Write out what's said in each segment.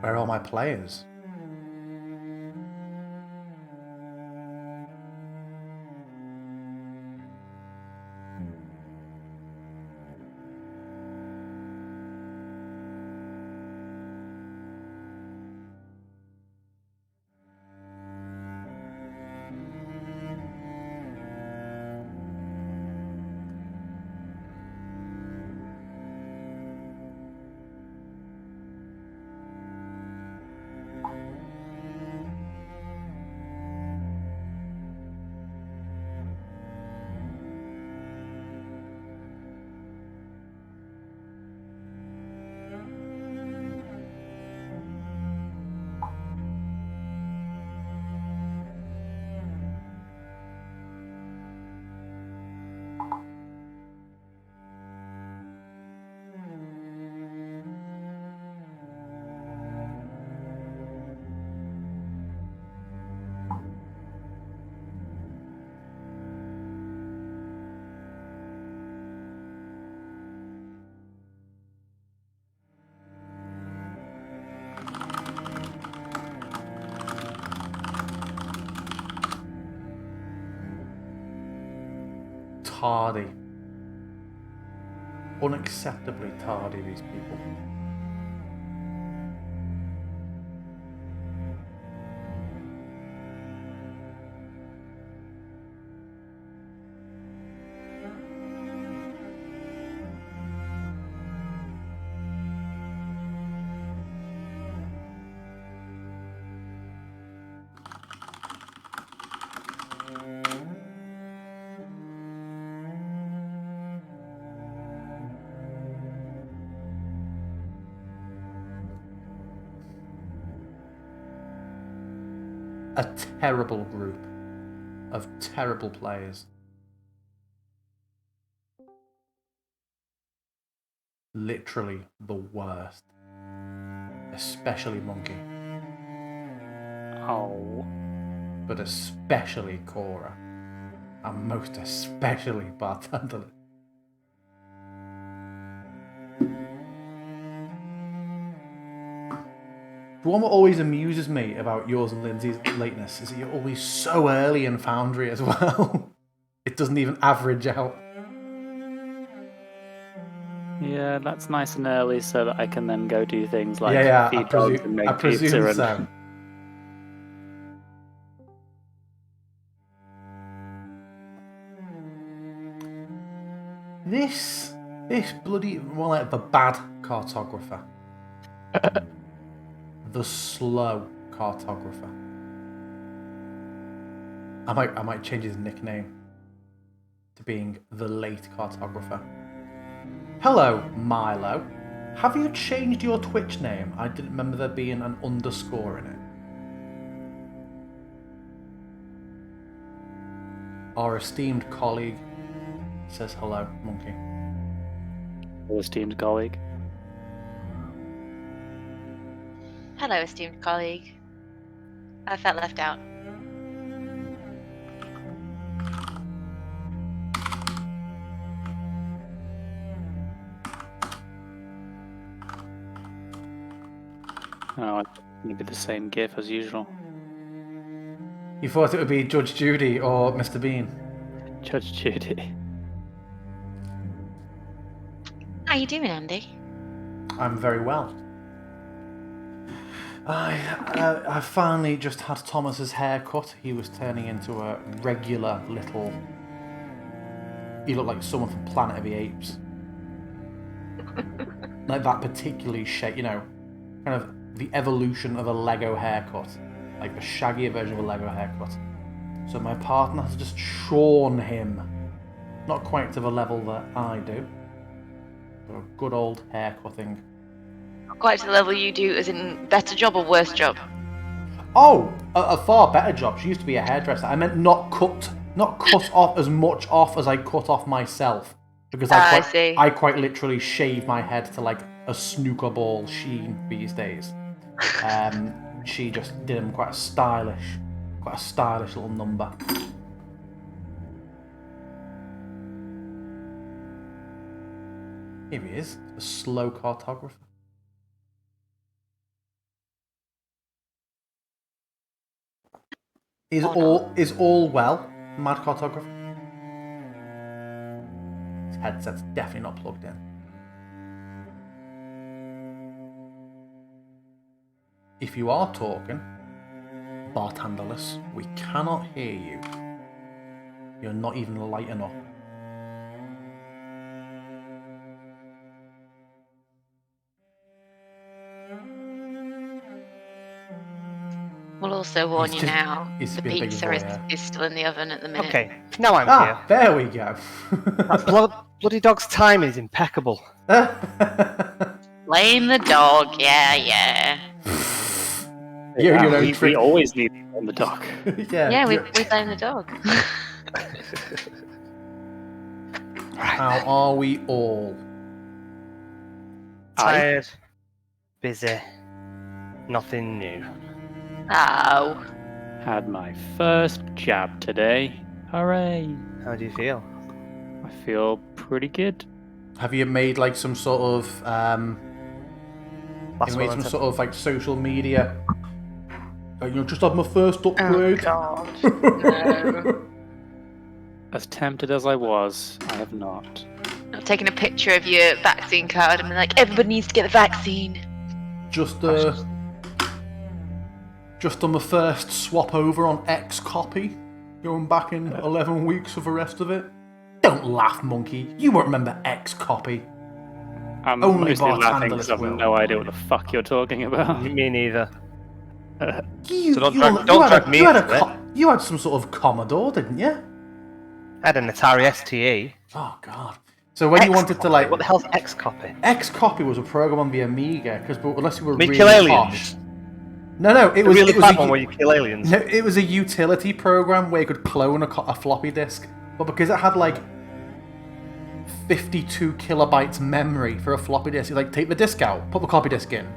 Where are all my players? Tardy. Unacceptably tardy, these people. A terrible group of terrible players. Literally the worst. Especially Monkey. Oh. But especially Cora. And most especially Bartender. The one that always amuses me about yours and Lindsay's lateness is that you're always so early in Foundry as well. It doesn't even average out. Yeah, that's nice and early so that I can then go do things like Yeah, feed dogs and make I presume pizza so. and... This bloody, more like the bad cartographer. The slow cartographer. I might change his nickname to being the late cartographer. Hello, Milo. Have you changed your Twitch name? I didn't remember there being an underscore in it. Our esteemed colleague says hello, Monkey. esteemed colleague. Hello, esteemed colleague. I felt left out. Oh, it's going to be the same GIF as usual. You thought it would be Judge Judy or Mr. Bean? Judge Judy. How you doing, Andy? I'm very well. I finally just had Thomas's haircut. He was turning into a regular little... He looked like someone from Planet of the Apes. Like that particularly shape, you know, kind of the evolution of a Lego haircut. Like the shaggier version of a Lego haircut. So my partner has just shorn him. Not quite to the level that I do. But a good old hair cutting. Quite to the level you do, as in better job or worse job? Oh, a far better job. She used to be a hairdresser. I meant not cut off as much off as I cut off myself. Because I quite literally shave my head to like a snooker ball sheen these days. She just did him quite a stylish little number. Here he is, the slow cartographer. Is all well, Mad Cartographer? His headset's definitely not plugged in. If you are talking, Bartandalis, we cannot hear you. You're not even light enough. We'll also warn you now, the pizza is still in the oven at the minute. Okay, now I'm here. There we go. That bloody dog's timing is impeccable. Blame the dog, yeah. We always need to blame the dog. Yeah, we blame the dog. How are we all? Tired, busy, nothing new. Oh. Had my first jab today. Hooray! How do you feel? I feel pretty good. Have you made like some sort of like social media? Just had my first upgrade. Oh God! No. As tempted as I was, I have not. I've taken a picture of your vaccine card and been like, everybody needs to get the vaccine. Just on the first swap over on X copy, going back in 11 weeks for the rest of it. Don't laugh, monkey. You won't remember X copy. I'm only laughing because I have no idea what the fuck you're talking about. Me neither. You had some sort of Commodore, didn't you? I had an Atari STE. Oh god. So when you wanted to like, what the hell's X copy? X copy was a program on the Amiga because unless you were really kill aliens. posh. No, it was really it was bad one where you kill aliens. No, it was a utility program where you could clone a floppy disk, but because it had like 52 kilobytes memory for a floppy disk, you like take the disk out, put the copy disk in,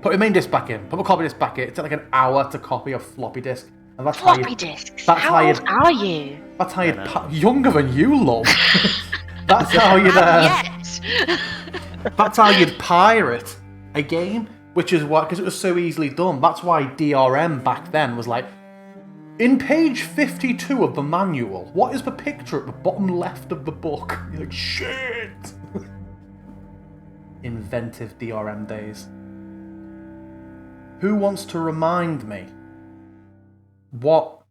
put the main disk back in, put the copy disk back in. It took like an hour to copy a floppy disk. And that's floppy disks? How old are you? That's how you'd younger than you, love. That's how you'd that's how you'd pirate a game, which is why, because it was so easily done. That's why DRM back then was like, in page 52 of the manual, what is the picture at the bottom left of the book? You're like, shit. Inventive DRM days. Who wants to remind me what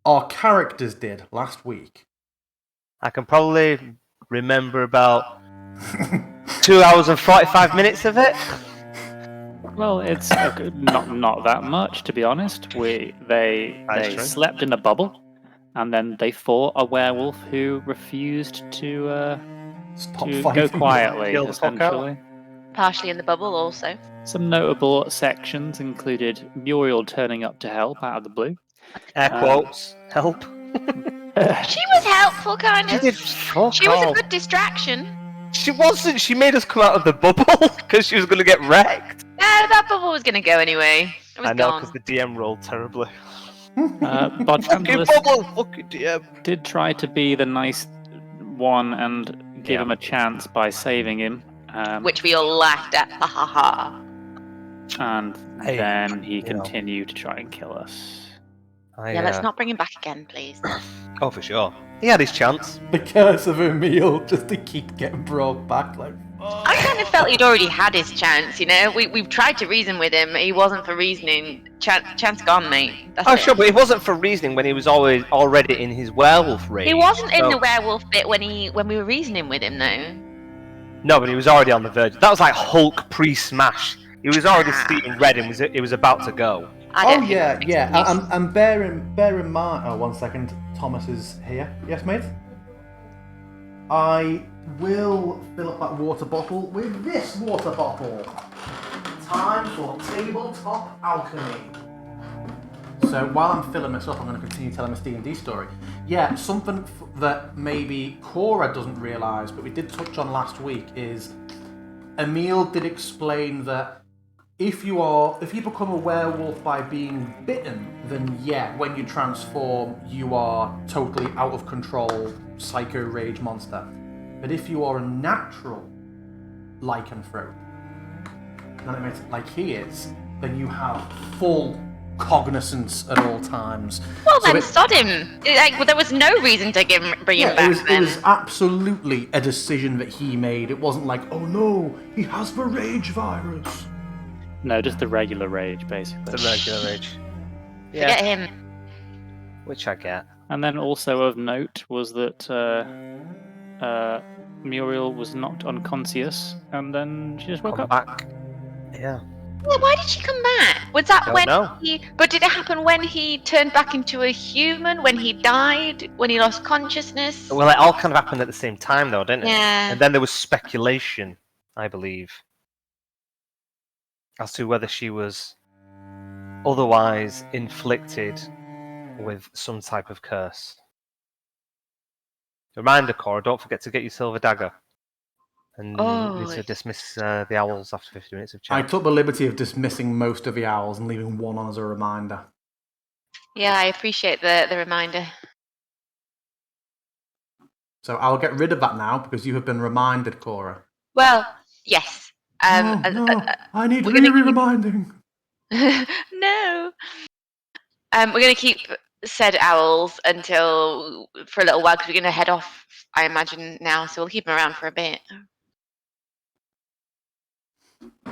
our characters did last week? I can probably remember about 2 hours and 45 minutes of it. Well, it's not that much, to be honest. They slept in a bubble, and then they fought a werewolf who refused to go quietly, essentially. Partially in the bubble, also. Some notable sections included Muriel turning up to help out of the blue. Air quotes, help. She was helpful, kind of. She was a good distraction. She wasn't. She made us come out of the bubble because she was going to get wrecked. No, that bubble was going to go anyway. It was I know, gone. because the DM rolled terribly. Bartandalis fucking DM. did try to be the nice one and give him a chance by saving him. Which we all laughed at. Ha ha ha. And then he continued to try and kill us. Let's not bring him back again, please. Oh, for sure. He had his chance. The curse of Emil, just to keep getting brought back. Like, I kind of felt he'd already had his chance, you know? We've tried to reason with him. He wasn't for reasoning. Chance gone, mate. Sure, but it wasn't for reasoning when he was already in his werewolf rage. He wasn't in the werewolf bit when we were reasoning with him, though. No, but he was already on the verge. That was like Hulk pre-smash. He was already seeing red and he was about to go. And bear in mind. Oh, 1 second. Thomas is here. Yes, mate? I will fill up that water bottle with this water bottle. Time for tabletop alchemy. So while I'm filling this up, I'm going to continue telling this D&D story. Yeah, something that maybe Cora doesn't realise, but we did touch on last week, is Emil did explain that if you become a werewolf by being bitten, then when you transform, you are totally out of control, psycho rage monster. But if you are a natural lycanthrope, like he is, then you have full cognizance at all times. Well, so then sod him. Like, there was no reason to bring him back. It was absolutely a decision that he made. It wasn't like, oh no, he has the rage virus. No, just the regular rage, basically. The regular rage. Yeah. Forget him. Which I get. And then also of note was that Muriel was knocked unconscious, and then she just woke up. Back. Yeah. Well, why did she come back? Was that But did it happen when he turned back into a human? When he died? When he lost consciousness? Well, it all kind of happened at the same time, though, didn't it? Yeah. And then there was speculation, I believe, as to whether she was otherwise inflicted with some type of curse. Reminder, Cora, don't forget to get your silver dagger. And you need to dismiss the owls after 50 minutes of chat. I took the liberty of dismissing most of the owls and leaving one on as a reminder. Yeah, I appreciate the reminder. So I'll get rid of that now because you have been reminded, Cora. Well, yes. No, I need reminding. No. We're going to keep said owls for a little while because we're going to head off, I imagine, now. So we'll keep them around for a bit.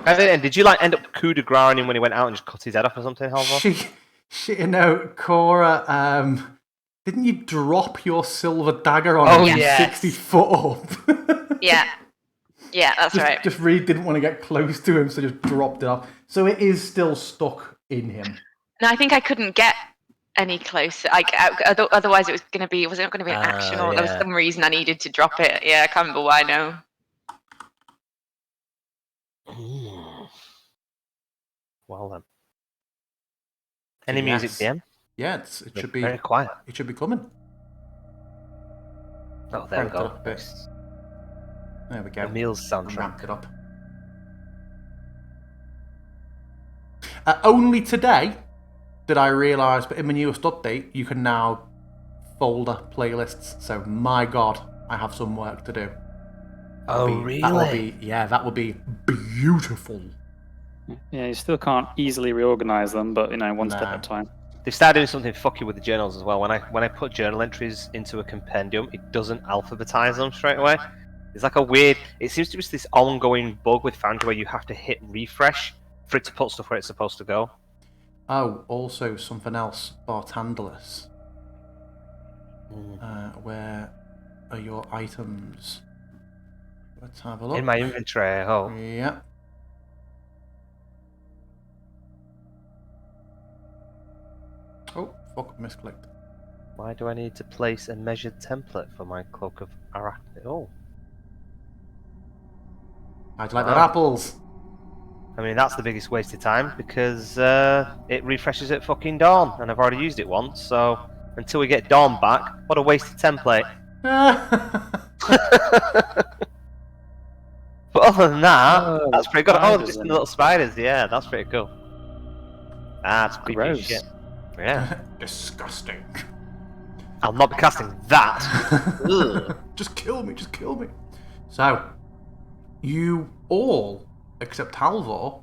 And did you end up coup de grace him when he went out and just cut his head off or something, Halvor? Cora, didn't you drop your silver dagger on him 60 foot up? Yeah, that's right. Just really didn't want to get close to him, so just dropped it off. So it is still stuck in him. No, I think I couldn't get any closer. Otherwise it wasn't going to be an action, or there was some reason I needed to drop it. Yeah, I can't remember why now. Well then. Any music, DM? Yeah, it should be very quiet. It should be coming. Oh, there we go. There we go. Emil's soundtrack. Ramped it up. Only today did I realise, but in the newest update, you can now folder playlists. So, my God, I have some work to do. Really? That would be beautiful. Yeah, you still can't easily reorganize them, but one step at a time. They've started doing something fucky with the journals as well. When I put journal entries into a compendium, it doesn't alphabetize them straight away. It's like it seems to be this ongoing bug with Foundry where you have to hit refresh for it to put stuff where it's supposed to go. Oh, also something else, Bartandalus. Where are your items? Let's have a look. In my inventory, Yeah. Oh, fuck, misclicked. Why do I need to place a measured template for my cloak of arachnid? Oh. How'd you like the apples? I mean, that's the biggest waste of time, because it refreshes at fucking dawn, and I've already used it once, so until we get dawn back, what a wasted template. But other than that, that's pretty good. Oh, just the little spiders, yeah, that's pretty cool. That's creepy shit. Yeah. Disgusting. I'll not be casting that. Just kill me. So, you all, except Halvor,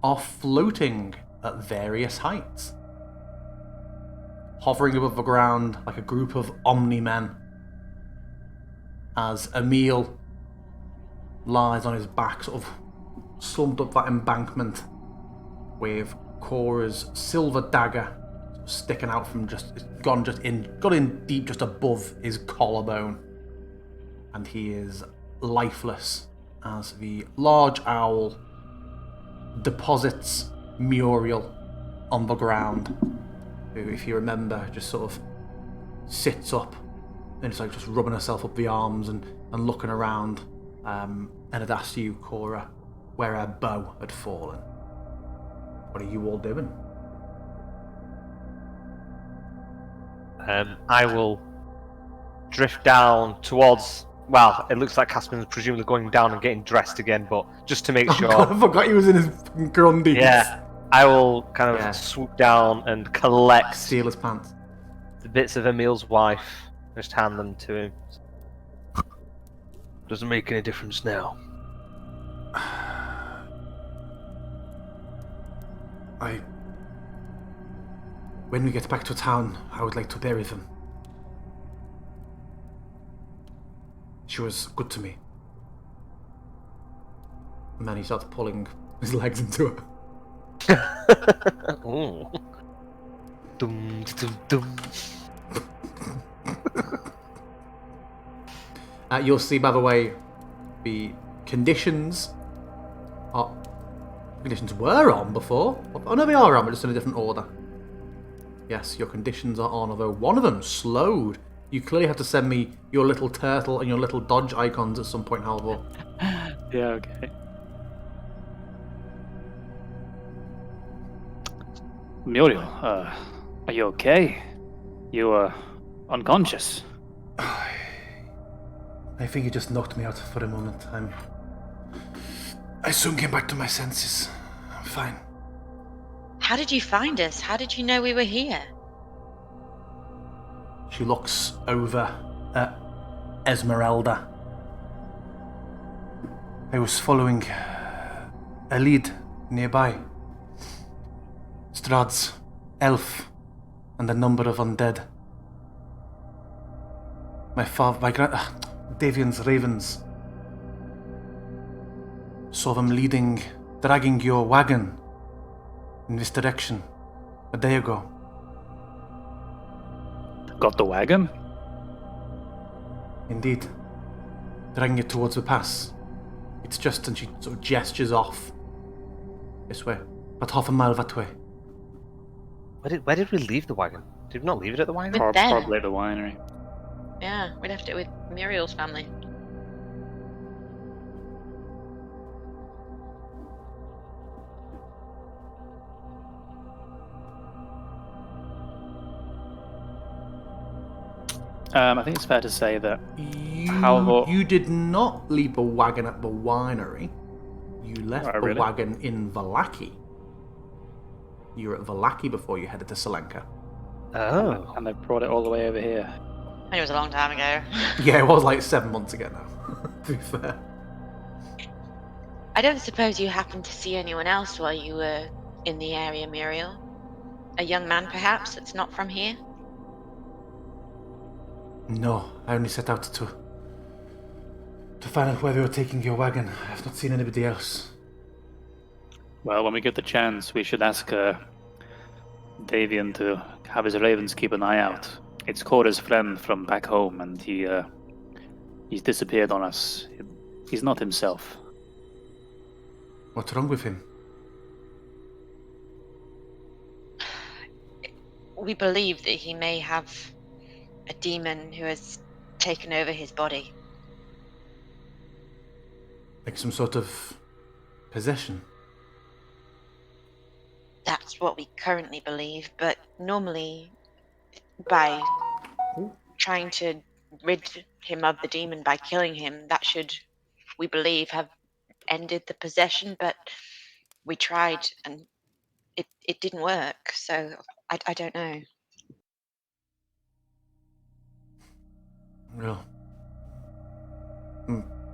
are floating at various heights. Hovering above the ground like a group of Omni-Men. As Emil lies on his back, sort of slumped up that embankment, with Cora's silver dagger sticking out from got in deep just above his collarbone, and he is lifeless as the large owl deposits Muriel on the ground, who, if you remember, just sort of sits up and it's like just rubbing herself up the arms and looking around, and had asked you, Cora, where her bow had fallen. What are you all doing? I will drift down towards... Well, it looks like Caspian's presumably going down and getting dressed again, but just to make sure... God, I forgot he was in his grundies. Yeah, I will kind of swoop down and collect... Steal his pants. The bits of Emil's wife, just hand them to him. Doesn't make any difference now. When we get back to town, I would like to bury them. She was good to me. And then he starts pulling his legs into her. Ooh. Dum, dum, dum. You'll see, by the way, the conditions were on before. Oh no, they are on, but just in a different order. Yes, your conditions are on, although one of them slowed. You clearly have to send me your little turtle and your little dodge icons at some point, Halvor. Yeah, okay. Muriel, are you okay? You are unconscious. I think you just knocked me out for a moment. I soon came back to my senses. I'm fine. How did you find us? How did you know we were here? She looks over at Esmeralda. I was following a lead nearby. Strahd's elf and a number of undead. Davian's ravens saw them dragging your wagon in this direction a day ago. Got the wagon? Indeed. Dragging it towards the pass. It's just, and she sort of gestures off. This way. About half a mile that way. Where did we leave the wagon? Did we not leave it at the winery? Probably at the winery. Yeah, we left it with Muriel's family. I think it's fair to say that you did not leave the wagon at the winery. You left the wagon in Vallaki. You were at Vallaki before you headed to Selenka. Oh. And they brought it all the way over here. It was a long time ago. Yeah, it was like 7 months ago now, to be fair. I don't suppose you happened to see anyone else while you were in the area, Muriel? A young man, perhaps, that's not from here? No, I only set out to find out where they were taking your wagon. I have not seen anybody else. Well, when we get the chance, we should ask Davian to have his ravens keep an eye out. It's Cora's friend from back home, and he's disappeared on us. He's not himself. What's wrong with him? We believe that he may have a demon who has taken over his body. Like some sort of possession? That's what we currently believe, but normally by trying to rid him of the demon by killing him, that should, we believe, have ended the possession, but we tried and it didn't work, so I don't know. Well,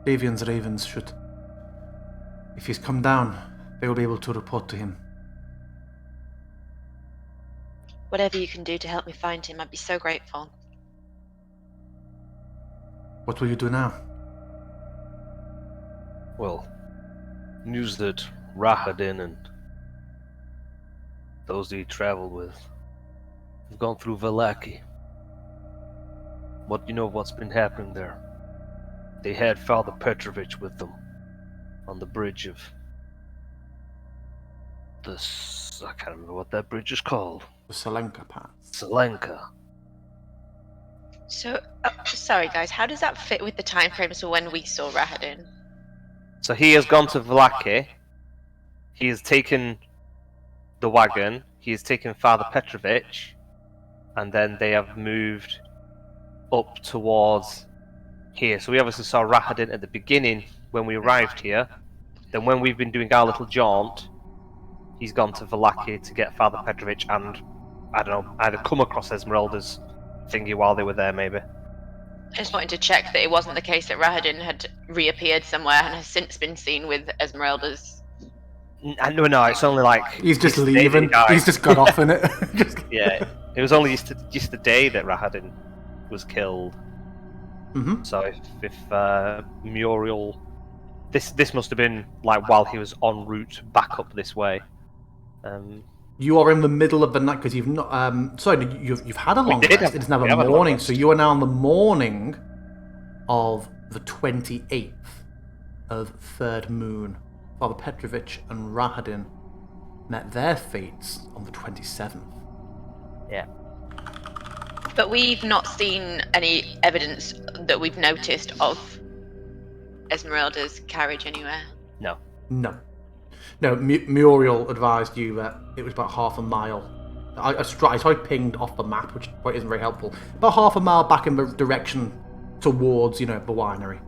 Davian's ravens should. If he's come down, they will be able to report to him. Whatever you can do to help me find him, I'd be so grateful. What will you do now? Well, news that Rahadin and those that he traveled with have gone through Vallaki. What do you know of what's been happening there? They had Father Petrovich with them on the bridge of this. I can't remember what that bridge is called. The Selenka Pass. Selenka. So, sorry guys, how does that fit with the time frames for when we saw Rahadin? So he has gone to Vallaki. He has taken the wagon. He has taken Father Petrovich, and then they have moved up towards here. So we obviously saw Rahadin at the beginning when we arrived here. Then when we've been doing our little jaunt, he's gone to Vallaki to get Father Petrovich and, I don't know, either come across Esmeralda's thingy while they were there, maybe. I just wanted to check that it wasn't the case that Rahadin had reappeared somewhere and has since been seen with Esmeralda's No, it's only like... He's just leaving. He's just got off in it. Yeah, it was only just the day that Rahadin was killed. Mm-hmm. So if Muriel... This must have been like while he was en route back up this way. You are in the middle of the night because you've not... sorry, you've had a long rest. It's now the morning, so you are now in the morning of the 28th of Third Moon. Father Petrovich and Rahadin met their fates on the 27th. Yeah. But we've not seen any evidence that we've noticed of Esmeralda's carriage anywhere. No. Muriel advised you that it was about half a mile. I pinged off the map, which probably isn't very helpful. About half a mile back in the direction towards, the winery.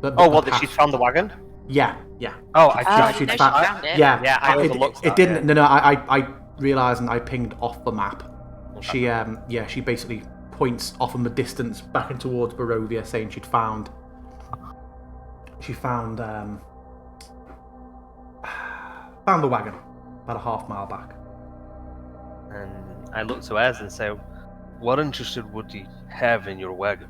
That she'd found the wagon? Yeah. Oh, she found it. Yeah, I overlooked that. It didn't. Yeah. No, I realised and I pinged off the map. Okay. She basically points off in the distance back in towards Barovia, saying she found the wagon about a half mile back. And I looked to Ez and said, "What interested would he have in your wagon?"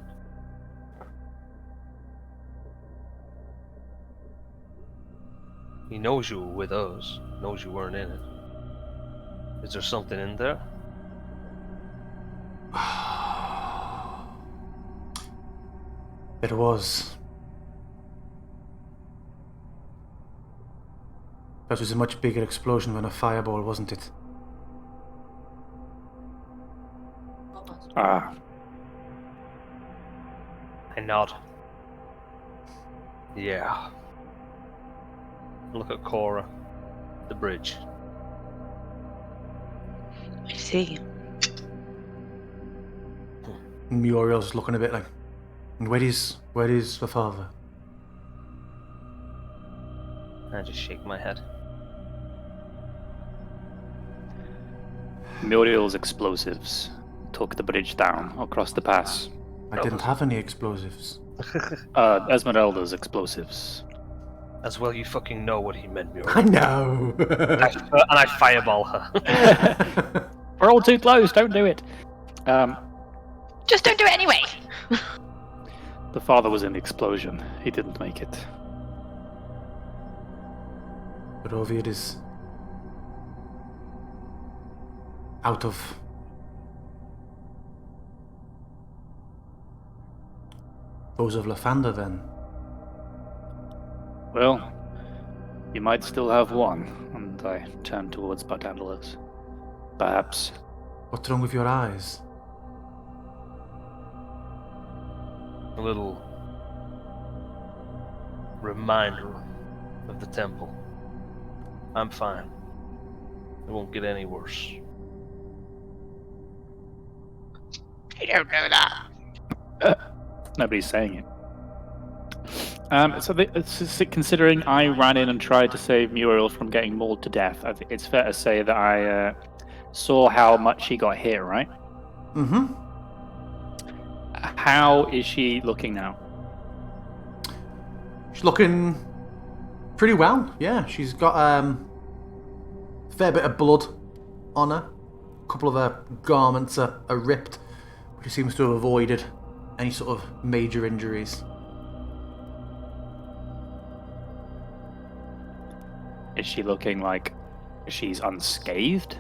He knows you were with us, knows you weren't in it. Is there something in there? It was. That was a much bigger explosion than a fireball, wasn't it? Ah. I nod. Yeah. Look at Cora. The bridge. I see. Muriel's looking a bit like, and where is the father? I just shake my head. Muriel's explosives took the bridge down across the pass. I didn't have any explosives. Esmeralda's explosives. As well you fucking know what he meant, Muriel. I know! And I fireball her. We're all too close, don't do it! Just don't do it anyway! The father was in the explosion. He didn't make it. Barovia is out of those of Lathander, then. Well, you might still have one, and I turn towards Bardandalos. Perhaps. What's wrong with your eyes? A little reminder of the temple. I'm fine. It won't get any worse. I don't know that. Nobody's saying it. Considering I ran in and tried to save Muriel from getting mauled to death, I think it's fair to say that I saw how much she got hit, right? Mm-hmm. How is she looking now? She's looking pretty well, yeah. She's got a fair bit of blood on her. A couple of her garments are ripped, but she seems to have avoided any sort of major injuries. Is she looking like she's unscathed?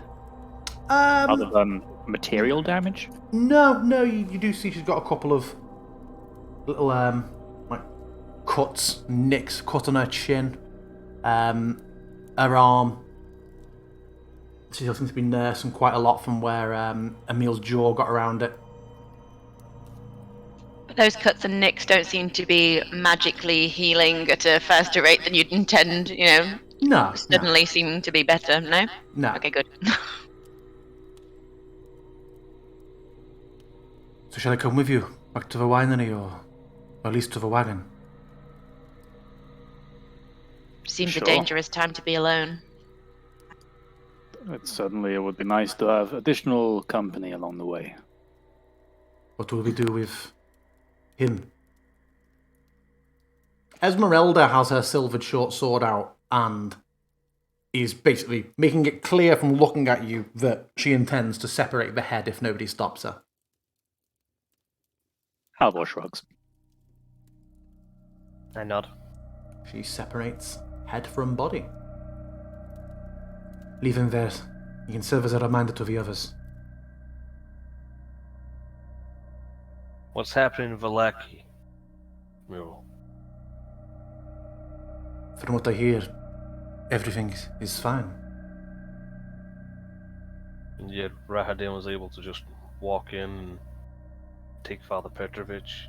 Other than material damage? No, you do see she's got a couple of little like cuts, nicks, cut on her chin, her arm. She seems to be nursing quite a lot from where Emil's jaw got around it. But those cuts and nicks don't seem to be magically healing at a faster rate than you'd intend, No. Suddenly seem to be better, no? No. Okay, good. So shall I come with you back to the winery, or at least to the wagon? Seems Sure. a dangerous time to be alone. It would be nice to have additional company along the way. What will we do with him? Esmeralda has her silvered short sword out, and is basically making it clear from looking at you that she intends to separate the head if nobody stops her. Halvor shrugs. I nod. She separates head from body. Leave him there. He can serve as a reminder to the others. What's happening in Vallaki? Mule. From what I hear, everything is fine. And yet Rahadin was able to just walk in and take Father Petrovich.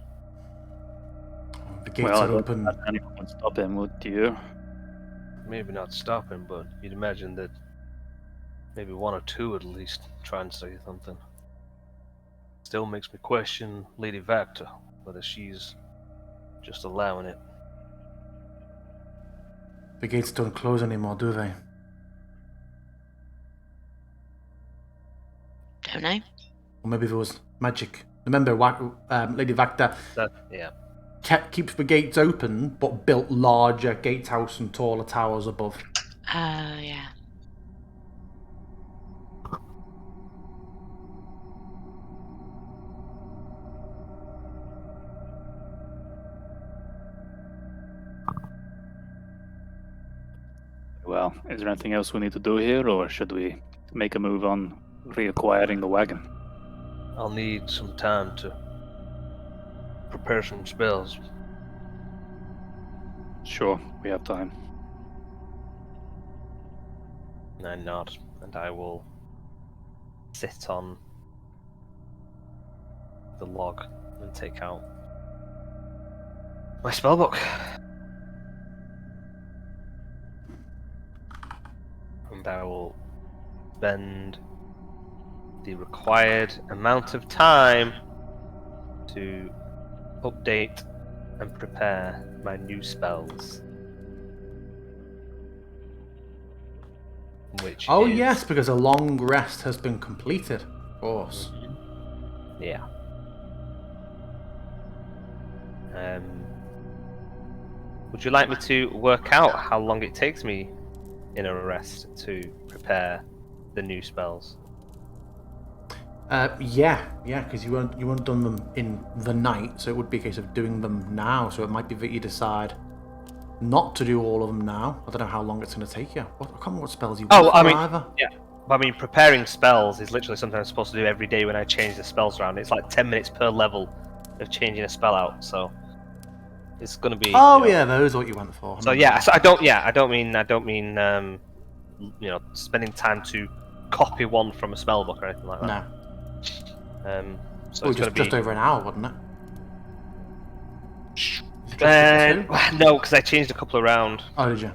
The gates are open. Anyone would stop him, would you? Maybe not stop him, but you'd imagine that maybe one or two at least try and say something. Still makes me question Lady Vacta, whether she's just allowing it. The gates don't close anymore, do they? Don't know. Or maybe there was magic. Remember, Lady Vacta keeps the gates open, but built larger gatehouse and taller towers above. Yeah. Well, is there anything else we need to do here, or should we make a move on reacquiring the wagon? I'll need some time to prepare some spells. Sure, we have time. And I nod, and I will sit on the log and take out my spellbook. And I will spend the required amount of time to update and prepare my new spells. Which is... yes, because a long rest has been completed, of course. Yeah. Would you like me to work out how long it takes me in a rest to prepare the new spells? Yeah, because you won't done them in the night, so it would be a case of doing them now. So it might be that you decide not to do all of them now. I don't know how long it's going to take you. I can't remember what spells you want either. Yeah. But I mean, preparing spells is literally something I'm supposed to do every day when I change the spells around. It's like 10 minutes per level of changing a spell out, so it's going to be. Yeah, that is what you went for. So yeah, I don't mean spending time to copy one from a spell book or anything like that. No. So it's just over an hour, wasn't it? No, because I changed a couple around. Oh, did you?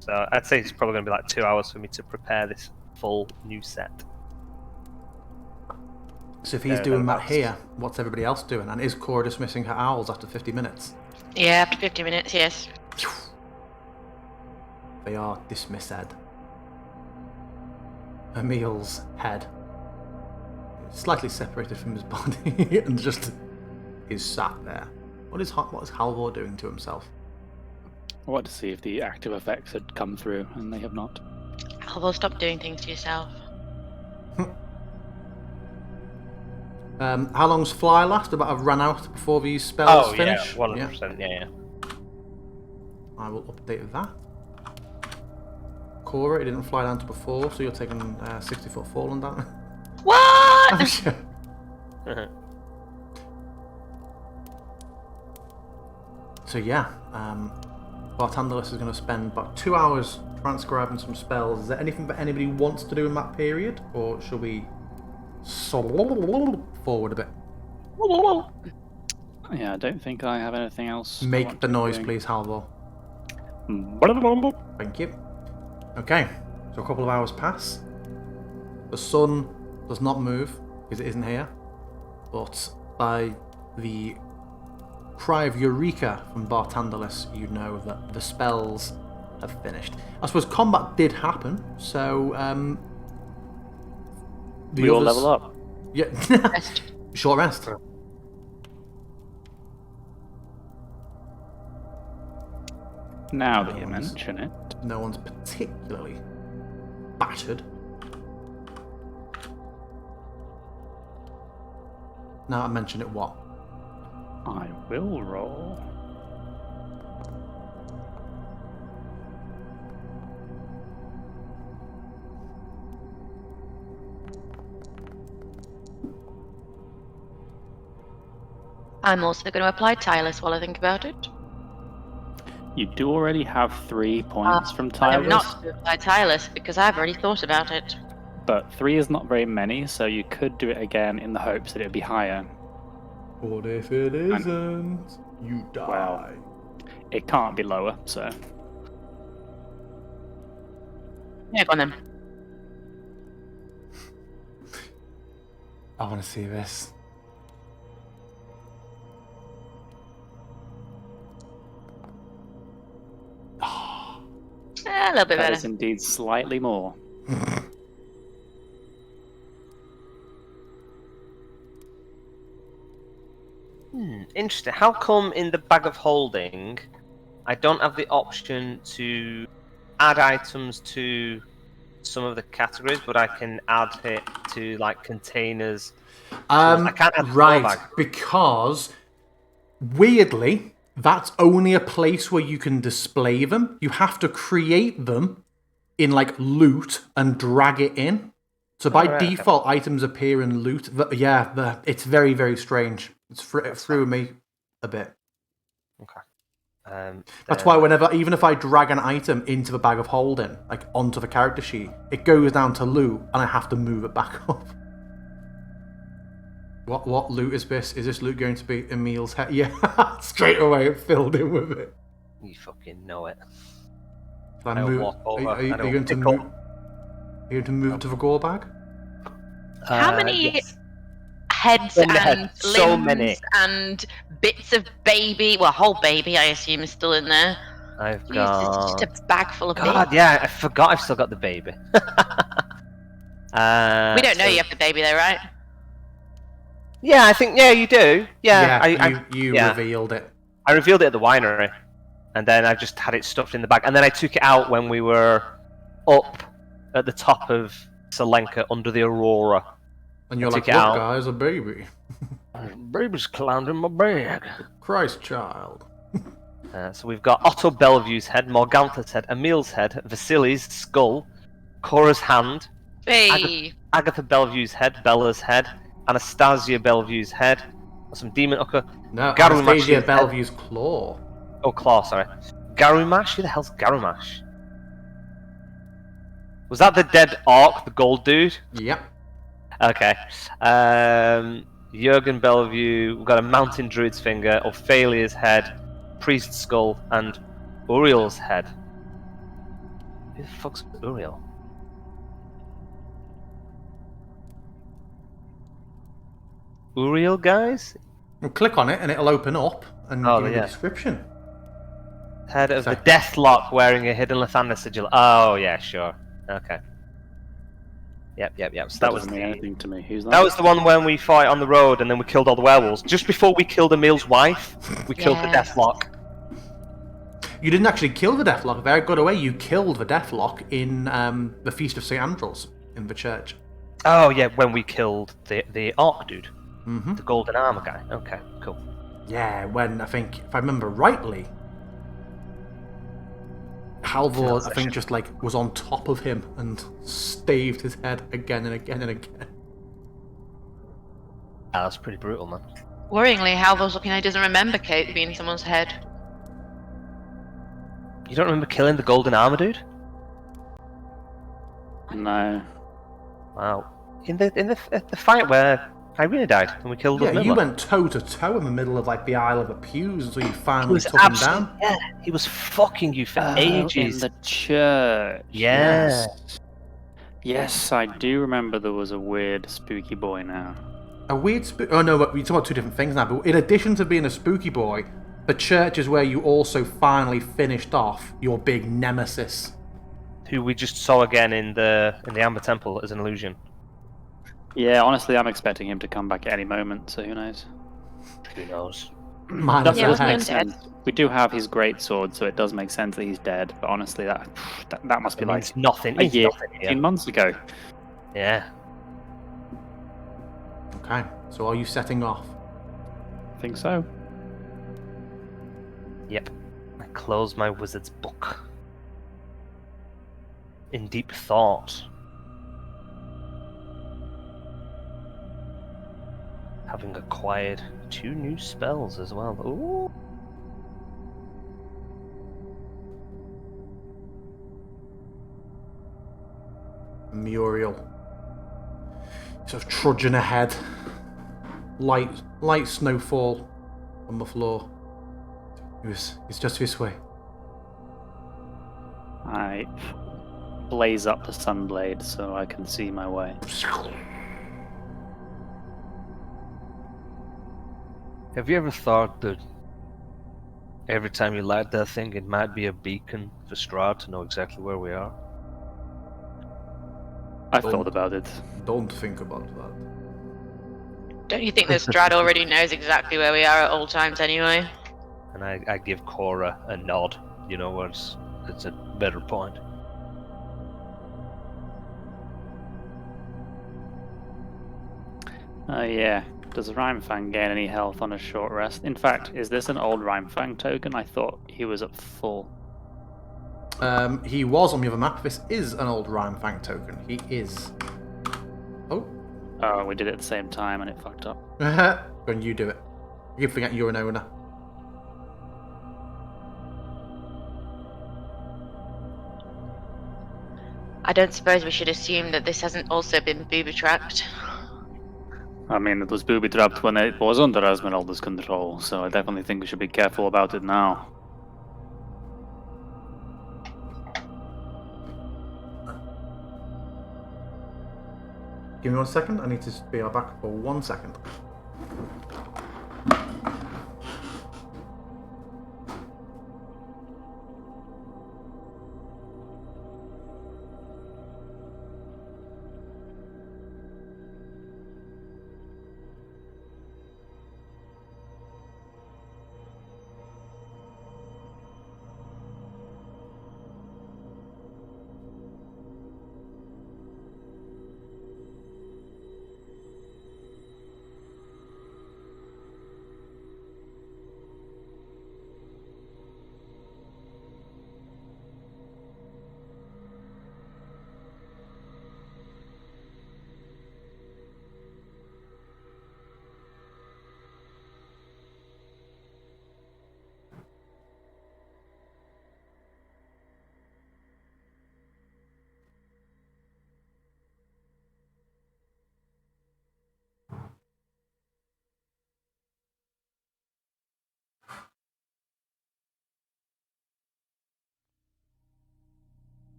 So I'd say it's probably going to be like 2 hours for me to prepare this full new set. So if he's doing that here, what's everybody else doing? And is Cora dismissing her owls after 50 minutes? Yeah, after 50 minutes, yes. They are dismissed. Emil's head slightly separated from his body and just is sat there. What is Halvor doing to himself? I wanted to see if the active effects had come through, and they have not. Halvor, stop doing things to yourself. How long's fly last? About I've run out before these spells finish? Yeah, 100%, yeah. I will update that. Cora, it didn't fly down to before, so you're taking 60-foot fall on that. What? I'm sure. So yeah, Bartandalis is going to spend about 2 hours transcribing some spells. Is there anything that anybody wants to do in that period, or shall we forward a bit? Yeah, I don't think I have anything else. Make the noise, please, Halvor. Thank you. Okay, so a couple of hours pass. The sun does not move because it isn't here, but by the cry of Eureka from Bartandalis, you know that the spells have finished. I suppose combat did happen, so we all level up. Yeah, short rest. Now that you mention it, no one's particularly battered. Now I mention it, what? I will roll. I'm also going to apply Tireless while I think about it. You do already have 3 points from Tireless. I'm not to apply Tireless because I've already thought about it. But 3 is not very many, so you could do it again in the hopes that it would be higher. What if it isn't? You die. Well, it can't be lower, so... Yeah, go on then. I want to see this. A little bit That better. is indeed slightly more. Interesting. How come in the bag of holding, I don't have the option to add items to some of the categories, but I can add it to like containers? I can't add right, bag. because weirdly, that's only a place where you can display them. You have to create them in like loot and drag it in. So by default, items appear in loot. It's very, very strange. It threw me a bit. Okay. That's why whenever, even if I drag an item into the bag of holding, like onto the character sheet, it goes down to loot, and I have to move it back up. What loot is this? Is this loot going to be Emil's head? Yeah, straight away it filled in with it. You fucking know it. Are you going to move? Are you going to move it to the gore bag? How many yes. heads and limbs so many. and bits of baby, well, whole baby, I assume, is still in there? I've Jeez, got... it's just a bag full of God, baby. yeah, I forgot I've still got the baby. We don't know you have the baby though, right? Yeah, I think, you do. Yeah, you revealed it. I revealed it at the winery, and then I just had it stuffed in the bag, and then I took it out when we were up at the top of Selenka under the Aurora. And you're like, look guys, a baby. Baby's climbed in my bag. Christ child. So we've got Otto Bellevue's head, Morgantha's head, Emil's head, Vasily's skull, Cora's hand, Hey. Agatha Bellevue's head, Bella's head, Anastasia Bellevue's head, some demon ucker. No, Anastasia Bellevue's claw. Oh, claw, sorry. Garumash? Who the hell's Garumash? Was that the dead orc, the gold dude? Yep. Okay. Jurgen Bellevue, we've got a mountain druid's finger, Ophelia's head, priest's skull, and Uriel's head. Who the fuck's Uriel? Uriel, guys? Well, click on it and it'll open up and give you the description. Head of the Deathlock wearing a hidden Lathander sigil. Oh, yeah, sure. Okay. Yep. So that was anything to me. Who's that? That was the one when we fought on the road and then we killed all the werewolves. Just before we killed Emil's wife, we killed the Deathlock. You didn't actually kill the Deathlock. Very good away. You killed the Deathlock in the Feast of St. Andrew's in the church. Oh, yeah, when we killed the orc dude. Mm-hmm. The golden armor guy. Okay, cool. Yeah, when I think, if I remember rightly, Halvor, I think, just like was on top of him and staved his head again and again and again. That's pretty brutal, man. Worryingly, Halvor's looking like he doesn't remember Kate being someone's head. You don't remember killing the golden armor dude? No. Wow. In the fight where Irina died and we killed Miller. Yeah, you went toe to toe in the middle of like the Isle of the Pews until you finally took him down. Yeah, he was fucking you for ages. In the church. Yeah. Yes, I do remember there was a weird spooky boy now. A weird Oh no, but we're talking about two different things now. But in addition to being a spooky boy, the church is where you also finally finished off your big nemesis, who we just saw again in the Amber Temple as an illusion. Yeah, honestly, I'm expecting him to come back at any moment, so who knows? Who knows? Minus That the does head. make sense. We do have his great sword, so it does make sense that he's dead. But honestly, that must be like nothing. a year, Nothing here. 18 months ago. Yeah. Okay, so are you setting off? I think so. Yep. I close my wizard's book. In deep thought. Having acquired 2 new spells as well. Ooh. Muriel, sort of trudging ahead. Light snowfall on the floor. It's just this way. I blaze up the sunblade so I can see my way. Have you ever thought that every time you light that thing, it might be a beacon for Strahd to know exactly where we are? I thought about it. Don't think about that. Don't you think that Strahd already knows exactly where we are at all times anyway? And I give Cora a nod. You know, it's a better point. Oh yeah. Does Rhymefang gain any health on a short rest? In fact, is this an old Rhymefang token? I thought he was at full. He was on the other map. This is an old Rhymefang token. He is. Oh. Oh, we did it at the same time and it fucked up. When you do it. You forget you're an owner. I don't suppose we should assume that this hasn't also been booby-trapped. I mean, it was booby-trapped when it was under Esmeralda's control, so I definitely think we should be careful about it now. Give me 1 second. I need to be back for 1 second.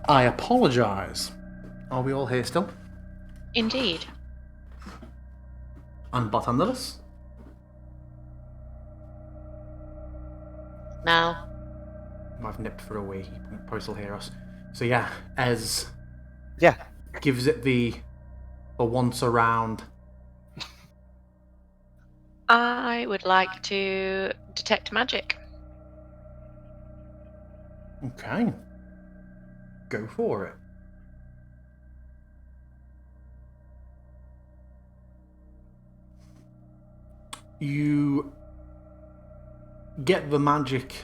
I apologise. Are we all here still? Indeed. And Bartenders? No. I've nipped for a wee. He can probably still hear us. So yeah, Ez. Yeah. Gives it the once around. I would like to detect magic. Okay. Go for it. You get the magic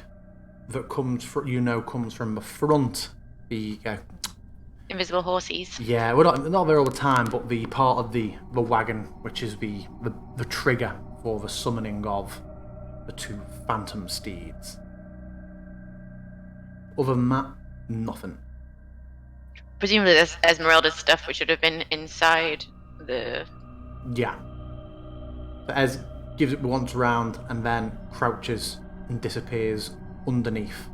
that comes from the front. The Invisible horses. yeah, we're not there all the time, but the part of the wagon, which is the trigger for the summoning of the 2 phantom steeds. Other than that, nothing. Presumably there's Esmeralda's stuff which should have been inside the... Yeah. So Ez gives it the once round and then crouches and disappears underneath.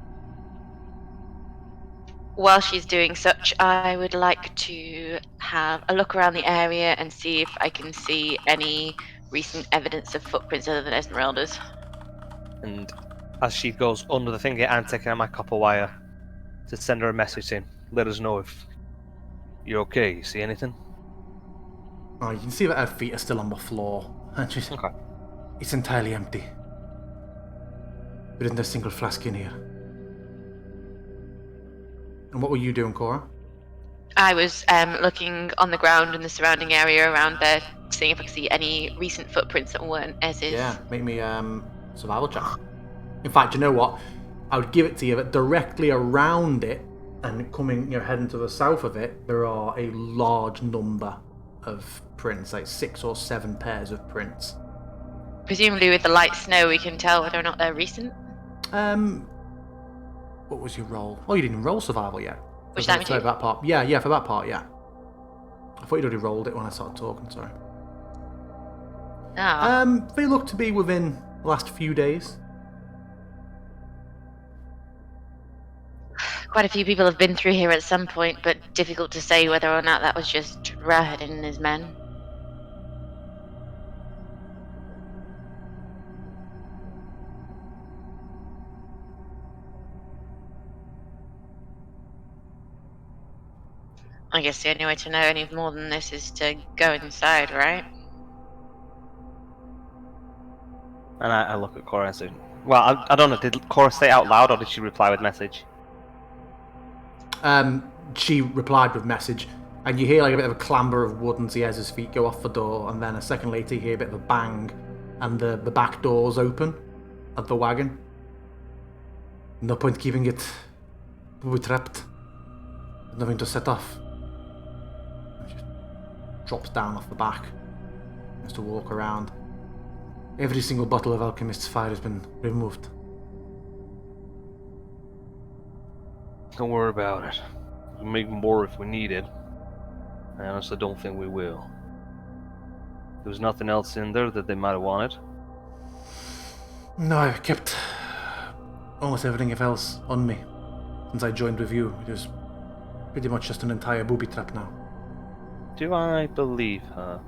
While she's doing such, I would like to have a look around the area and see if I can see any recent evidence of footprints other than Esmeralda's. And as she goes under the thing, I'm taking out my copper wire to send her a message saying, let us know if you're okay. You see anything? Oh, you can see that her feet are still on the floor. Okay. It's entirely empty. There isn't a single flask in here. And what were you doing, Cora? I was looking on the ground in the surrounding area around there, seeing if I could see any recent footprints that weren't as is. Yeah, make me survival check. In fact, you know what? I would give it to you that directly around it and coming, heading to the south of it, there are a large number of prints, like 6 or 7 pairs of prints. Presumably, with the light snow, we can tell whether or not they're recent. What was your roll? Oh, you didn't roll survival yet. Which time for that part. Yeah, for that part, yeah. I thought you'd already rolled it when I started talking. Sorry. Oh. They look to be within the last few days. Quite a few people have been through here at some point, but difficult to say whether or not that was just Rahad and his men. I guess the only way to know any more than this is to go inside, right? And I look at Cora and say, well, I don't know, did Cora say out loud or did she reply with message? She replied with message, and you hear like a bit of a clamber of wood and Ziez's feet go off the door, and then a second later you hear a bit of a bang, and the back doors open of the wagon. No point keeping it trapped. Nothing to set off. She just drops down off the back. Has to walk around. Every single bottle of Alchemist's fire has been removed. Don't worry about it. We'll make more if we need it. I honestly don't think we will. There was nothing else in there that they might have wanted? No, I've kept almost everything else on me since I joined with you. It is pretty much just an entire booby trap now. Do I believe her?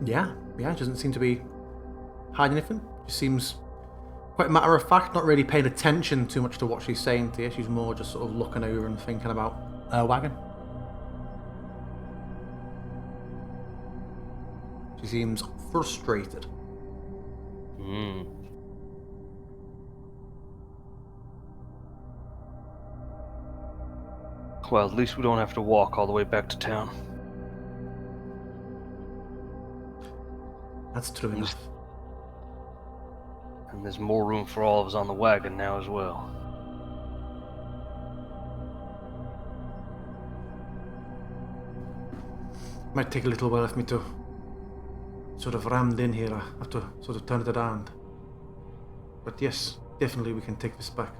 Yeah, she doesn't seem to be hiding anything. She seems quite matter of fact, not really paying attention too much to what she's saying to you. She's more just sort of looking over and thinking about her wagon. She seems frustrated. Well, at least we don't have to walk all the way back to town. That's true enough. And there's more room for all of us on the wagon now as well. Might take a little while for me to sort of rammed in here. I have to sort of turn it around. But yes, definitely we can take this back.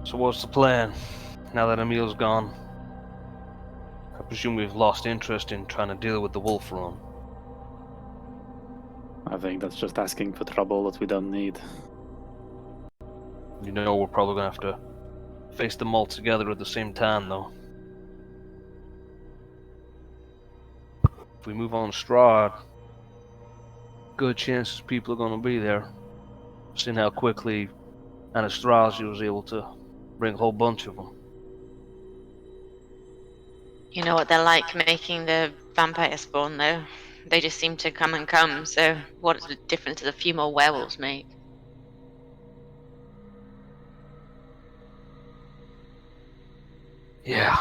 So what's the plan, now that Emil's gone? I presume we've lost interest in trying to deal with the wolf run. I think that's just asking for trouble that we don't need. You know we're probably gonna have to face them all together at the same time, though. If we move on Strahd, good chances people are gonna be there. Seeing how quickly Anastasia was able to bring a whole bunch of them. You know what they're like making the vampire spawn, though? They just seem to come and come, so what difference does a few more werewolves make? Yeah.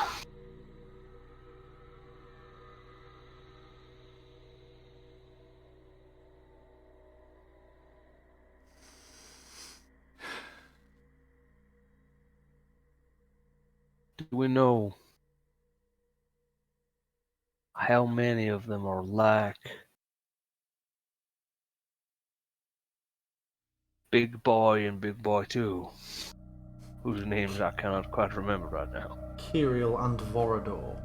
Do we know how many of them are like Big Boy and Big Boy 2? whose names I cannot quite remember right now. Kirill and Vorador.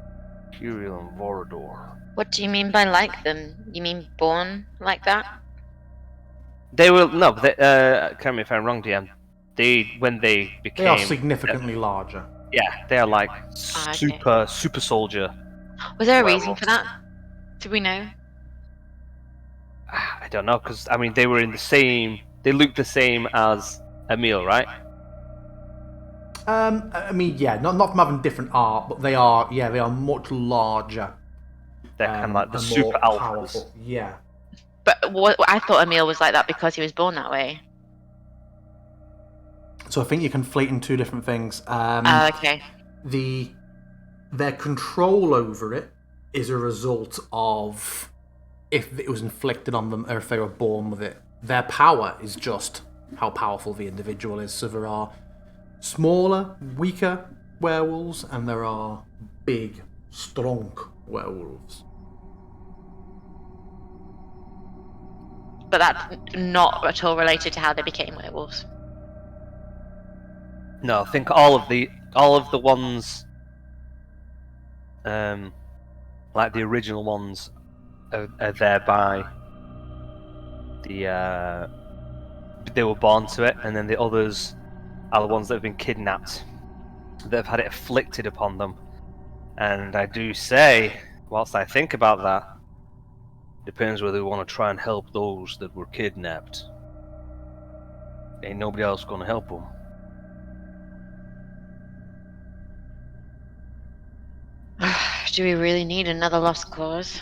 Kirill and Vorador. What do you mean by like them? You mean born like that? They will no. Correct me if I'm wrong, DM. When they became. They are significantly larger. Yeah, they are like Okay. super soldier. Was there a werewolves. reason for that? Do we know? I don't know, because I mean they were in the same. They looked the same as Emil, right? I mean, yeah, not from having different art, but they are much larger. They're kind of like the and super more alphas. powerful. Yeah. But I thought Emil was like that because he was born that way. So I think you're conflating two different things. Okay. Their control over it is a result of if it was inflicted on them or if they were born with it. Their power is just how powerful the individual is. So there are smaller, weaker werewolves, and there are big, strong werewolves. But that's not at all related to how they became werewolves. No, I think all of the ones, like the original ones, are thereby they were born to it, and then the others are the ones that have been kidnapped, that have had it afflicted upon them. And I do say, whilst I think about that, depends whether we want to try and help those that were kidnapped. Ain't nobody else gonna help them. Do we really need another lost cause?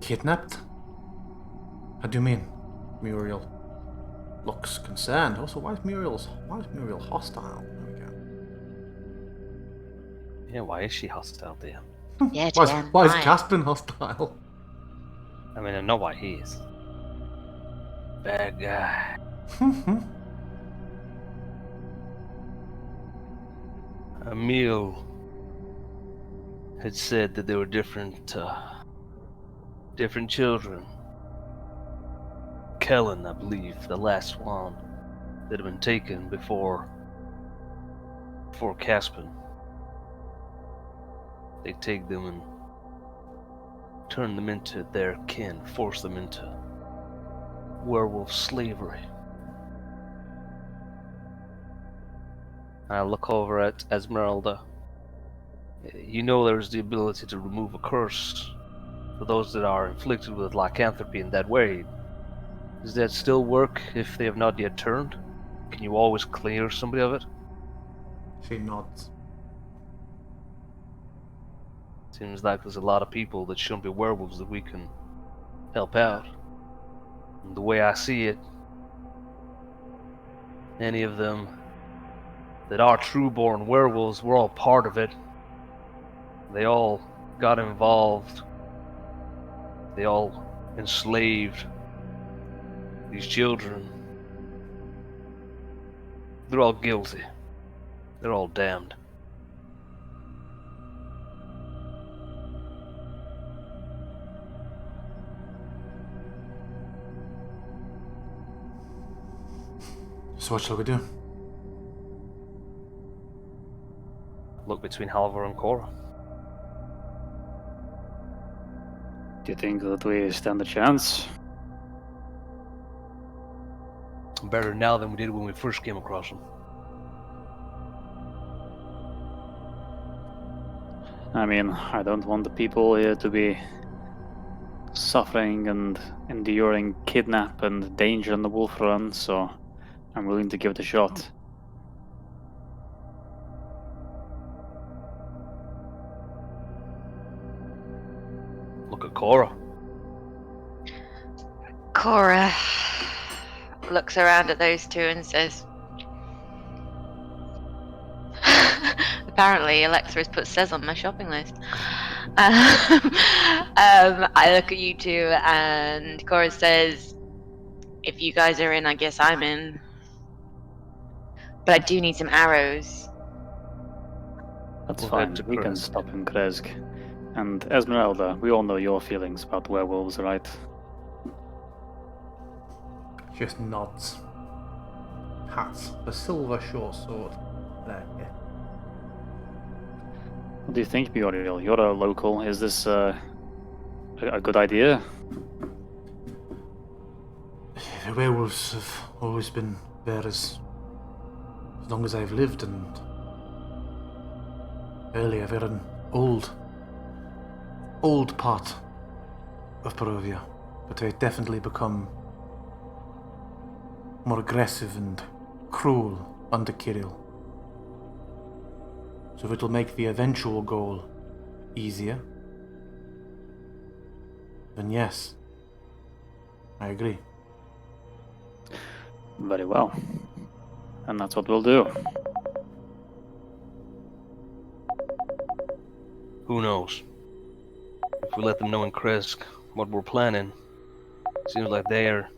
Kidnapped? How do you mean? Muriel looks concerned. Also, why is Muriel hostile? There we go. Yeah, why is she hostile, dear? Yeah, why is Caspian hostile? I mean, I know why he is. Bad guy. Emil had said that there were different children. Kellen, I believe, the last one that had been taken before Caspian. They take them and turn them into their kin, force them into werewolf slavery. I look over at Esmeralda. You know there's the ability to remove a curse for those that are inflicted with lycanthropy in that way. Does that still work if they have not yet turned? Can you always clear somebody of it? She nods. Seems like there's a lot of people that shouldn't be werewolves that we can help out. And the way I see it, any of them that are true-born werewolves, we're all part of it. They all got involved. They all enslaved these children. They're all guilty. They're all damned. So what shall we do? Look between Halvor and Cora. Do you think that we stand a chance? Better now than we did when we first came across them. I mean, I don't want the people here to be suffering and enduring kidnap and danger on the wolf run, so I'm willing to give it a shot. Look at Cora. Cora looks around at those two and says, apparently Alexa has put Says on my shopping list. I look at you two and Cora says, if you guys are in, I guess I'm in. But I do need some arrows. That's fine, we can stop him, Kresk. And Esmeralda, we all know your feelings about werewolves, right? Just nods. Pats the silver short sword there yet. What do you think, Muriel? You're a local. Is this a good idea? The werewolves have always been there as long as I've lived, and earlier they're an old part of Barovia, but they've definitely become more aggressive and cruel under Kirill. So if it'll make the eventual goal easier, then yes, I agree. Very well. And that's what we'll do. Who knows? If we let them know in Kresk what we're planning, seems like they're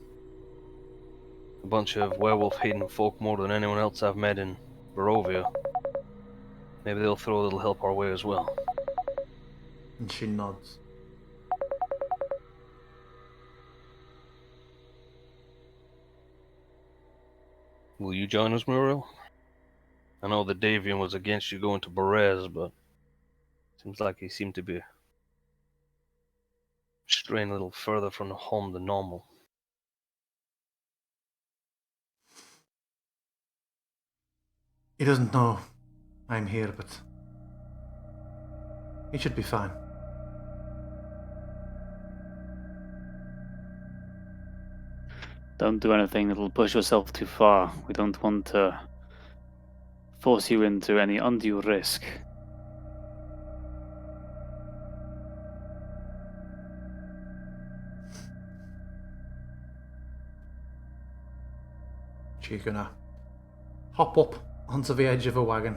a bunch of werewolf-hating folk more than anyone else I've met in Barovia. Maybe they'll throw a little help our way as well. And she nods. Will you join us, Muriel? I know that Davian was against you going to Berez, but seems like he seemed to be straying a little further from the home than normal. He doesn't know I'm here, but he should be fine. Don't do anything that'll push yourself too far. We don't want to force you into any undue risk. She's gonna hop up onto the edge of a wagon.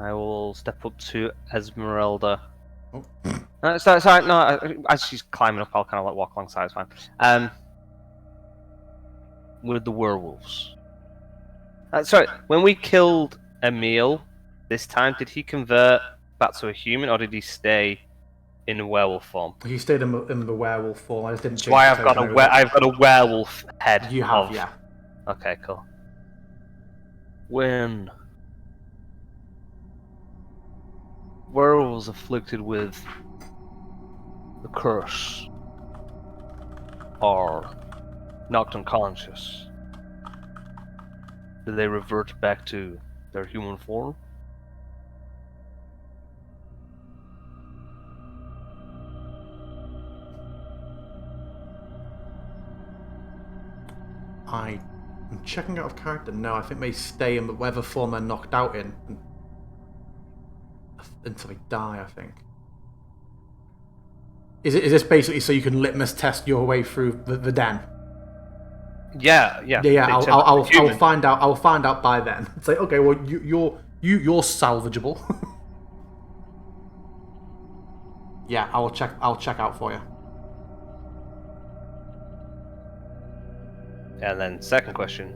I will step up to Esmeralda. Oh. Sorry, no. As she's climbing up, I'll kind of like walk alongside. It's fine. With the werewolves. Sorry, when we killed Emil this time, did he convert back to a human, or did he stay in werewolf form? He stayed in the werewolf form. I just didn't. So I've got a werewolf head. You have, yeah. Okay, cool. When werewolves afflicted with the curse are knocked unconscious, do they revert back to their human form? I'm checking out of character. No, I think they stay in whatever form they're knocked out in until they die, I think. Is this basically so you can litmus test your way through the den? Yeah. I'll find out. I'll find out by then. It's like, okay, well, you're salvageable. Yeah, I'll check out for you. And then second question: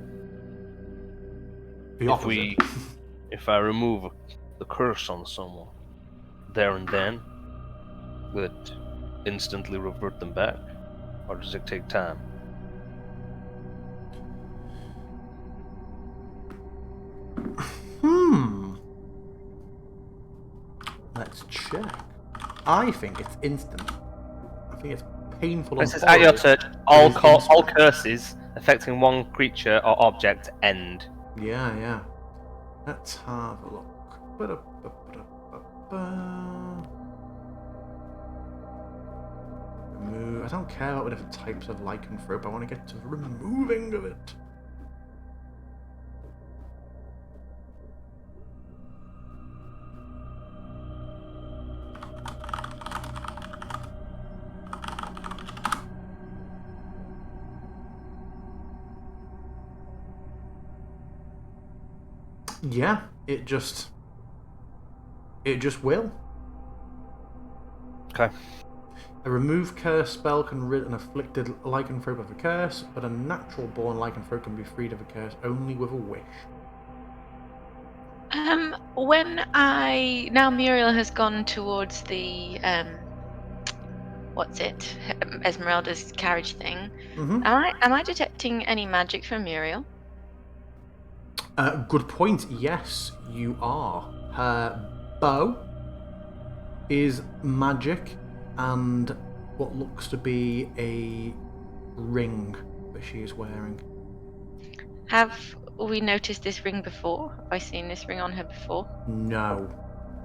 The opposite. If I remove the curse on someone there and then, will it instantly revert them back, or does it take time? Let's check. I think it's instant. I think it's painful. It says at your turn, all curses affecting one creature or object end. Yeah. Let's have a look. Remove. I don't care about the different types of lycanthrope. I want to get to the removing of it. Yeah, it just will. Okay. A remove curse spell can rid an afflicted lycanthrope of a curse, but a natural born lycanthrope can be freed of a curse only with a wish. When now Muriel has gone towards the Esmeralda's carriage thing. Mm-hmm. Am I detecting any magic from Muriel? Good point. Yes, you are. Her bow is magic, and what looks to be a ring that she is wearing. Have we noticed this ring before? Have I seen this ring on her before? No.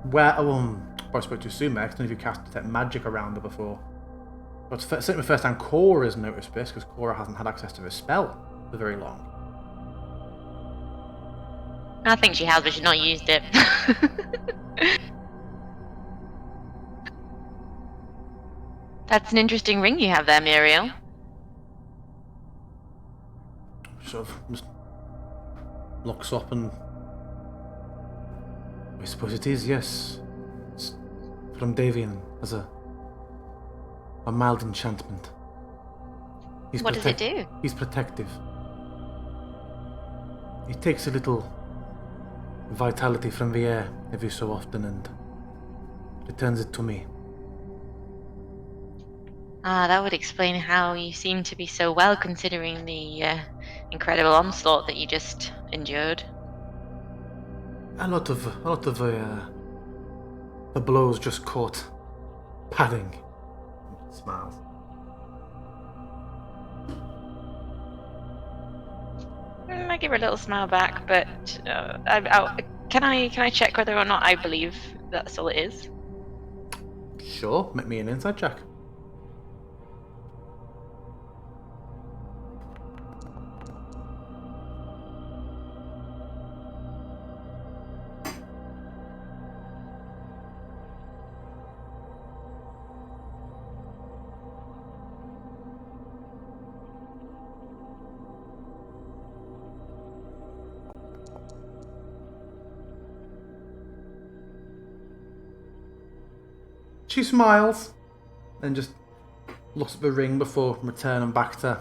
Where? I spoke too soon, Max. I don't know if you cast detect magic around her before. But certainly the first time Cora's noticed this, because Cora hasn't had access to this spell for very long. I think she has, but she's not used it. That's an interesting ring you have there, Muriel. Sort of just looks up and... I suppose it is, yes. It's from Davian as a mild enchantment. What does it do? He's protective. He takes a little vitality from the air every so often and returns it to me. That would explain how you seem to be so well, considering the incredible onslaught that you just endured. A lot of the blows just caught padding. Smiles. I give her a little smile back, but can I check whether or not I believe that's all it is? Sure, make me an insight check. She smiles and just looks at the ring before returning back to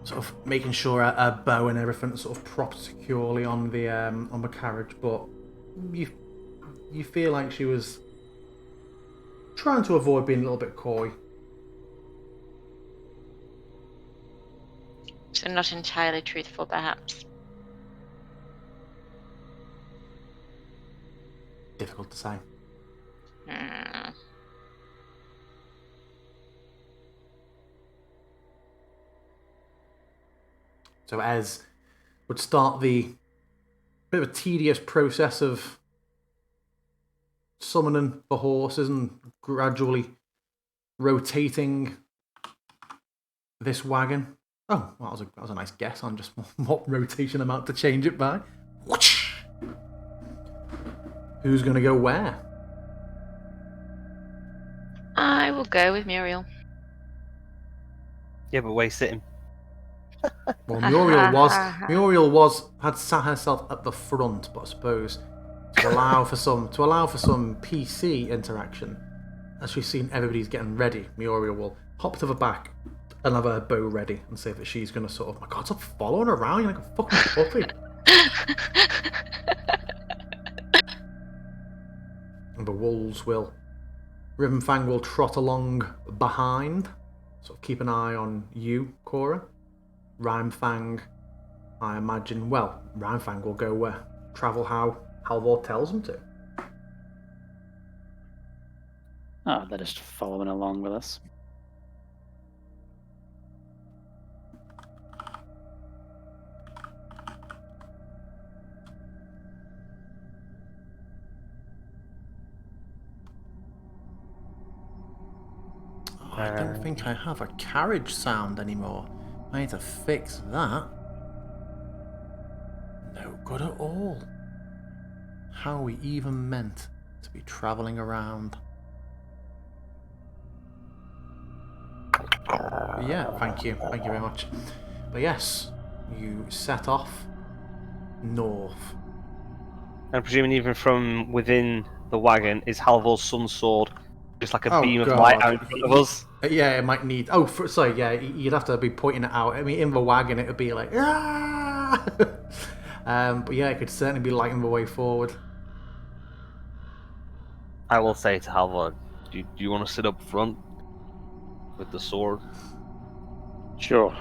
sort of making sure her bow and everything sort of propped securely on the carriage. But you feel like she was trying to avoid being a little bit coy. So not entirely truthful, perhaps. Difficult to say. So Ez would start the bit of a tedious process of summoning the horses and gradually rotating this wagon. Oh, well, that was a nice guess on just what rotation amount to change it by. Who's going to go where? I will go with Muriel. Yeah, but where you sitting? Well, Muriel had sat herself at the front, but I suppose to allow for some PC interaction, as she's seen everybody's getting ready, Muriel will hop to the back and have her bow ready and say that she's going to sort of, my God, stop following her around, you're like a fucking puppy. And the wolves will, Rivenfang will trot along behind, sort of keep an eye on you, Cora. Rhymefang, I imagine, well, Rhymefang will go travel how Halvor tells him to. Oh, they're just following along with us. I don't think I have a carriage sound anymore. I need to fix that. No good at all. How are we even meant to be travelling around? But yeah, thank you very much. But yes, you set off north. I'm presuming even from within the wagon is Halvor's sun's sword just like a beam of God. light out in front of us? Yeah, it might need... sorry, yeah, you'd have to be pointing it out. I mean, in the wagon, it would be like... Ah! But yeah, it could certainly be lighting the way forward. I will say to Halvor, do you want to sit up front? with the sword? Sure.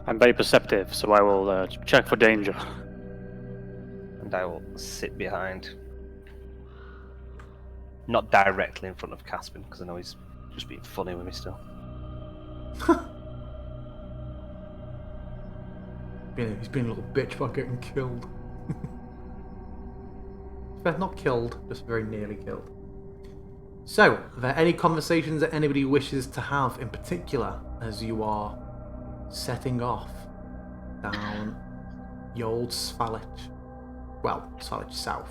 I'm very perceptive, so I will check for danger. And I will sit behind. Not directly in front of Caspian, because I know he's just being funny with me still. He's been a little bitch about getting killed. But not killed, just very nearly killed. So, are there any conversations that anybody wishes to have in particular as you are setting off down the old Svalich? Well, Svalich South.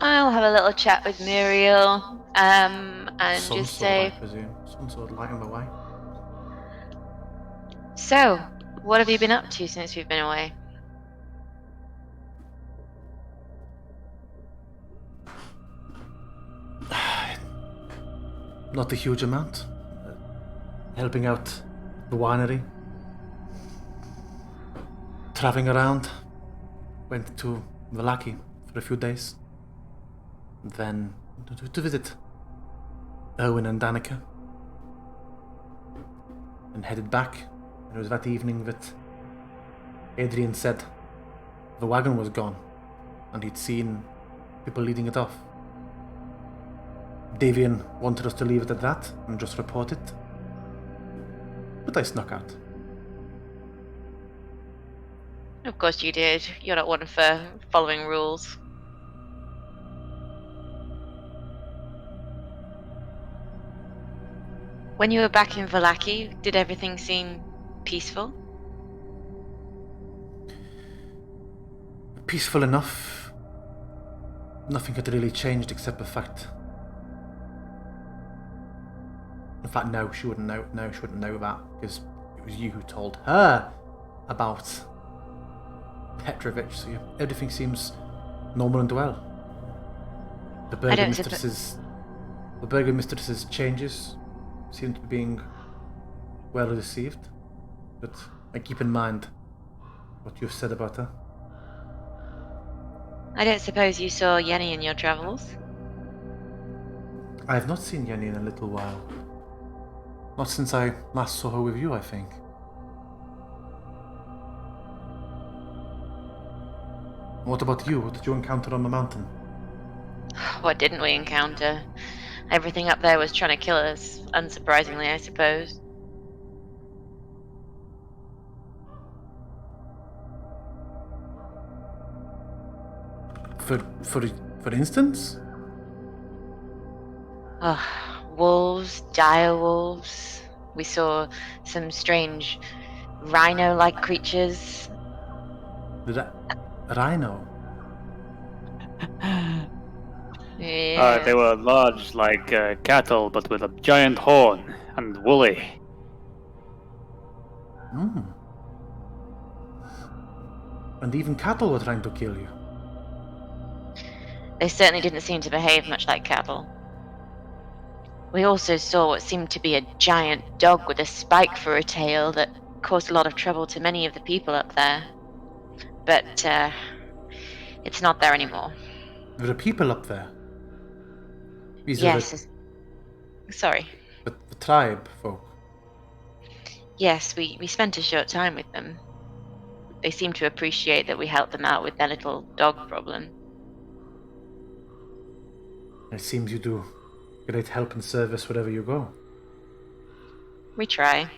I'll have a little chat with Muriel, and Sun just sword, say, I presume. Sun sword lighting the way. so, what have you been up to since we've been away? Not a huge amount. Helping out the winery. Traveling around. Went to Vallaki for a few days. Then to visit Owen and Danica. And headed back. And it was that evening that Adrian said the wagon was gone. And he'd seen people leading it off. Davian wanted us to leave it at that and just report it. But I snuck out. Of course you did. You're not one for following rules. When you were back in Vallaki, did everything seem peaceful? Peaceful enough. Nothing had really changed except the fact. In fact, no, she wouldn't know. No, she wouldn't know that because it was you who told her about Petrovich. So yeah, everything seems normal and well. The burgomistress's changes seem to be being well received, but I keep in mind what you've said about her. I don't suppose you saw Yenny in your travels? I have not seen Yenny in a little while. Not since I last saw her with you, I think. What about you? What did you encounter on the mountain? What didn't we encounter? Everything up there was trying to kill us, unsurprisingly, I suppose. For instance? Wolves, dire wolves. We saw some strange rhino-like creatures. Rhino? Yeah. They were large like cattle, but with a giant horn and woolly. And even cattle were trying to kill you. They certainly didn't seem to behave much like cattle. We also saw what seemed to be a giant dog with a spike for a tail that caused a lot of trouble to many of the people up there. But it's not there anymore. There are people up there. Yes. Sorry. But the tribe folk. Yes, we spent a short time with them. They seem to appreciate that we helped them out with their little dog problem. It seems you do great help and service wherever you go. We try.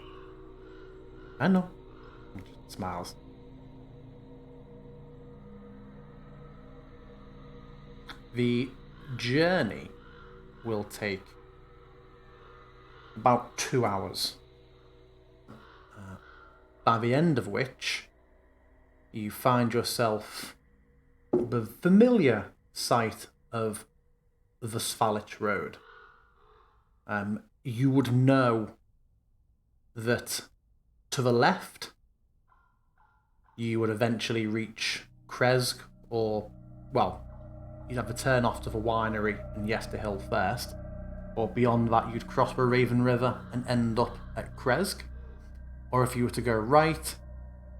I know. Smiles. The journey will take about 2 hours. By the end of which, you find yourself the familiar sight of the Svalich Road. You would know that to the left, you would eventually reach Kresk, or, well, you'd have to turn off to the winery in Yesterhill first, or beyond that you'd cross the Raven River and end up at Kresk. Or if you were to go right,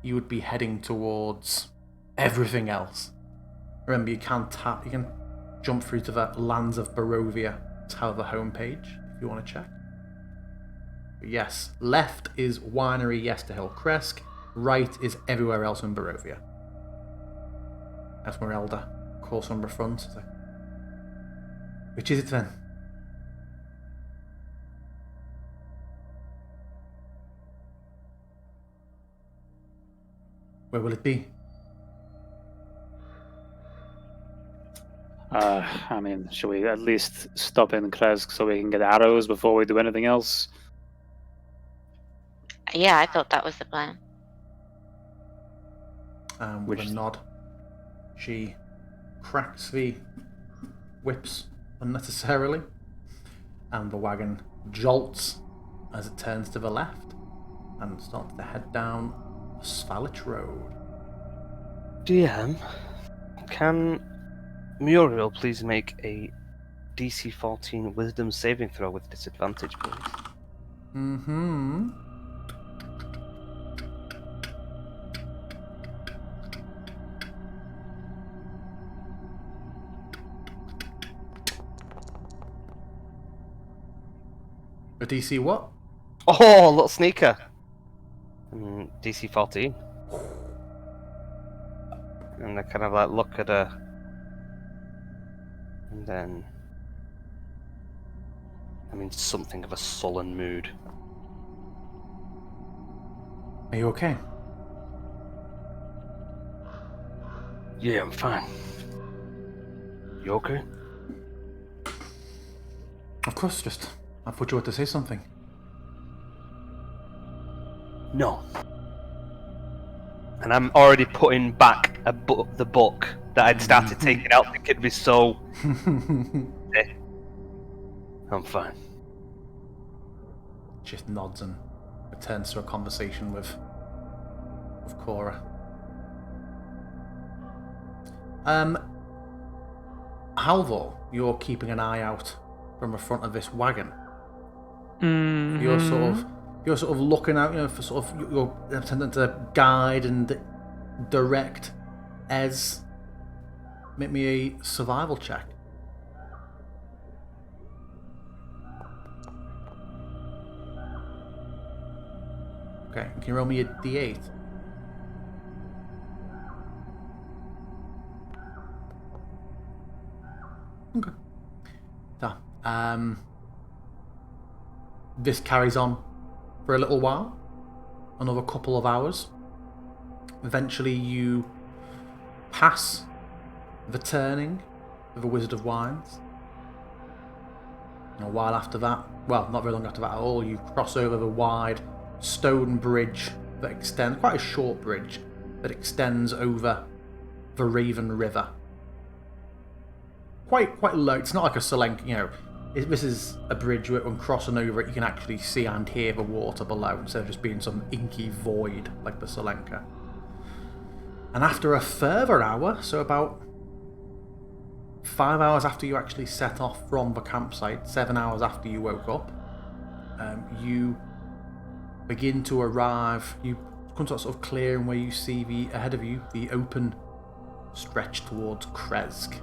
you would be heading towards everything else. Remember, you can jump through to the Lands of Barovia to have the homepage if you want to check. Yes. Left is Winery Yesterhill Kresk. Right is everywhere else in Barovia. Esmeralda calls from the front. It's like, which is it then? Where will it be? I mean, should we at least stop in Kresk so we can get arrows before we do anything else? Yeah, I thought that was the plan. With a nod, she cracks the whips unnecessarily, and the wagon jolts as it turns to the left and starts to head down Svalich Road. DM, can Muriel please make a DC 14 Wisdom saving throw with disadvantage, please? Mm-hmm. A DC what? Oh, little sneaker. DC 14. And I kind of like look at her, and then I'm in something of a sullen mood. Are you okay? Yeah, I'm fine. You okay? Of course, just I thought you were to say something. No. And I'm already putting back the book that I'd started taking out. The kid was so. I'm fine. Just nods and returns to a conversation with Cora. Halvor, you're keeping an eye out from the front of this wagon. Mm-hmm. You're sort of looking out, for sort of you're attempting to guide and direct Ez. Make me a survival check. Okay, can you roll me a d8? Okay. So, this carries on for a little while, another couple of hours. Eventually you pass the turning of the Wizard of Wines. And a while after that, well, not very long after that at all, you cross over the wide stone bridge that extends, quite a short bridge, that extends over the Raven River. Quite low. It's not like a Solenka, this is a bridge where when crossing over it you can actually see and hear the water below instead of just being some inky void like the Solenka. And after a further hour, so about 5 hours after you actually set off from the campsite, 7 hours after you woke up, you begin to arrive. You come to a sort of clearing where you see ahead of you the open stretch towards Kresk.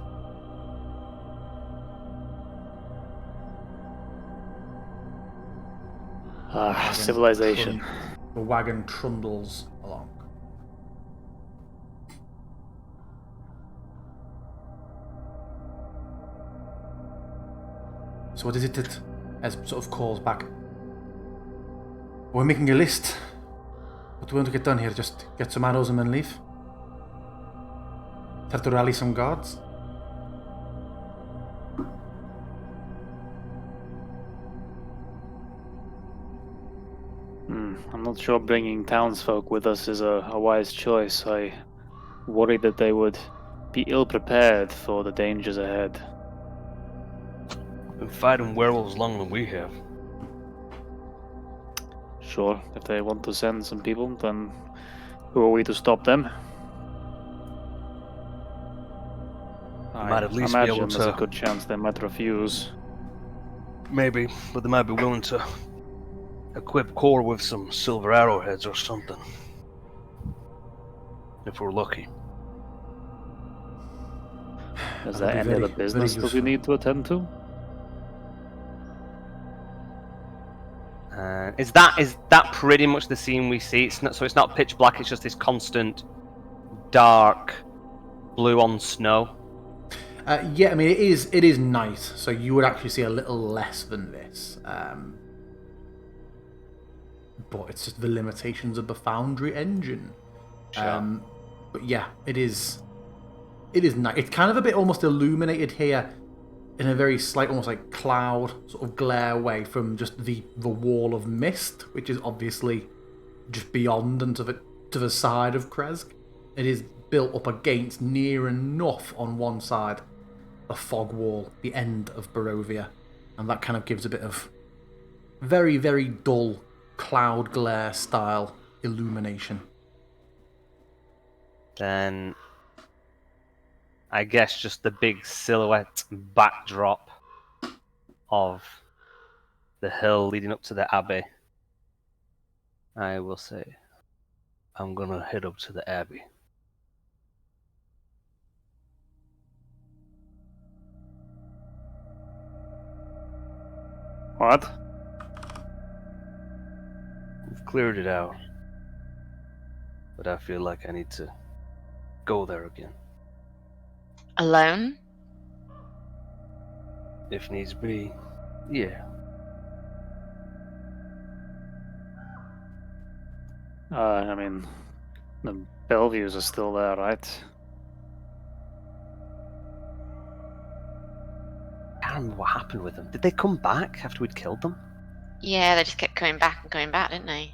Civilization. The wagon trundles along. So what is it that Ez sort of calls back? We're making a list. What do we want to get done here? Just get some arrows and then leave? Have to rally some guards? I'm not sure bringing townsfolk with us is a wise choice. I worry that they would be ill-prepared for the dangers ahead. Been fighting werewolves longer than we have. Sure, if they want to send some people, then who are we to stop them? I might at least imagine be able there's to. a good chance they might refuse. Maybe, but they might be willing to equip Cora with some silver arrowheads or something. If we're lucky. Is there any other business that we need to attend to? Is that pretty much the scene we see? It's not pitch black. It's just this constant dark blue on snow. Yeah, I mean it is night, so you would actually see a little less than this. But it's just the limitations of the Foundry engine. Sure. But yeah, it is night. It's kind of a bit almost illuminated here in a very slight, almost like cloud sort of glare way from just the wall of mist, which is obviously just beyond and to the side of Kresk. It is built up against near enough on one side the fog wall, the end of Barovia, and that kind of gives a bit of very, very dull cloud glare style illumination. Then I guess just the big silhouette backdrop of the hill leading up to the Abbey. I will say, I'm gonna head up to the Abbey. What? We've cleared it out. But I feel like I need to go there again. Alone? If needs be, yeah. I mean, the Belleviews are still there, right? I can't remember what happened with them. Did they come back after we'd killed them? Yeah, they just kept going back and going back, didn't they?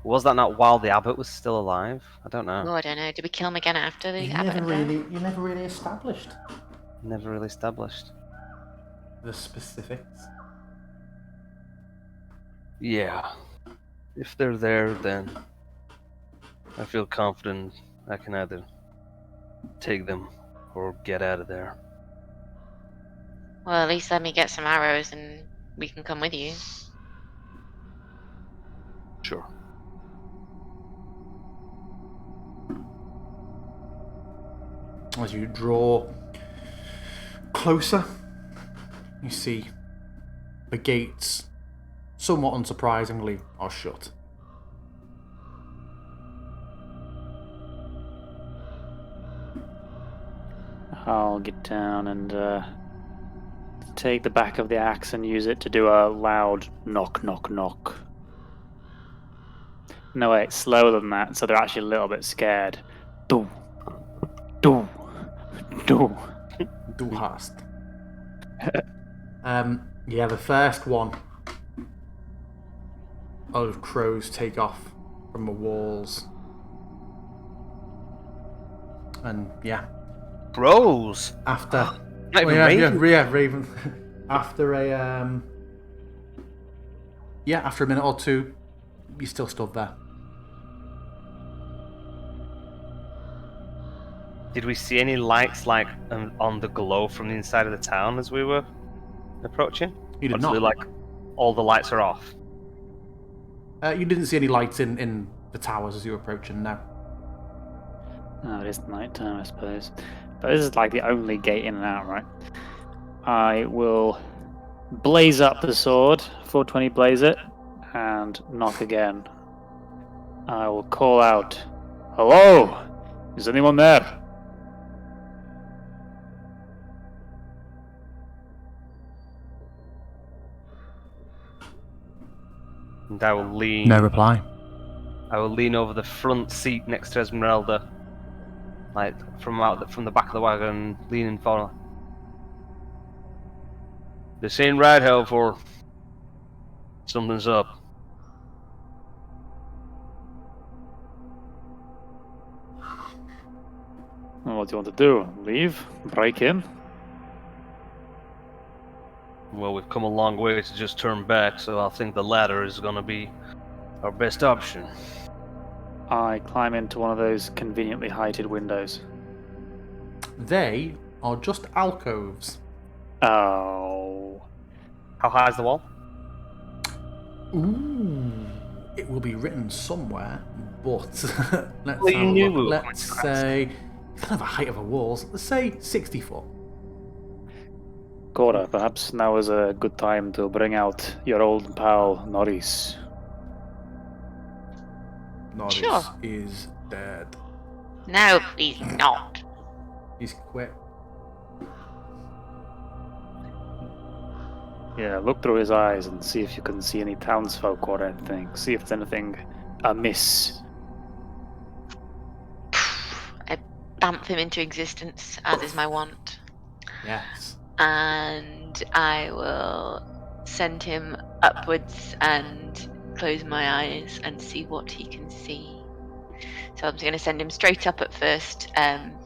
Was that not while the abbot was still alive? I don't know. Oh, I don't know. Did we kill him again after the abbot? You never really established Never really established. the specifics. Yeah. If they're there, then I feel confident I can either take them or get out of there. Well, at least let me get some arrows and we can come with you. Sure. As you draw closer, you see the gates, somewhat unsurprisingly, are shut. I'll get down and take the back of the axe and use it to do a loud knock, knock, knock. No, wait, slower than that, so they're actually a little bit scared. Do, do, do. Du hast. Yeah, the first one of crows take off from the walls. And yeah. Crows! After Not even Raven. Yeah, Raven. After a after a minute or two, you still stood there. Did we see any lights like on the glow from the inside of the town as we were approaching? You did Obviously, not. like all the lights are off. You didn't see any lights in the towers as you were approaching. No. Oh, it is night time, I suppose. But this is like the only gate in and out, right? I will blaze up the sword, 420 blaze it, and knock again. I will call out, "Hello? Is anyone there?" And I will lean. No reply. I will lean over the front seat next to Esmeralda, like from the back of the wagon, leaning forward. This ain't right, Halvor. Something's up. Well, what do you want to do? Leave? Break in? Well, we've come a long way to just turn back, so I think the latter is gonna be our best option. I climb into one of those conveniently heighted windows. They are just alcoves. Oh. How high is the wall? Ooh. It will be written somewhere, but let's Well, you knew we were let's say kind of a height of the walls. Let's say 60 foot. Cora, perhaps now is a good time to bring out your old pal Norris. Norris is dead. No, he's not. He's quit. Yeah, look through his eyes and see if you can see any townsfolk or anything. See if there's anything amiss. I bamf him into existence, as is my wont. Yes. And I will send him upwards and close my eyes and see what he can see. So I'm going to send him straight up at first,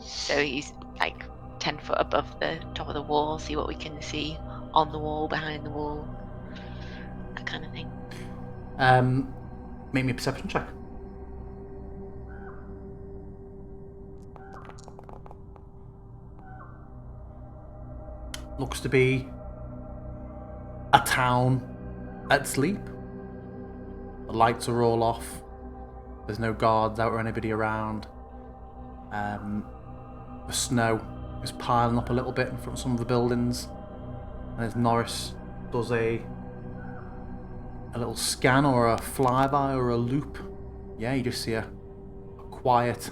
so he's like 10 foot above the top of the wall, see what we can see on the wall, behind the wall, that kind of thing. Make me a perception check. Looks to be a town at sleep. The lights are all off. There's no guards out or anybody around. The snow is piling up a little bit in front of some of the buildings. And as Norris does a little scan or a flyby or a loop, yeah, you just see a quiet,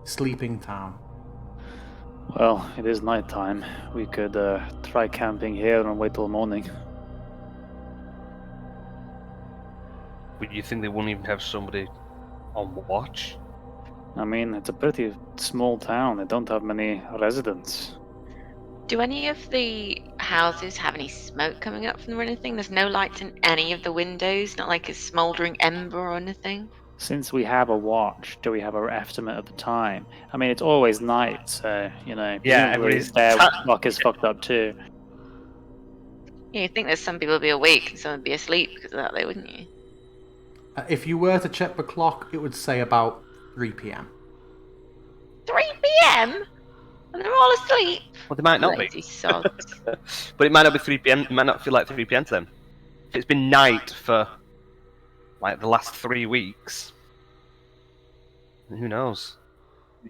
sleeping town. Well, it is nighttime. We could try camping here and wait till morning. But you think they wouldn't even have somebody on watch? I mean, it's a pretty small town. They don't have many residents. Do any of the houses have any smoke coming up from them or anything? There's no lights in any of the windows, not like a smouldering ember or anything? Since we have a watch, do we have an estimate of the time? I mean, it's always night, so, Yeah, everybody's there. Clock is fucked up too. Yeah, you'd think there's some people would be awake and some would be asleep because of that, though, wouldn't you? If you were to check the clock, it would say about 3 p.m. 3 p.m? And they're all asleep? Well, they might not Lazy be. sods. But it might not be 3 p.m. It might not feel like 3 p.m. to them. If it's been night for like the last 3 weeks, who knows?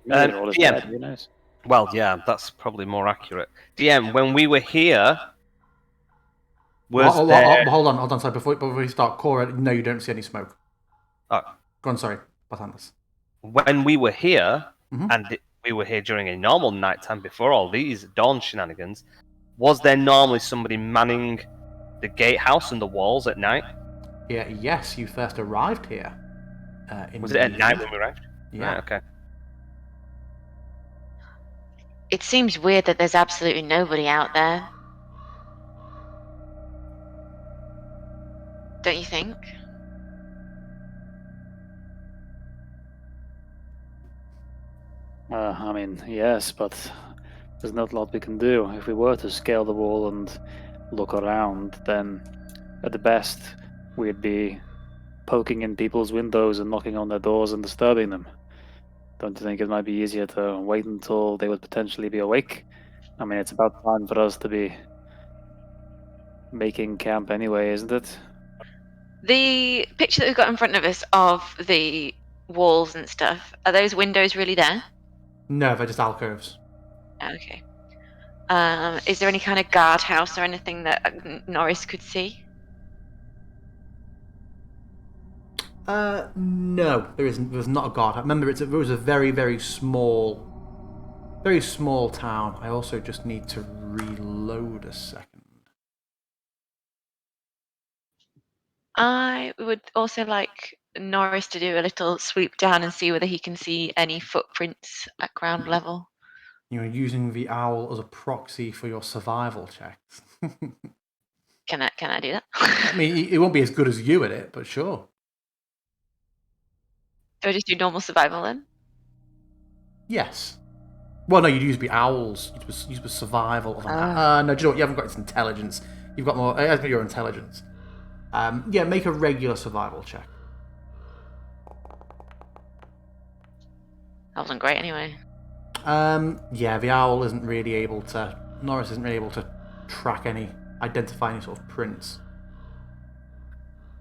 DM. Who knows? Well, yeah, that's probably more accurate. DM, when we were here, hold on. Sorry, before we start, Cora, no, you don't see any smoke. Oh. Go on, sorry. Batandus. When we were here, and we were here during a normal nighttime before all these dawn shenanigans, was there normally somebody manning the gatehouse and the walls at night? Yeah, yes, you first arrived here. Was it at night when we arrived? Yeah. Right, okay. It seems weird that there's absolutely nobody out there. Don't you think? I mean, yes, but there's not a lot we can do. If we were to scale the wall and look around, then at the best, we'd be poking in people's windows and knocking on their doors and disturbing them. Don't you think it might be easier to wait until they would potentially be awake? I mean, it's about time for us to be making camp anyway, isn't it? The picture that we've got in front of us of the walls and stuff, are those windows really there? No, they're just alcoves. Okay. Is there any kind of guardhouse or anything that Norris could see? No, there isn't. There's not a guard. Remember, it was a very, very small town. I also just need to reload a second. I would also like Norris to do a little sweep down and see whether he can see any footprints at ground level. You're using the owl as a proxy for your survival checks. Can I do that? I mean, it won't be as good as you at it, but sure. Do I just do normal survival then? Yes. Well, no, you'd use the owls. Use the survival. No, do you know what? You haven't got its intelligence. You've got more. It has got your intelligence. Yeah, make a regular survival check. That wasn't great anyway. Yeah, the owl isn't really able to. Norris isn't really able to identify any sort of prints.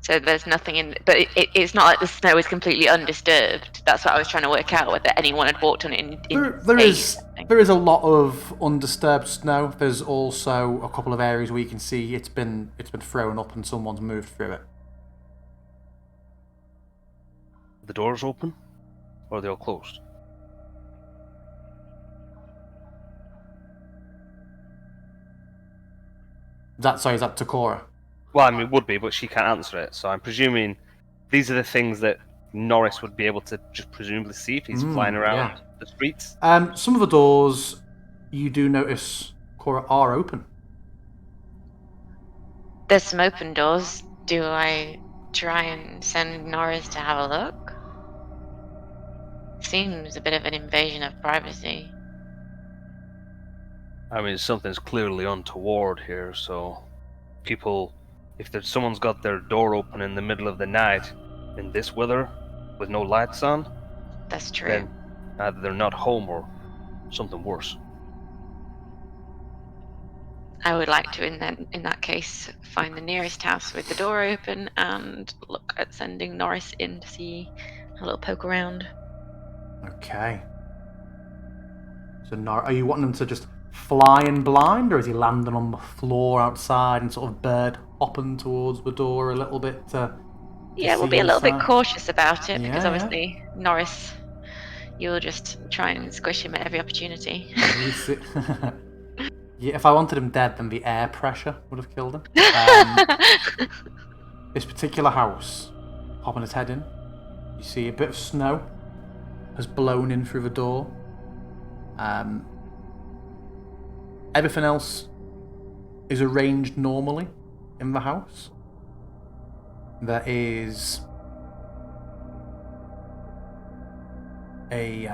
So there's nothing in, but it's not like the snow is completely undisturbed. That's what I was trying to work out, whether anyone had walked on it There is a lot of undisturbed snow. There's also a couple of areas where you can see it's been thrown up and someone's moved through it. The doors open? Or are they all closed? Is that Takora? Well, I mean, it would be, but she can't answer it. So I'm presuming these are the things that Norris would be able to just presumably see if he's flying around the streets. Some of the doors you do notice, Cora, are open. There's some open doors. Do I try and send Norris to have a look? Seems a bit of an invasion of privacy. I mean, something's clearly untoward here, so if someone's got their door open in the middle of the night in this weather with no lights on, That's true. then either they're not home or something worse. I would like to, in that case, find the nearest house with the door open and look at sending Norris in to see a little poke around. Okay. So, are you wanting him to just fly in blind, or is he landing on the floor outside and sort of bird hopping towards the door a little bit? Yeah, we'll be a little bit cautious about it because obviously Norris, you'll just try and squish him at every opportunity. Yeah, if I wanted him dead, then the air pressure would have killed him. This particular house, popping his head in, you see a bit of snow has blown in through the door. Everything else is arranged normally in the house. There is a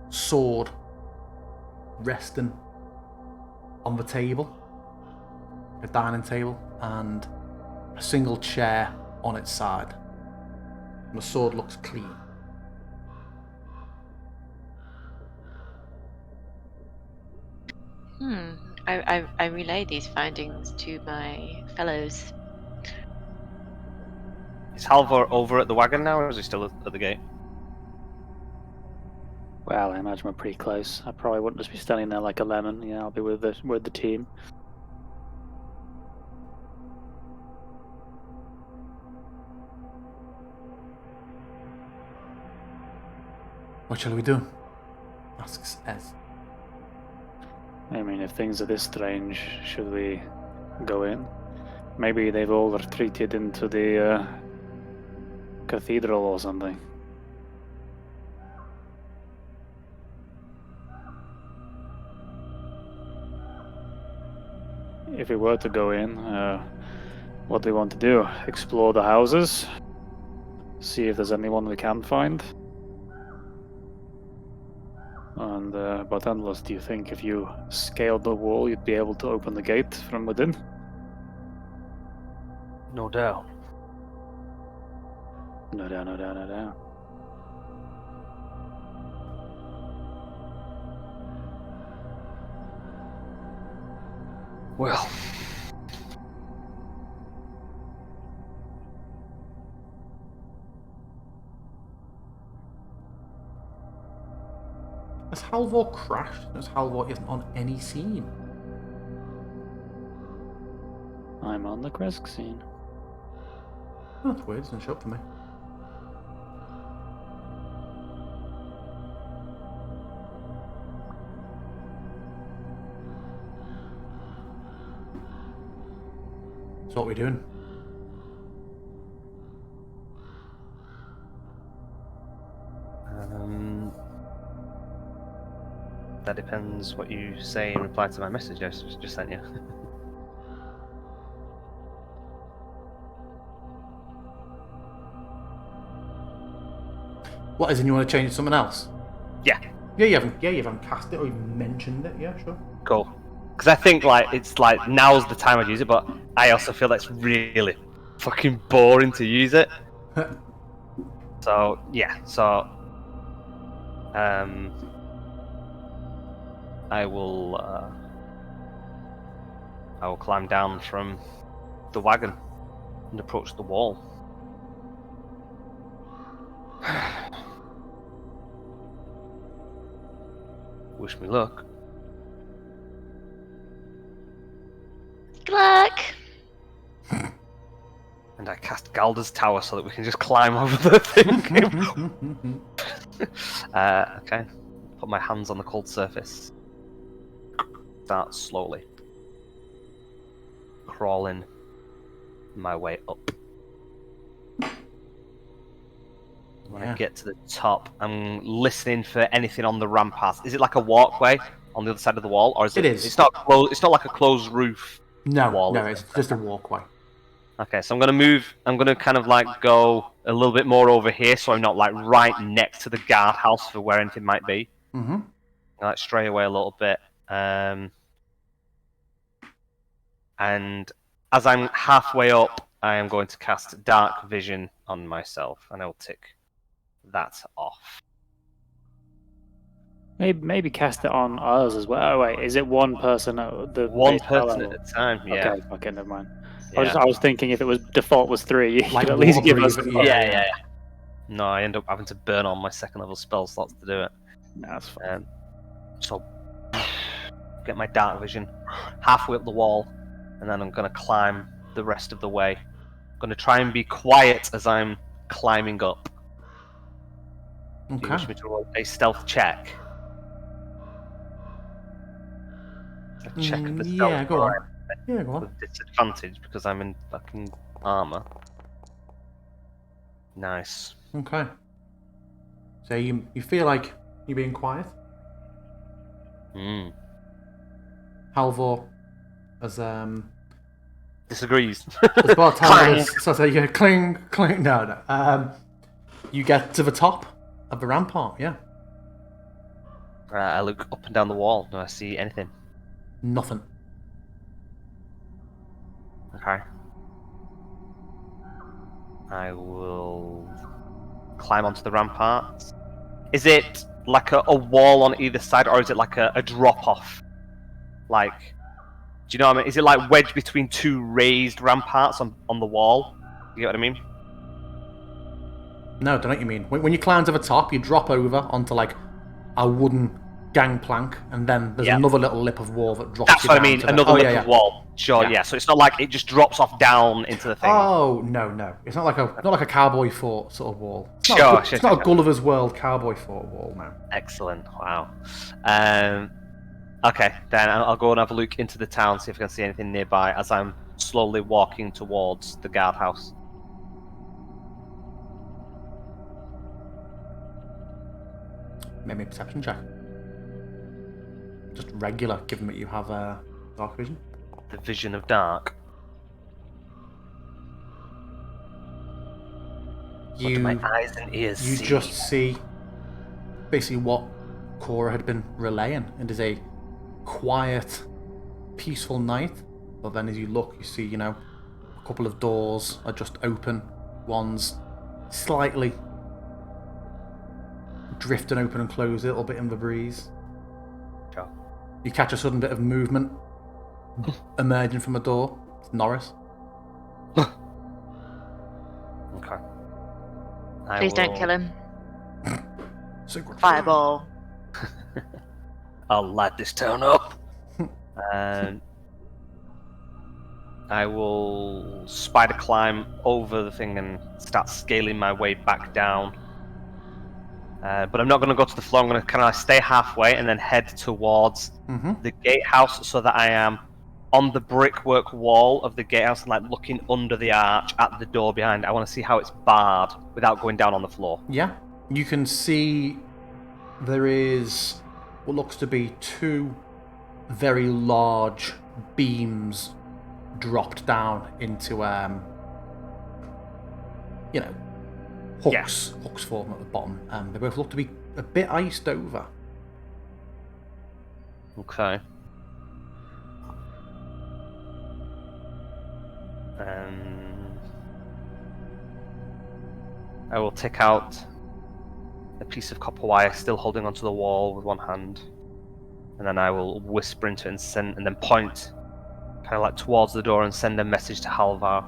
sword resting on the table, a dining table, and a single chair on its side. And the sword looks clean. I relay these findings to my fellows. Is Halvor over at the wagon now, or is he still at the gate? Well, I imagine we're pretty close. I probably wouldn't just be standing there like a lemon. Yeah, I'll be with the team. What shall we do? Asks Ez. I mean, if things are this strange, should we go in? Maybe they've all retreated into the cathedral or something. If we were to go in, what do we want to do? Explore the houses? See if there's anyone we can find? And but Endless, do you think if you scaled the wall, you'd be able to open the gate from within? No doubt. No doubt, no doubt, no doubt. Well, Has Halvor crashed? As Halvor isn't on any scene. I'm on the Kresk scene. Oh, that's weird. It doesn't show up for me. So what are we doing? That depends what you say in reply to my message I just sent you. What, as in you want to change it to something else? Yeah. Yeah, you haven't cast it or even mentioned it. Yeah, sure. Cool. Because I think it's like now's the time I'd use it, but I also feel that's really fucking boring to use it. So yeah, I will climb down from the wagon and approach the wall. Wish me luck. Good luck! And And I cast Galder's Tower so that we can just climb over the thing. Okay. Put my hands on the cold surface. Start slowly crawling my way up. When I get to the top, I'm listening for anything on the ramparts. Is it like a walkway on the other side of the wall, or is it? It is. It's not closed. It's not like a closed roof. No, it's just a walkway. Okay, so I'm gonna move. I'm gonna kind of like go a little bit more over here, so I'm not like right next to the guardhouse for where anything might be. Mm-hmm. I like stray away a little bit. And as I'm halfway up, I am going to cast Dark Vision on myself, and I will tick that off. Maybe cast it on us as well. Oh, wait, is it one person at the one person at a time? Yeah. Okay, never mind. Yeah. I was thinking if it was default was 3, you could at least give us. Yeah. No, I end up having to burn on my second level spell slots to do it. No, that's fine. So get my Dark Vision halfway up the wall, and then I'm going to climb the rest of the way. I'm going to try and be quiet as I'm climbing up. Okay. Do you wish me to roll a stealth check? A check of the stealth. Yeah, go on. Yeah, go on. With disadvantage because I'm in fucking armor. Nice. Okay. So you feel like you're being quiet? Halvor as disagrees. As Bartolomew's so yeah, cling. No. You get to the top of the rampart, yeah. I look up and down the wall. Do I see anything? Nothing. Okay. I will climb onto the ramparts. Is it like a wall on either side, or is it like a drop-off? Like, do you know what I mean? Is it like wedged between two raised ramparts on the wall? You get what I mean? No, I don't know what you mean. When you climb to the top, you drop over onto like a wooden gangplank, and then there's another little lip of wall that drops. That's you what I down mean. to Another lip of wall. Sure, yeah. So it's not like it just drops off down into the thing. Oh no! It's not like a cowboy fort sort of wall. It's not a Gulliver's World cowboy fort wall, no. Excellent. Wow. Okay, then I'll go and have a look into the town, see if I can see anything nearby as I'm slowly walking towards the guardhouse. Make me a perception check. Just regular, given that you have dark vision. The vision of dark. What do my eyes and ears see? You just see basically what Cora had been relaying. It is a quiet, peaceful night. But then as you look, you see, a couple of doors are just open. One's slightly drifting open and closed a little bit in the breeze. Sure. You catch a sudden bit of movement emerging from a door. It's Norris. Okay. Please don't kill him. Secret Fireball. I'll light this town up. And I will spider climb over the thing and start scaling my way back down. But I'm not going to go to the floor. I'm going to kind of stay halfway and then head towards the gatehouse so that I am on the brickwork wall of the gatehouse, like looking under the arch at the door behind. I want to see how it's barred without going down on the floor. Yeah. You can see there is what looks to be two very large beams dropped down into, hooks form at the bottom. They both look to be a bit iced over. Okay. I will take out a piece of copper wire, still holding onto the wall with one hand, and then I will whisper into it and then point kind of like towards the door and send a message to Halvar,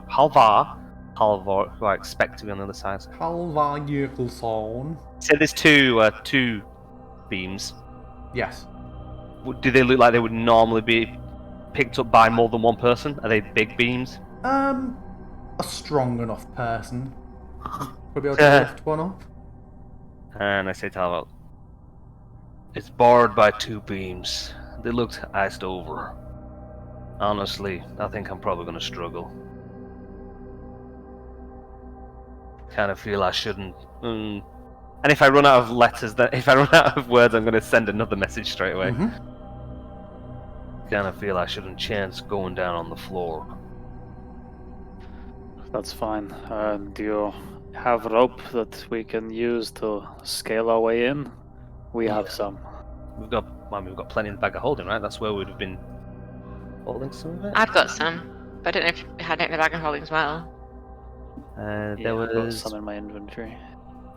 who I expect to be on the other side. Halvar Jökulsson. So there's two beams. Yes. Do they look like they would normally be picked up by more than one person? Are they big beams? a strong enough person will be able to lift one up. And I say to Halvor, it's barred by 2 beams. They looked iced over. Honestly, I think I'm probably going to struggle. Kind of feel I shouldn't. And if I run out of letters, if I run out of words, I'm going to send another message straight away. Kind of feel I shouldn't chance going down on the floor. That's fine. Do you have rope that we can use to scale our way in? We have some. We've got plenty in the bag of holding, right? That's where we'd have been holding some of it. I've got some, but I don't know if I had it in the bag of holding as well. There was I've got some in my inventory.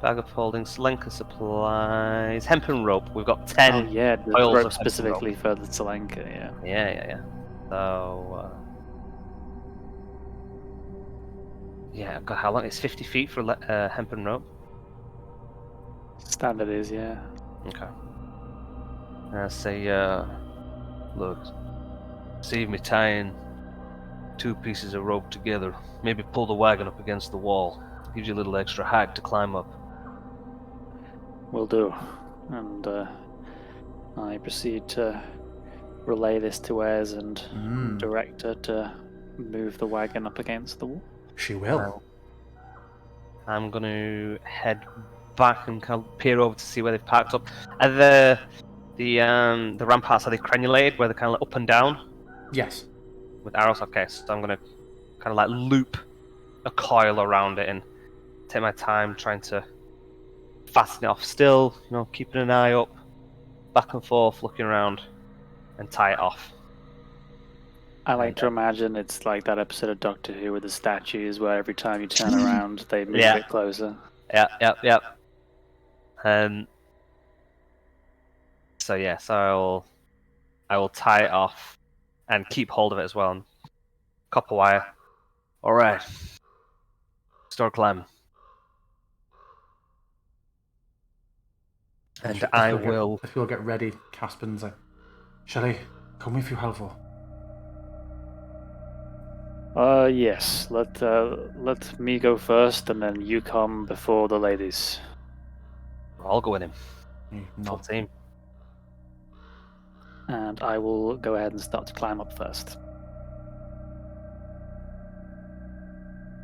Bag of holding, Selenka supplies, hempen rope. We've got 10. Oh yeah, the coils rope specifically for the Selenka. Yeah. So yeah, God, how long? It's 50 feet for hempen rope. Standard is, yeah. Okay. I say, look, save me tying 2 pieces of rope together. Maybe pull the wagon up against the wall. Gives you a little extra height to climb up. Will do. And I proceed to relay this to Ez and direct her to move the wagon up against the wall. She will. I'm going to head back and kind of peer over to see where they've parked up. Are the ramparts, are they crenulated, where they're kind of up and down? Yes. With arrows? Okay, so I'm going to kind of like loop a coil around it and take my time trying to fasten it off. Still, keeping an eye up, back and forth, looking around, and tie it off. I like to imagine it's like that episode of Doctor Who with the statues, where every time you turn around, they move it closer. Yep. So I will tie it off and keep hold of it as well. And copper wire. All right. Start climbing. And I will. If you'll get ready, Caspin's like, shall I come with you, Halvor? Yes. Let me go first, and then you come before the ladies. I'll go with him. Not team. And I will go ahead and start to climb up first.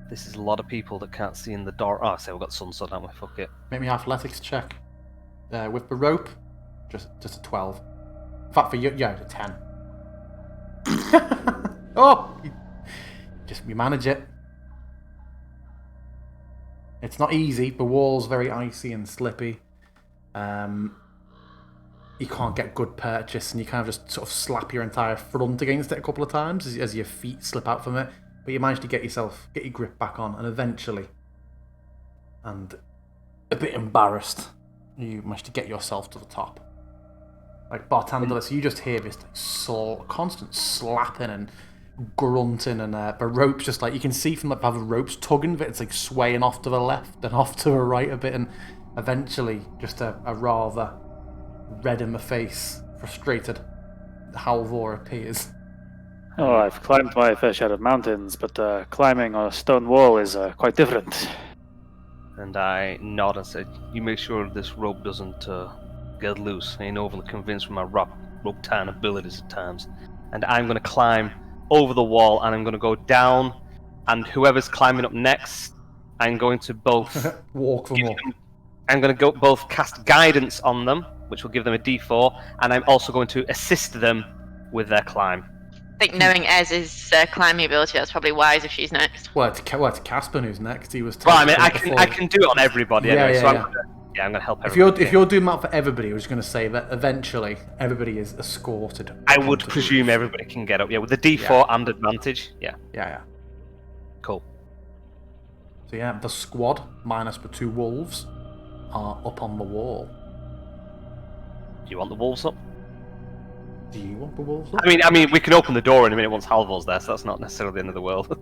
This is a lot of people that can't see in the dark. Oh, I say we've got sunset, haven't we? Fuck it. Make me an athletics check. With the rope, just a 12. In fact, for you, a 10. Oh! You manage it. It's not easy. The wall's very icy and slippy. You can't get good purchase, and you kind of just sort of slap your entire front against it a couple of times as your feet slip out from it. But you manage to get your grip back on, and eventually, and a bit embarrassed, you manage to get yourself to the top. Like bartender, so you just hear this constant slapping and grunting, and the rope's just like, you can see from how the rope's tugging, but it's like swaying off to the left and off to the right a bit, and eventually just a rather red in the face, frustrated Halvor appears. Oh, I've climbed my fair share of mountains, but climbing a stone wall is quite different. And I nod and say, you make sure this rope doesn't get loose. I ain't overly convinced with my rope tying abilities at times. And I'm going to climb over the wall, and I'm going to go down, and whoever's climbing up next, I'm going to both walk them up. I'm going to both cast guidance on them, which will give them a d4, and I'm also going to assist them with their climb. I think knowing Ez's climbing ability, that's probably wise if she's next. Well, it's Caspin who's next. He was. Well, I mean, I can do it on everybody anyway. I'm going to help everybody. If you're doing that for everybody, I was going to say that eventually everybody is escorted. I would presume everybody can get up. Yeah, with the d4 and advantage. Yeah. Cool. So yeah, the squad minus the 2 wolves are up on the wall. Do you want the wolves up? Do you want the wolves up? I mean, we can open the door in a minute once Halvor's there, so that's not necessarily the end of the world.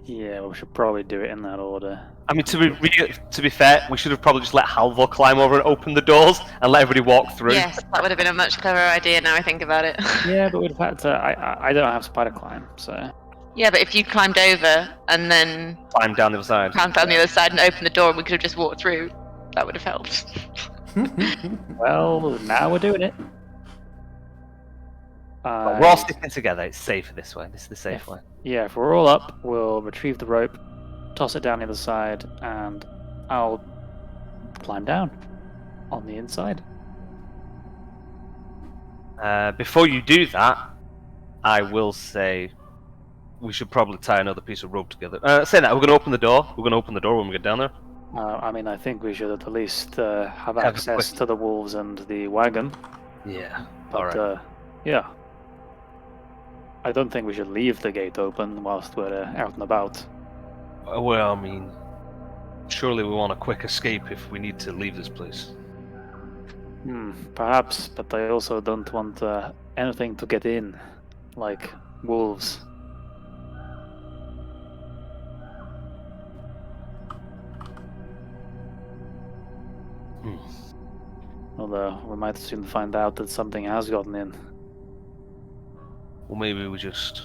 Yeah, we should probably do it in that order. I mean, to be fair, we should have probably just let Halvor climb over and open the doors and let everybody walk through. Yes, that would have been a much cleverer idea now I think about it. Yeah, but we'd have had to... I don't have spider climb, so... Yeah, but if you climbed over and then Climb down the other side. Climbed down the other side and opened the door, and we could have just walked through. That would have helped. Well, now we're doing it. But we're all sticking together. It's safer this way. This is the safe way. Yeah, if we're all up, we'll retrieve the rope, toss it down the other side, and I'll climb down on the inside. Before you do that, I will say we should probably tie another piece of rope together. Say that, we're going to open the door. We're going to open the door when we get down there. I mean, I think we should at least have access to the wolves and the wagon. Yeah. But, alright. yeah. I don't think we should leave the gate open whilst we're out and about. Well, I mean, surely we want a quick escape if we need to leave this place. Perhaps, but I also don't want anything to get in, like wolves. Although we might soon find out that something has gotten in. Well, maybe we just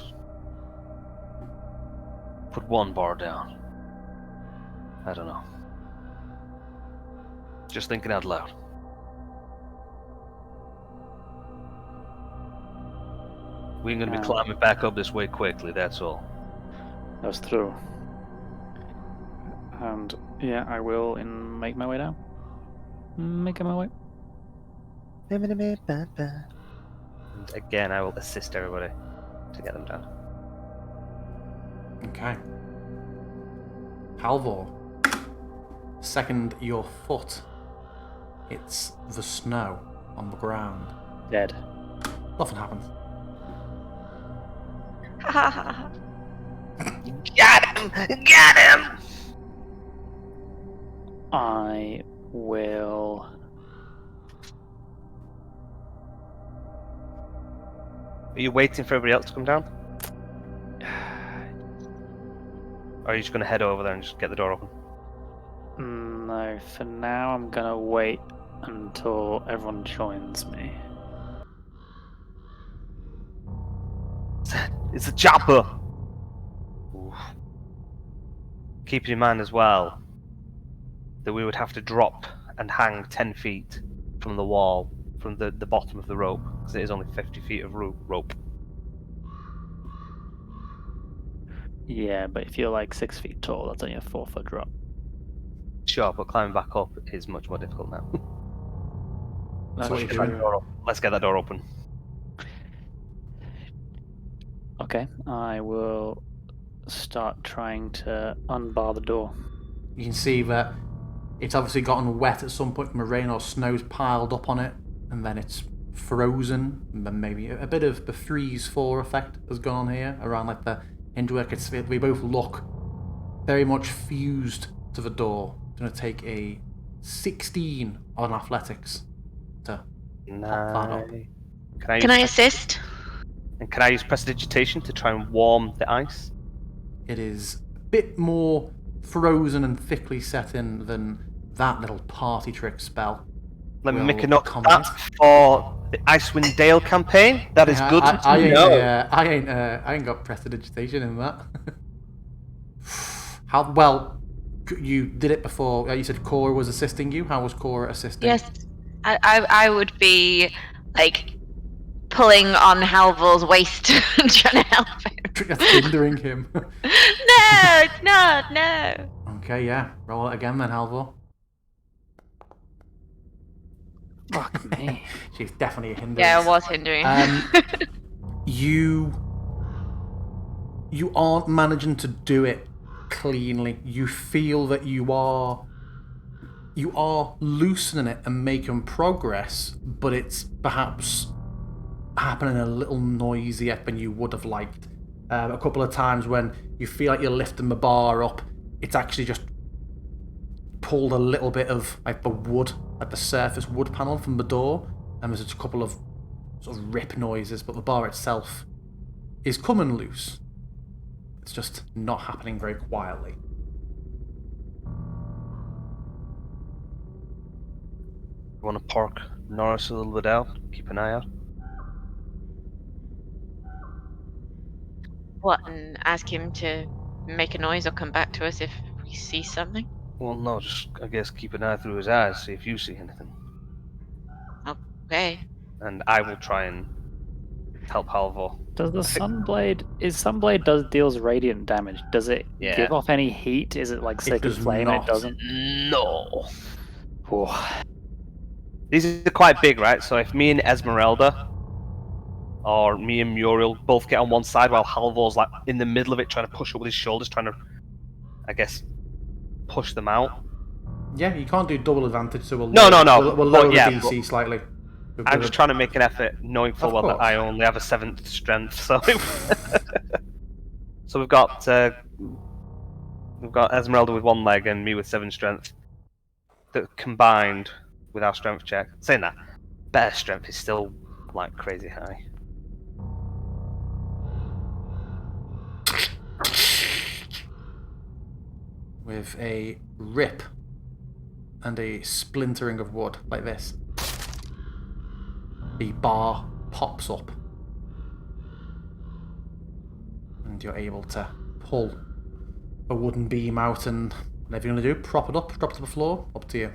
put one bar down. I don't know. Just thinking out loud. We ain't gonna be climbing back up this way quickly, that's all. That's true. And yeah, I will make my way down. Making my way. And again, I will assist everybody to get them down. Okay. Halvor, second your foot hits the snow on the ground. Dead. Nothing happens. Got him! Got him! I will. Are you waiting for everybody else to come down? Or are you just going to head over there and just get the door open? No, for now I'm gonna wait until everyone joins me. It's a chopper! Oof. Keeping in mind as well that we would have to drop and hang 10 feet from the wall, from the bottom of the rope, because it is only 50 feet of rope. Yeah, but if you're like 6 feet tall, that's only a 4-foot drop. Sure, but climbing back up is much more difficult now. So what are you doing? Let's get that door open. Okay, I will start trying to unbar the door. You can see that it's obviously gotten wet at some point from a rain or snow's piled up on it, and then it's frozen, and then maybe a bit of the freeze-thaw effect has gone on here, around like the hingework. We both look very much fused to the door. It's going to take a 16 on athletics to pop that up. Can I assist? And can I use prestidigitation to try and warm the ice? It is a bit more frozen and thickly set in than that little party trick spell. Let me make a note of that for the Icewind Dale campaign. That is good to know. I ain't got prestidigitation in that. How well? You did it before. You said Cora was assisting you. How was Cora assisting? Yes, I would be like pulling on Halvor's waist and trying to help him. That's hindering him. No, it's not. No. Okay, yeah. Roll it again then, Halvor. Fuck me. She's definitely a hindrance. Yeah, I was hindering. You aren't managing to do it cleanly. You feel that you are loosening it and making progress, but it's perhaps happening a little noisier than you would have liked. A couple of times when you feel like you're lifting the bar up, it's actually just pulled a little bit of like the wood, like the surface wood panel from the door, and there's just a couple of sort of rip noises, but the bar itself is coming loose. It's just not happening very quietly. You want to park Norris a little bit out? Keep an eye out? What, and ask him to make a noise or come back to us if we see something? Well, no, just, I guess, keep an eye through his eyes, see if you see anything. Okay. And I will try and help Halvor. Does the Sunblade deals radiant damage? Does it give off any heat? Is it like Sacred Flame? not. It doesn't. No. Oh. These are quite big, right? So if me and Esmeralda, or me and Muriel both get on one side while Halvor's like in the middle of it, trying to push up with his shoulders, trying to, I guess, push them out. Yeah, you can't do double advantage, so we'll No. We'll lower the DC slightly. I'm just trying to make an effort, knowing full well that I only have a 7th strength. So, so we've got Esmeralda with 1 leg and me with 7 strength. That combined with our strength check. Saying that, better strength is still like crazy high. With a rip and a splintering of wood like this, the bar pops up and you're able to pull a wooden beam out, and whatever you want to do, prop it up, drop it to the floor, up to you.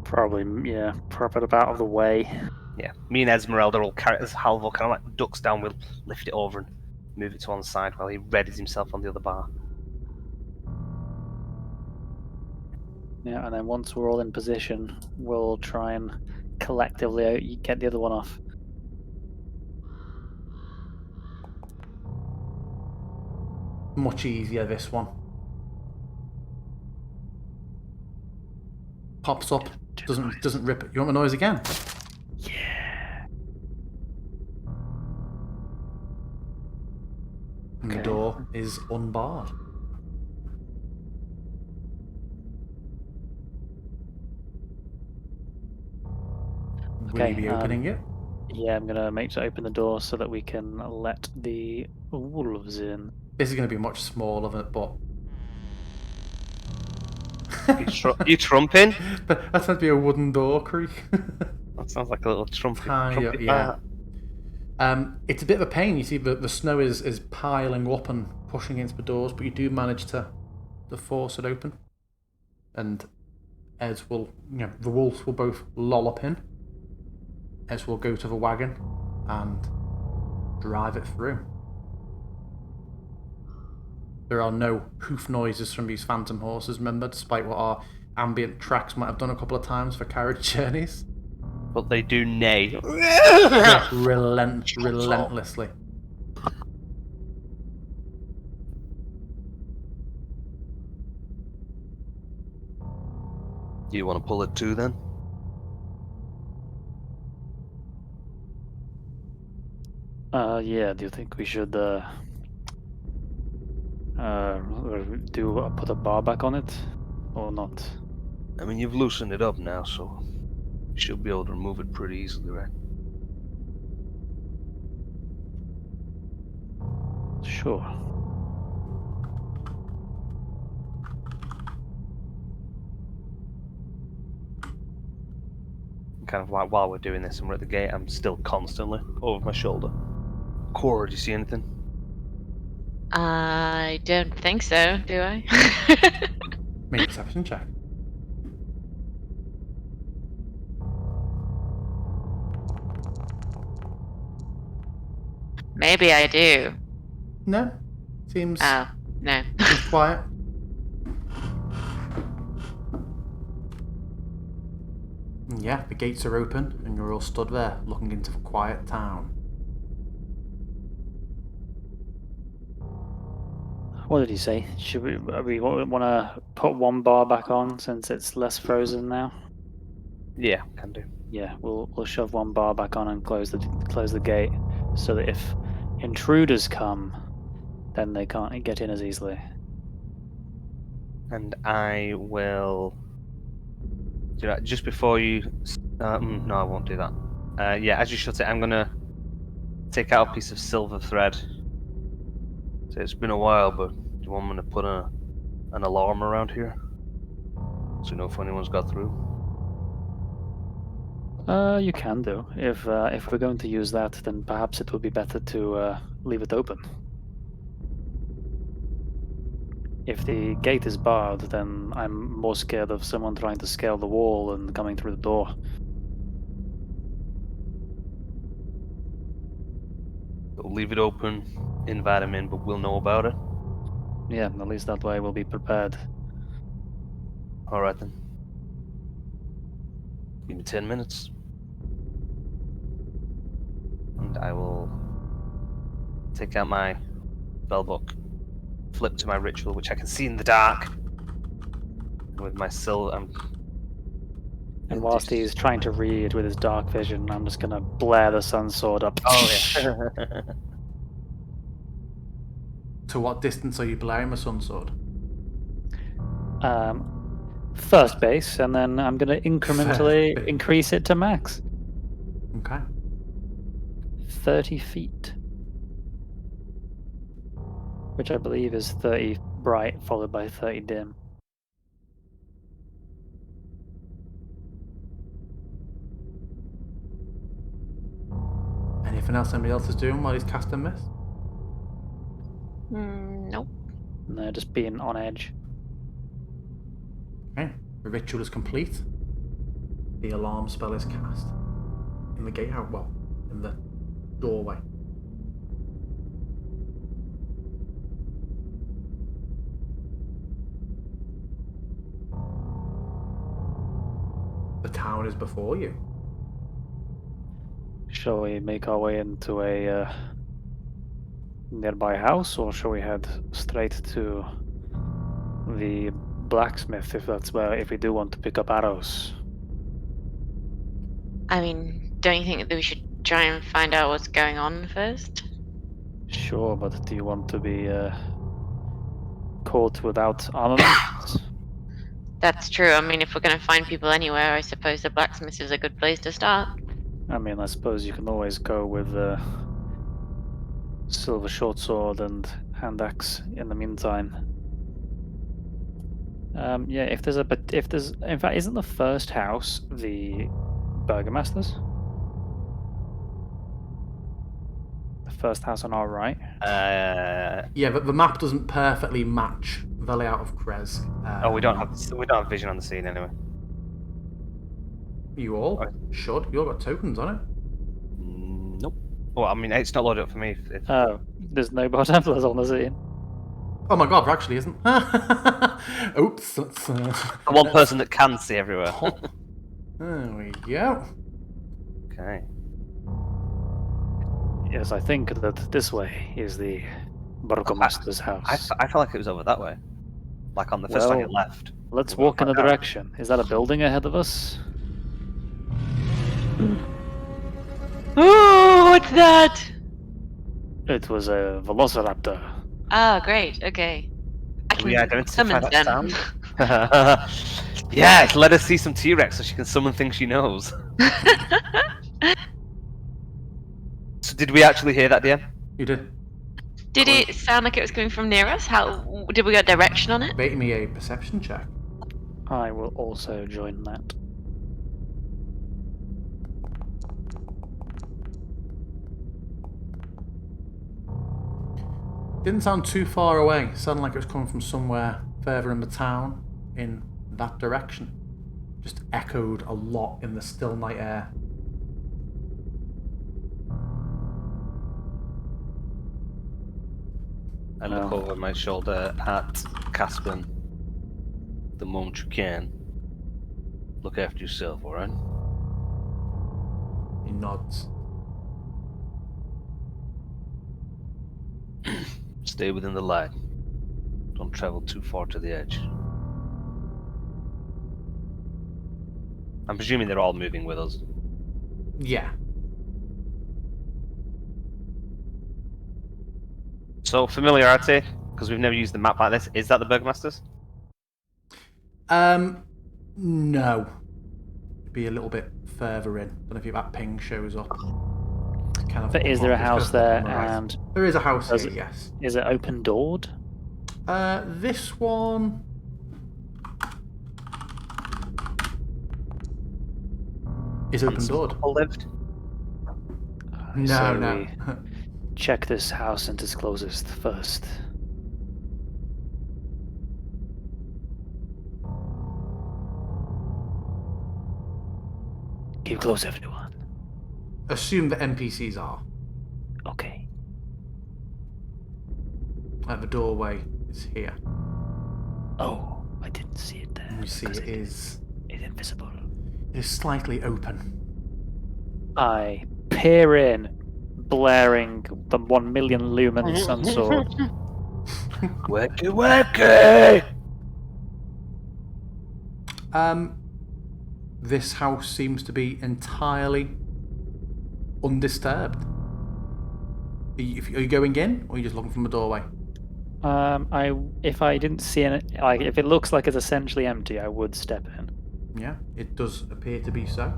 Probably, yeah, prop it up out of the way. Yeah, me and Esmeralda will carry it as Halvor kind of like ducks down, we'll lift it over and move it to one side while he readies himself on the other bar. Yeah, and then once we're all in position, we'll try and collectively get the other one off. Much easier, this one. Pops up, doesn't rip it. You want the noise again? Yeah. And the door is unbarred. Will you be opening it? Yeah, I'm gonna make sure to open the door so that we can let the wolves in. This is going to be much smaller, but You trumping? But that's meant to be a wooden door creak. That sounds like a little trumpet. Yeah. It's a bit of a pain. You see, the snow is piling up and pushing against the doors, but you do manage to force it open. And Ez will, the wolves will both lollop in. Ez will go to the wagon and drive it through. There are no hoof noises from these phantom horses, remember, despite what our ambient tracks might have done a couple of times for carriage journeys. But they do neigh. Yeah, relentlessly. Do you want to pull it too, then? Yeah, do you think we should put a bar back on it, or not? I mean, you've loosened it up now, so you should be able to remove it pretty easily, right? Sure. Kind of like while we're doing this and we're at the gate, I'm still constantly over my shoulder. Cora, do you see anything? I don't think so, do I? Make a perception check. Maybe I do. No. Seems Oh, no. seems quiet. Yeah, the gates are open and you're all stood there looking into the quiet town. What did he say? Should we want to put one bar back on since it's less frozen now? Yeah, can do. Yeah, we'll shove one bar back on and close the gate so that if intruders come, then they can't get in as easily. And I will. Just before you. No, I won't do that. Yeah, as you shut it, I'm gonna take out a piece of silver thread. So it's been a while, but do you want me to put an alarm around here? So you know if anyone's got through? You can do. If we're going to use that, then perhaps it would be better to leave it open. If the gate is barred, then I'm more scared of someone trying to scale the wall and coming through the door. We'll leave it open, invite him in, but we'll know about it. Yeah, at least that way we'll be prepared. Alright then. Give me 10 minutes. And I will take out my spellbook, flip to my ritual, which I can see in the dark. And with my and whilst he's trying to read with his dark vision, I'm just gonna blare the sun sword up. Oh yeah. To what distance are you blaring the sun sword? First base, and then I'm gonna incrementally increase it to max. Okay. 30 feet. Which I believe is 30 bright, followed by 30 dim. Anything else anybody else is doing while he's casting this? Nope. No, just being on edge. Okay. The ritual is complete. The alarm spell is cast. In the gatehouse, well, in the doorway. The town is before you. Shall we make our way into a nearby house, or shall we head straight to the blacksmith if we do want to pick up arrows? I mean, don't you think that we should try and find out what's going on first? Sure, but do you want to be caught without armament? That's true. I mean, if we're going to find people anywhere, I suppose the blacksmith is a good place to start. I mean, I suppose you can always go with silver short sword and hand axe in the meantime. Yeah, if there's in fact, isn't the first house the burgomaster's? The first house on our right. Yeah, but the map doesn't perfectly match the layout of Krez. we don't have vision on the scene anyway. You all should. You all got tokens on it. Nope. Well, I mean, it's not loaded up for me. Oh, there's no Bar Templars on the scene. Oh my god, there actually isn't. Oops. That's, the one person that can see everywhere. There we go. Okay. Yes, I think that this way is the burgomaster's house. I felt like it was over that way. Like on the first on your left. Let's walk in the direction. Is that a building ahead of us? Ooh, what's that? It was a velociraptor. Ah, great. Okay. I can summon them. Yes, let us see some T-Rex so she can summon things she knows. So did we actually hear that, DM? You did. Did it sound like it was coming from near us? How did we get direction on it? Make me a perception check. I will also join that. Didn't sound too far away. Sounded like it was coming from somewhere further in the town, in that direction. Just echoed a lot in the still night air. I look over my shoulder at Caspian. The moment you can. Look after yourself, alright? He nods. Stay within the light. Don't travel too far to the edge. I'm presuming they're all moving with us. Yeah. So, familiarity, because we've never used the map like this, is that the Burgomaster's? No. It'd be a little bit further in. Don't know if that ping shows up. But is there a house there? And there is a house here, yes. Is it open doored? This one is open doored. Lived? No. check this house and its closest first. Keep close, everyone. Assume the NPCs are. Okay. The doorway is here. Oh, I didn't see it there. You see it is... It's invisible. It is slightly open. I peer in, blaring the 1 million lumen sun sword. Wacky, wacky! This house seems to be entirely undisturbed. Are you going in, or are you just looking from the doorway? If I didn't see it, like if it looks like it's essentially empty, I would step in. Yeah, it does appear to be so.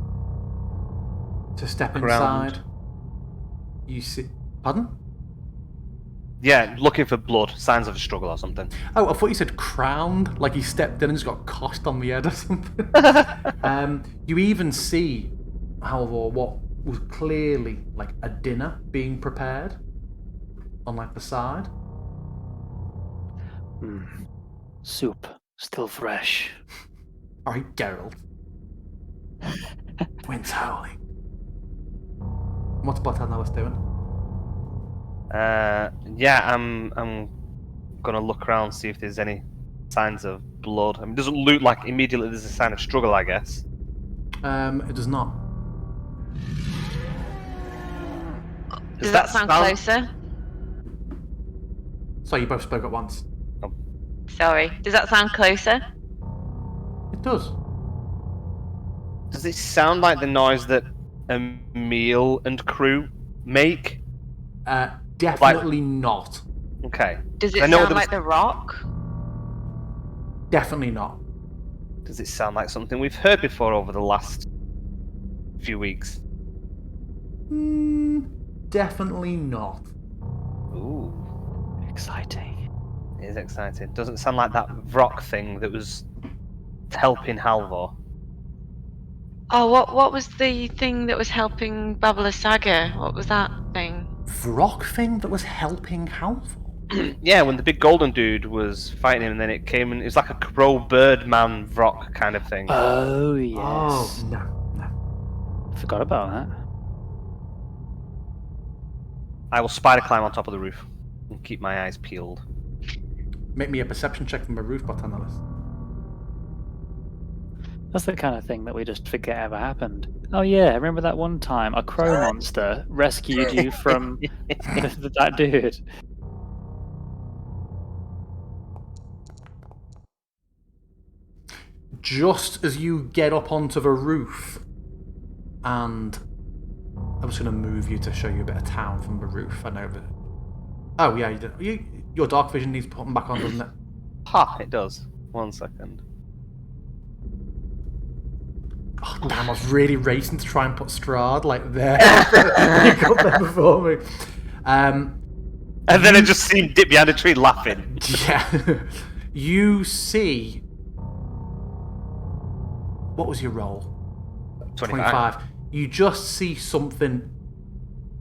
To step Ground. inside, you see. Pardon? Yeah, looking for blood, signs of a struggle or something. Oh, I thought you said crowned, like he stepped in and just got cost on the head or something. You even see, however, what was clearly like a dinner being prepared on like the side. Soup, still fresh. Alright, Geralt. Wind's howling. What's Bartanalis doing? Yeah, I'm gonna look around, see if there's any signs of blood. I mean, it doesn't look like immediately there's a sign of struggle, I guess. It does not. Does that sound closer? So you both spoke at once. Oh. Sorry. Does that sound closer? It does. Does it sound like the noise that Emil and crew make? Definitely not. Okay. Does it sound like the rock? Definitely not. Does it sound like something we've heard before over the last few weeks? Definitely not. Ooh. Exciting. It is exciting. Doesn't sound like that rock thing that was helping Halvor. Oh, what was the thing that was helping Babala Saga? What was that thing? Vrock thing that was helping Halvor? Yeah, when the big golden dude was fighting him, and then it came and it was like a crow bird man Vrock kind of thing. Oh, yes. Oh, no. Forgot about that. I will spider climb on top of the roof and keep my eyes peeled. Make me a perception check from the roof, Bartanalis. That's the kind of thing that we just forget ever happened. Oh yeah, remember that one time a crow monster rescued you from that dude? Just as you get up onto the roof, and I'm just going to move you to show you a bit of town from the roof. I know that. Oh yeah, your dark vision needs putting back on, doesn't it? Ha! It does. 1 second. Oh damn! I was really racing to try and put Strahd like there. You got there before me. And then I just see him dip behind a tree laughing. Yeah. You see. What was your roll? 25. You just see something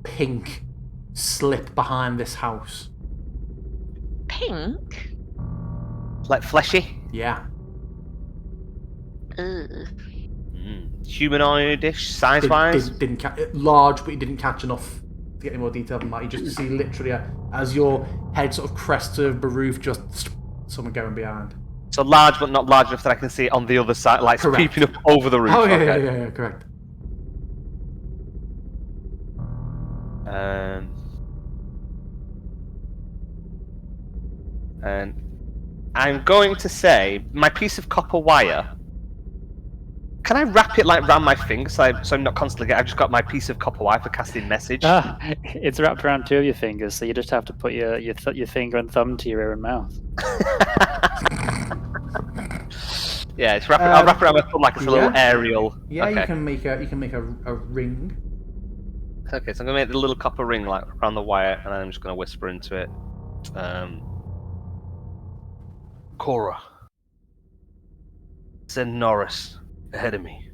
pink slip behind this house. Pink? Like fleshy? Yeah. Humanoid-ish, size-wise? Didn't catch large, but you didn't catch enough to get any more detail than that. You just see literally, as your head sort of crests to the roof, just someone going behind. So large, but not large enough that I can see it on the other side, like peeping up over the roof. Oh, yeah, okay. yeah, correct. And I'm going to say, my piece of copper wire, can I wrap it like around my finger so I'm not constantly I've just got my piece of copper wire for casting message? It's wrapped around 2 of your fingers, so you just have to put your finger and thumb to your ear and mouth. Yeah, I'll wrap it around my thumb like it's a little aerial. Yeah, okay. you can make a ring. Okay, so I'm gonna make the little copper ring like around the wire, and then I'm just gonna whisper into it. Cora, send Norris ahead of me.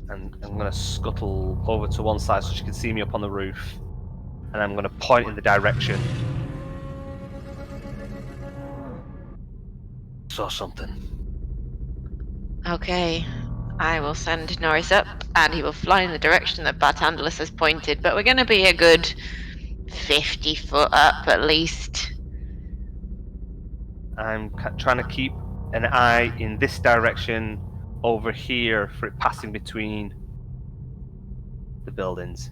And I'm going to scuttle over to one side so she can see me up on the roof. And I'm going to point in the direction. Saw something. Okay. I will send Norris up, and he will fly in the direction that Bartandalus has pointed, but we're going to be a good 50 foot up at least. I'm trying to keep an eye in this direction over here for it passing between the buildings.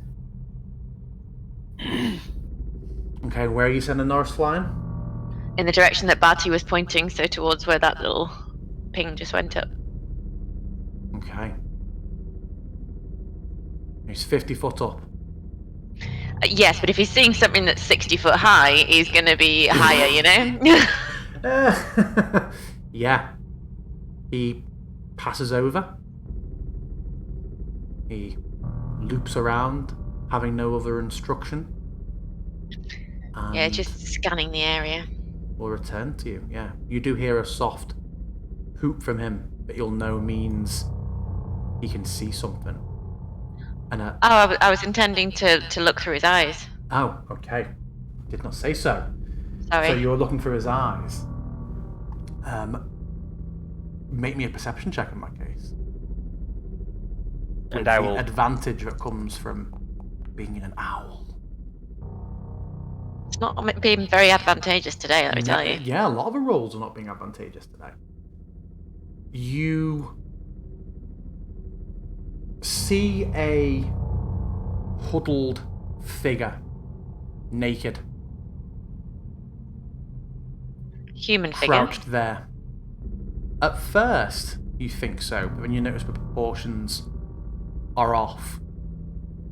Okay, where are you sending Norris flying? In the direction that Barty was pointing, so towards where that little ping just went up. Okay. He's 50 foot up. Yes, but if he's seeing something that's 60 foot high, he's going to be higher, you know? Yeah. He passes over. He loops around, having no other instruction. Yeah, just scanning the area. Will return to you, yeah. You do hear a soft hoop from him that you'll know means he can see something. And I was intending to look through his eyes. Oh, okay. Did not say so. Sorry. So you're looking through his eyes. Make me a perception check in that case. And With I the will advantage that comes from being an owl. It's not being very advantageous today, let me tell you. Yeah, a lot of the rolls are not being advantageous today. You see a huddled figure, naked, Human figure. crouched there. At first, you think so, but then you notice the proportions are off.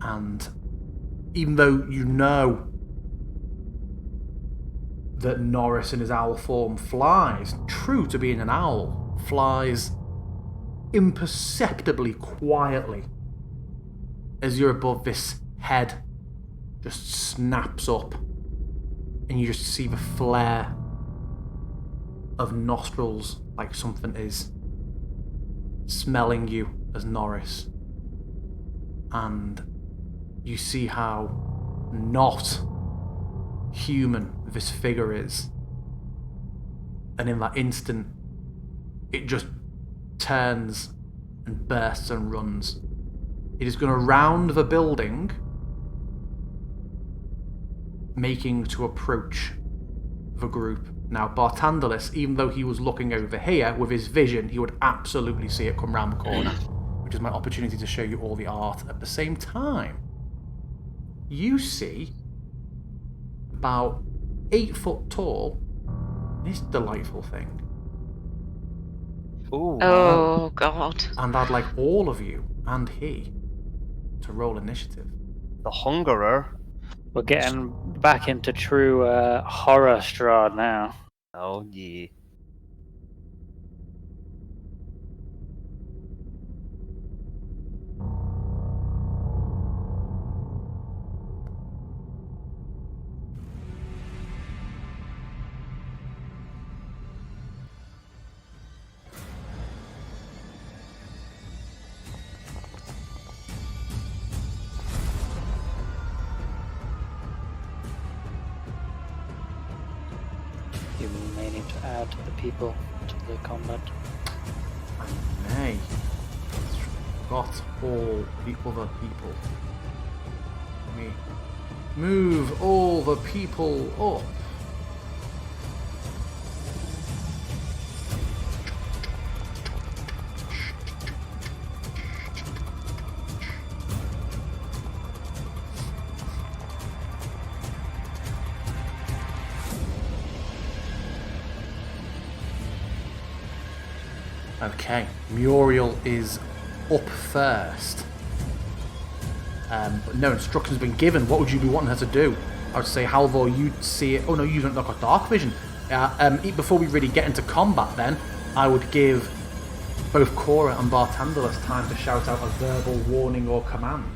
And even though you know that Norris in his owl form flies, true to being an owl, flies imperceptibly quietly as you're above, this head just snaps up and you just see the flare of nostrils like something is smelling you as Norris. And you see how not human this figure is. And in that instant, it just turns and bursts and runs. It is going to round the building, making to approach the group. Now, Bartandalus, even though he was looking over here, with his vision, he would absolutely see it come round the corner, which is my opportunity to show you all the art at the same time. You see about 8 foot tall, this delightful thing. Ooh. Oh, God. And I'd like all of you and he to roll initiative. The Hungerer. We're getting back into true horror Strahd now. Oh, yeah. You may need to add the people to the combat. I may. Got all the other people. Let me move all the people up. Okay, Muriel is up first. But no instructions have been given. What would you be wanting her to do? I would say, Halvor, you'd see it. Oh no, you don't look at dark vision. Before we really get into combat then, I would give both Cora and Bartandalus time to shout out a verbal warning or command.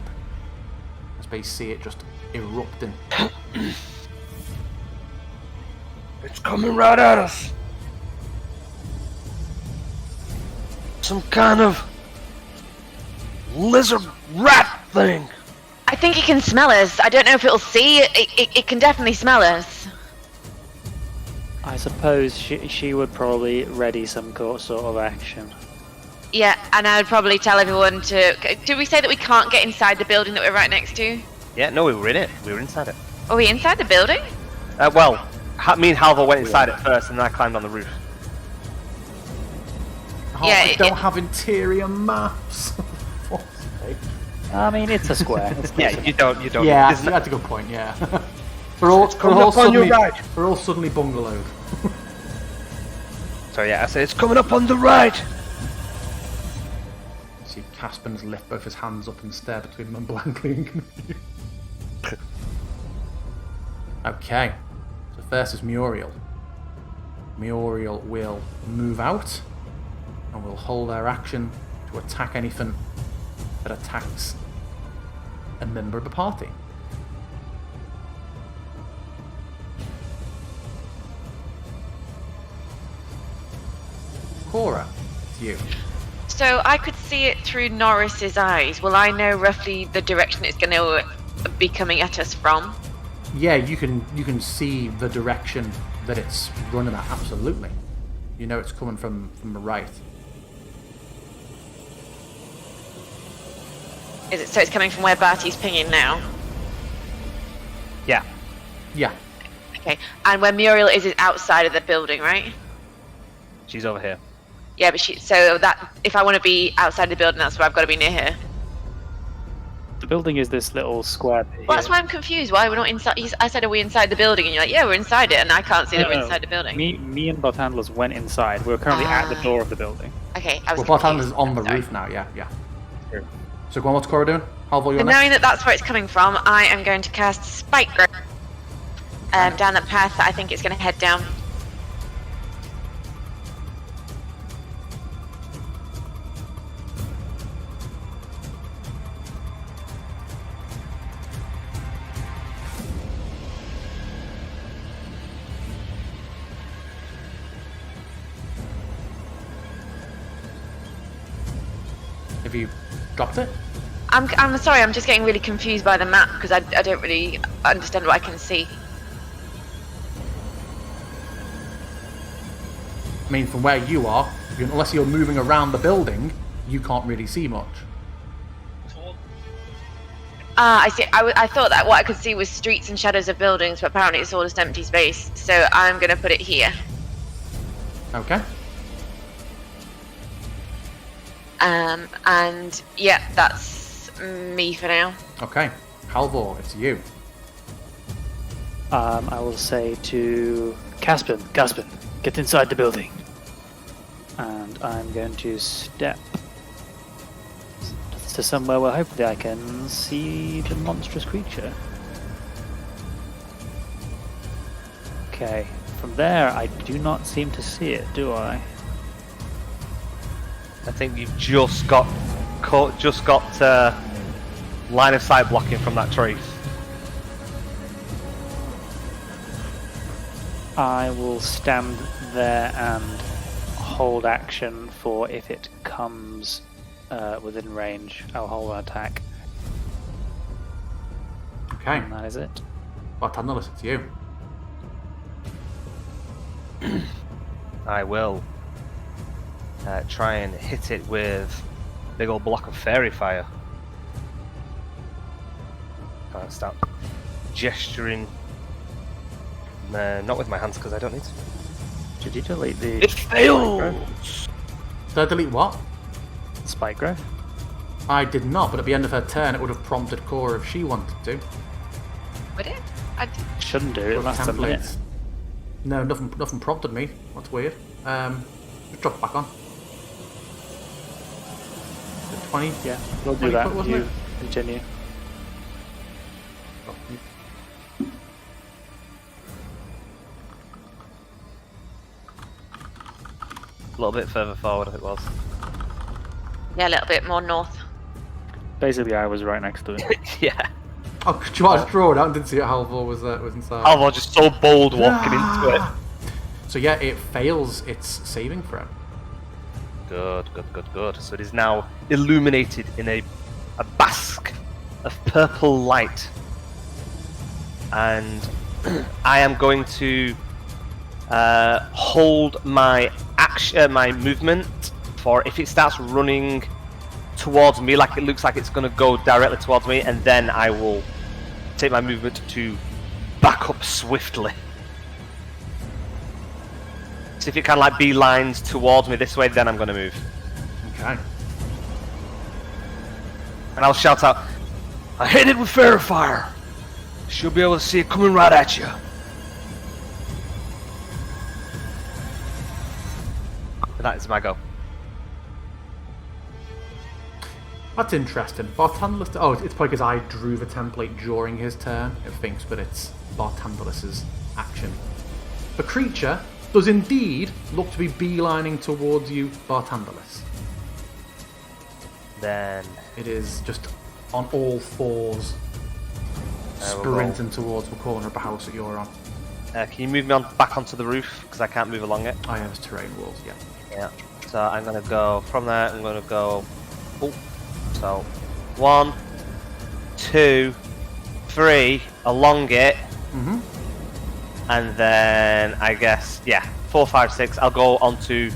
As they see it just erupting. It's coming right at us. Some kind of lizard rat thing! I think it can smell us. I don't know if it'll see. It can definitely smell us. I suppose she would probably ready some sort of action. Yeah, and I would probably tell everyone to... Did we say that we can't get inside the building that we're right next to? Yeah, no, we were in it. We were inside it. Are we inside the building? Well, me and Halvor went inside it first, and then I climbed on the roof. Oh, yeah, I don't have interior maps. I mean, it's a square. Yeah, you don't. Yeah, that's a good point. Yeah, we're all suddenly bungalowed. So yeah, I say it's coming up on the right. See Caspen's lift both his hands up and stare between them blankly and confused. Okay, so first is Muriel. Muriel will move out and will hold their action to attack anything that attacks a member of the party. Cora, it's you. So I could see it through Norris's eyes. Will I know roughly the direction it's going to be coming at us from? Yeah, you can see the direction that it's running at. Absolutely, you know it's coming from the right. Is it so? It's coming from where Barty's pinging now. Yeah. Yeah. Okay, and where Muriel is outside of the building, right? She's over here. Yeah, but so that if I want to be outside the building, that's where I've got to be near her. The building is this little square bit. Well, that's why I'm confused. Why we're not inside? I said, "Are we inside the building?" And you're like, "Yeah, we're inside it," and I can't see that we're inside the building. Me and Barthandler's went inside. We're currently at the door of the building. Okay, I was. Well, Barthandler's on the roof now. Yeah. Sure. So go on. What's Cora doing? Halvor, you're next. Knowing that that's where it's coming from, I am going to cast Spike Growth down that path that I think it's going to head down. Have you dropped it? I'm sorry, I'm just getting really confused by the map because I don't really understand what I can see. I mean, from where you are, unless you're moving around the building, you can't really see much. I see. I thought that what I could see was streets and shadows of buildings, but apparently it's all just empty space. So I'm going to put it here. Okay. And yeah, that's me for now. Okay. Halvor, it's you. I will say to Caspen, get inside the building. And I'm going to step to somewhere where hopefully I can see the monstrous creature. Okay, from there I do not seem to see it, do I? I think you've just got line of sight blocking from that tree. I will stand there and hold action for if it comes within range. I'll hold an attack. Okay. And that is it. Barthandler, it's you. I will try and hit it with a big old block of fairy fire. I'll start gesturing. Not with my hands because I don't need to. Did you delete the... It fails! Did I delete what? Spike growth? I did not, but at the end of her turn it would have prompted Cora if she wanted to. Would it? Shouldn't do, it lasts a minute. No, nothing prompted me. That's weird. Just drop it back on. 20? Yeah, we'll do that. Wasn't You it? continue. A little bit further forward, I think it was. Yeah, a little bit more north. Basically, I was right next to it. Yeah. Oh, could you just draw it out and didn't see it? Halvor was inside. Halvor just so bold walking into it. So yeah, it fails its saving throw. Good. So it is now illuminated in a bask of purple light. And I am going to hold my my movement for if it starts running towards me, like it looks like it's going to go directly towards me, and then I will take my movement to back up swiftly. So if it kind of like beelines towards me this way, then I'm going to move. Okay. And I'll shout out, I hit it with fairy fire. She'll be able to see it coming right at you. And that is my go. That's interesting. Bartandalus. Oh, it's probably because I drew the template during his turn. It thinks, but it's Bartandalus's action. The creature does indeed look to be beelining towards you, Bartandalus. Then it is just on all fours, sprinting towards the corner of the house that you're on. Can you move me back onto the roof because I can't move along it? I have terrain walls. Yeah. Yeah. So I'm gonna go from there. I'm gonna go. Oh. So, 1, 2, 3 along it, and then I guess 4, 5, 6. I'll go onto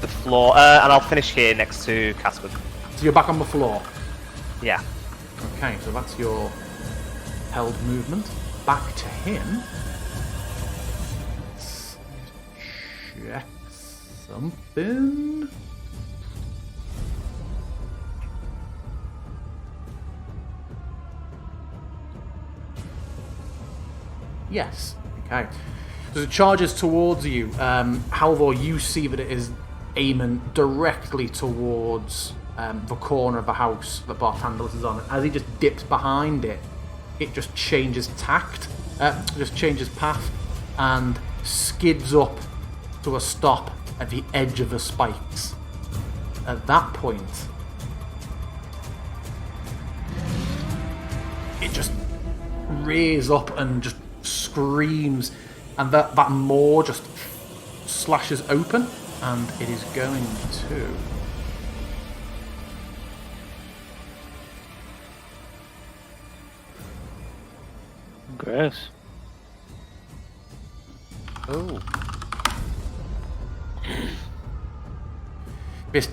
the floor, and I'll finish here next to Casper. So you're back on the floor. Yeah. Okay, so that's your held movement. Back to him. Let's check something. Yes. Okay. So it charges towards you. Halvor, you see that it is aiming directly towards the corner of the house that Bartandalus is on. As he just dips behind it, it just changes tact, just changes path, and skids up to a stop at the edge of the spikes. At that point, it just rears up and just screams, and that maw just slashes open, and it is going to gross. Oh. This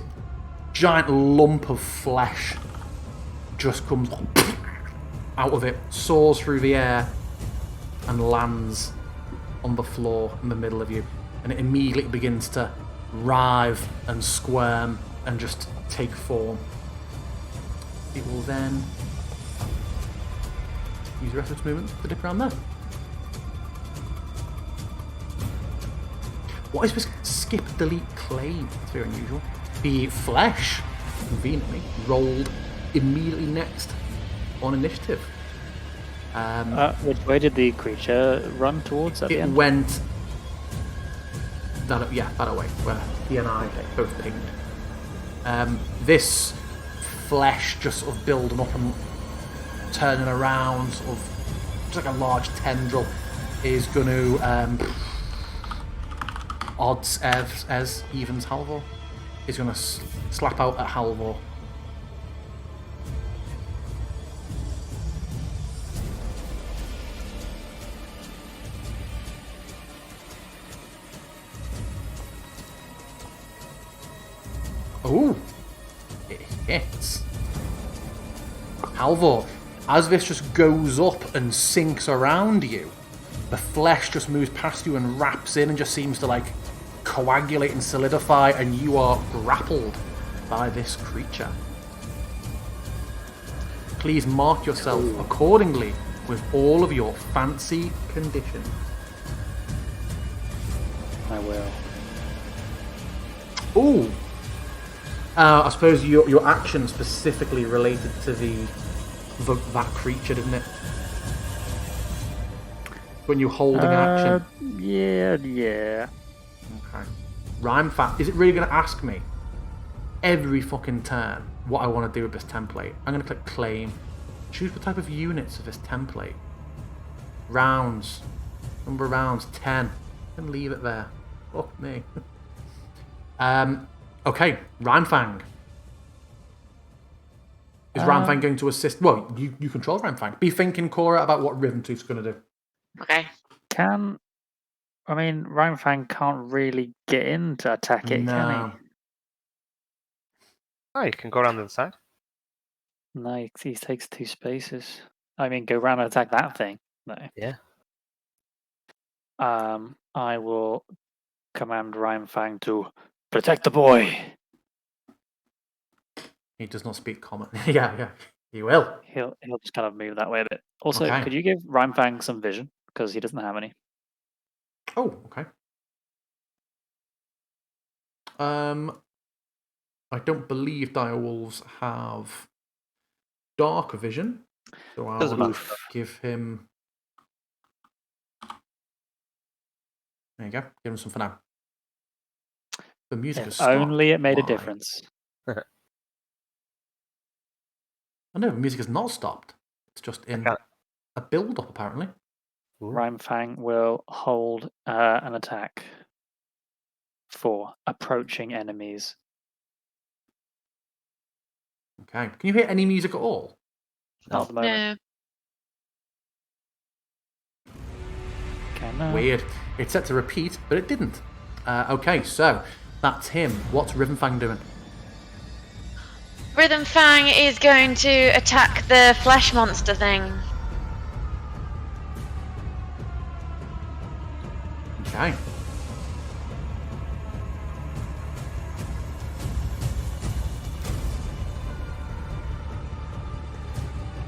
giant lump of flesh just comes out of it, soars through the air, and lands on the floor in the middle of you, and it immediately begins to writhe and squirm and just take form. It will then use the rest of its movement to dip around there. What is this skip, delete, claim? It's very unusual. The flesh, conveniently, rolled immediately next on initiative. Which way did the creature run towards at the end? It went that way, where he and I both pinged. This flesh just sort of building up and turning around, sort of just like a large tendril, is going to odds as evens Halvor. Is going to slap out at Halvor. Ooh, it hits. Halvor, as this just goes up and sinks around you, the flesh just moves past you and wraps in and just seems to like coagulate and solidify, and you are grappled by this creature. Please mark yourself accordingly with all of your fancy conditions. I will. Ooh. I suppose your action specifically related to that creature, didn't it? When you're holding an action. Yeah. Okay. Rhyme fact. Is it really going to ask me every fucking turn what I want to do with this template? I'm going to click claim. Choose the type of units of this template. Rounds. Number of rounds 10. And leave it there. Fuck me. Okay, Rhymefang. Is Rhymefang going to assist? Well, you control Rhymefang. Be thinking, Cora, about what Riventooth's going to do. Okay. Rhymefang can't really get in to attack it, can he? Oh, you can go around to the side. No, he takes 2 spaces. I mean, go round and attack that thing. No. Yeah. I will command Rhymefang to protect the boy. He does not speak common. yeah, he will. He'll just kind of move that way a bit. Also, could you give Rhymefang some vision? Because he doesn't have any. Oh, okay. I don't believe direwolves have dark vision, so I'll give him. There you go. Give him some for now. The music has stopped. Only it made a difference. Oh no, the music has not stopped. It's just in a build-up, apparently. Rhymefang will hold an attack for approaching enemies. Okay. Can you hear any music at all? Not at the moment. No. Weird. It's set to repeat, but it didn't. Okay, so that's him. What's Rhythmfang doing? Rhythmfang is going to attack the flesh monster thing. Okay.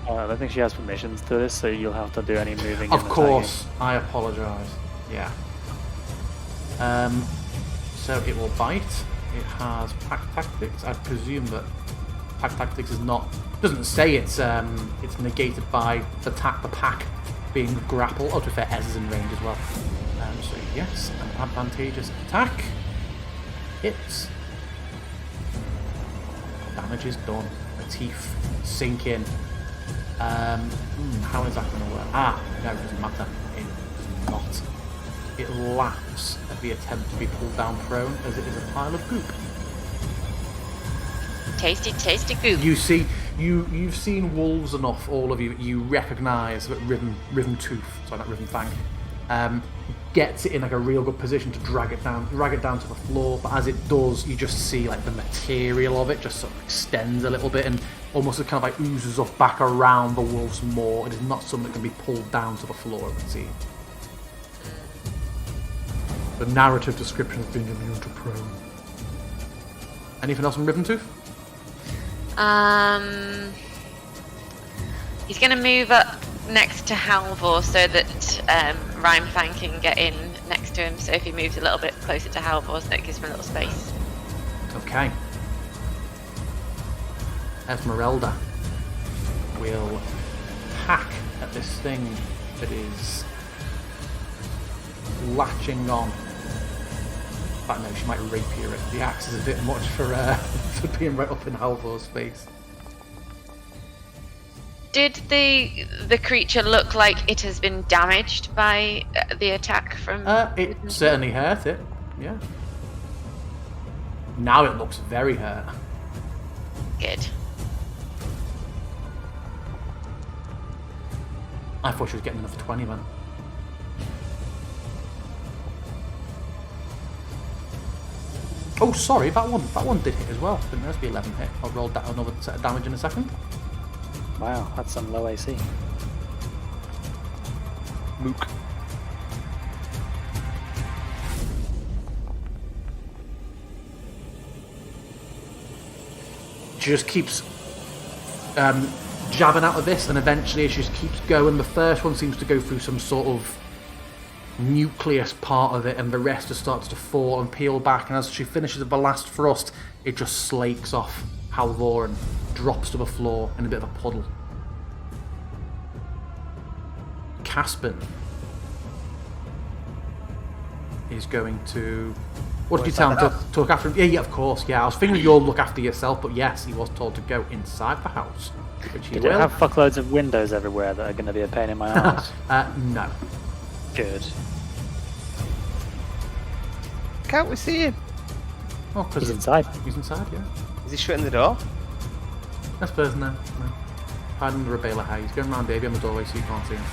I don't think she has permissions to this, so you'll have to do any moving. Of course, I apologise. Yeah. So it will bite. It has pack tactics. I presume that pack tactics is not. Doesn't say it's negated by the pack being grapple. Oh, to be fair, Ez is in range as well. So yes, an advantageous attack. Hits. Damage is done. The teeth sink in. How is that going to work? No, it doesn't matter. It does not. It laughs at the attempt to be pulled down prone as it is a pile of goop. Tasty, tasty goop. You see, you've seen wolves enough, all of you. You recognise that Rhythmtooth, sorry, not Rhythmfang, gets it in like a real good position to drag it down to the floor. But as it does, you just see like the material of it just sort of extends a little bit and almost kind of like oozes off back around the wolf's maw. It is not something that can be pulled down to the floor, it would seem. The narrative description of being immune to prone. Anything else on Rhythmtooth? He's going to move up next to Halvor so that Rhymefang can get in next to him. So if he moves a little bit closer to Halvor, so that gives him a little space. Okay. Esmeralda will hack at this thing that is latching on. In fact, no, she might rapier it. The axe is a bit much for being right up in Halvor's face. Did the creature look like it has been damaged by the attack from... It certainly hurt it, yeah. Now it looks very hurt. Good. I thought she was getting another 20, man. Oh, sorry, that one did hit as well. Didn't there be 11 hit? I'll roll that another set of damage in a second. Wow, that's some low AC. Mook. She just keeps jabbing out of this, and eventually she just keeps going. The first one seems to go through some sort of nucleus part of it, and the rest just starts to fall and peel back, and as she finishes the last thrust, it just slakes off Halvor and drops to the floor in a bit of a puddle. Caspin is going to... What did you tell him to look after him? Yeah, of course, yeah. I was thinking you'll look after yourself, but yes, he was told to go inside the house, which he will. Did it have fuckloads of windows everywhere that are going to be a pain in my ass? No. Good. Can't we see him? Oh, he's inside. He's inside, yeah. Is he shutting the door? That's person there. No. Hiding under a bale of hay. He's going round Davey on the doorway so you can't see him.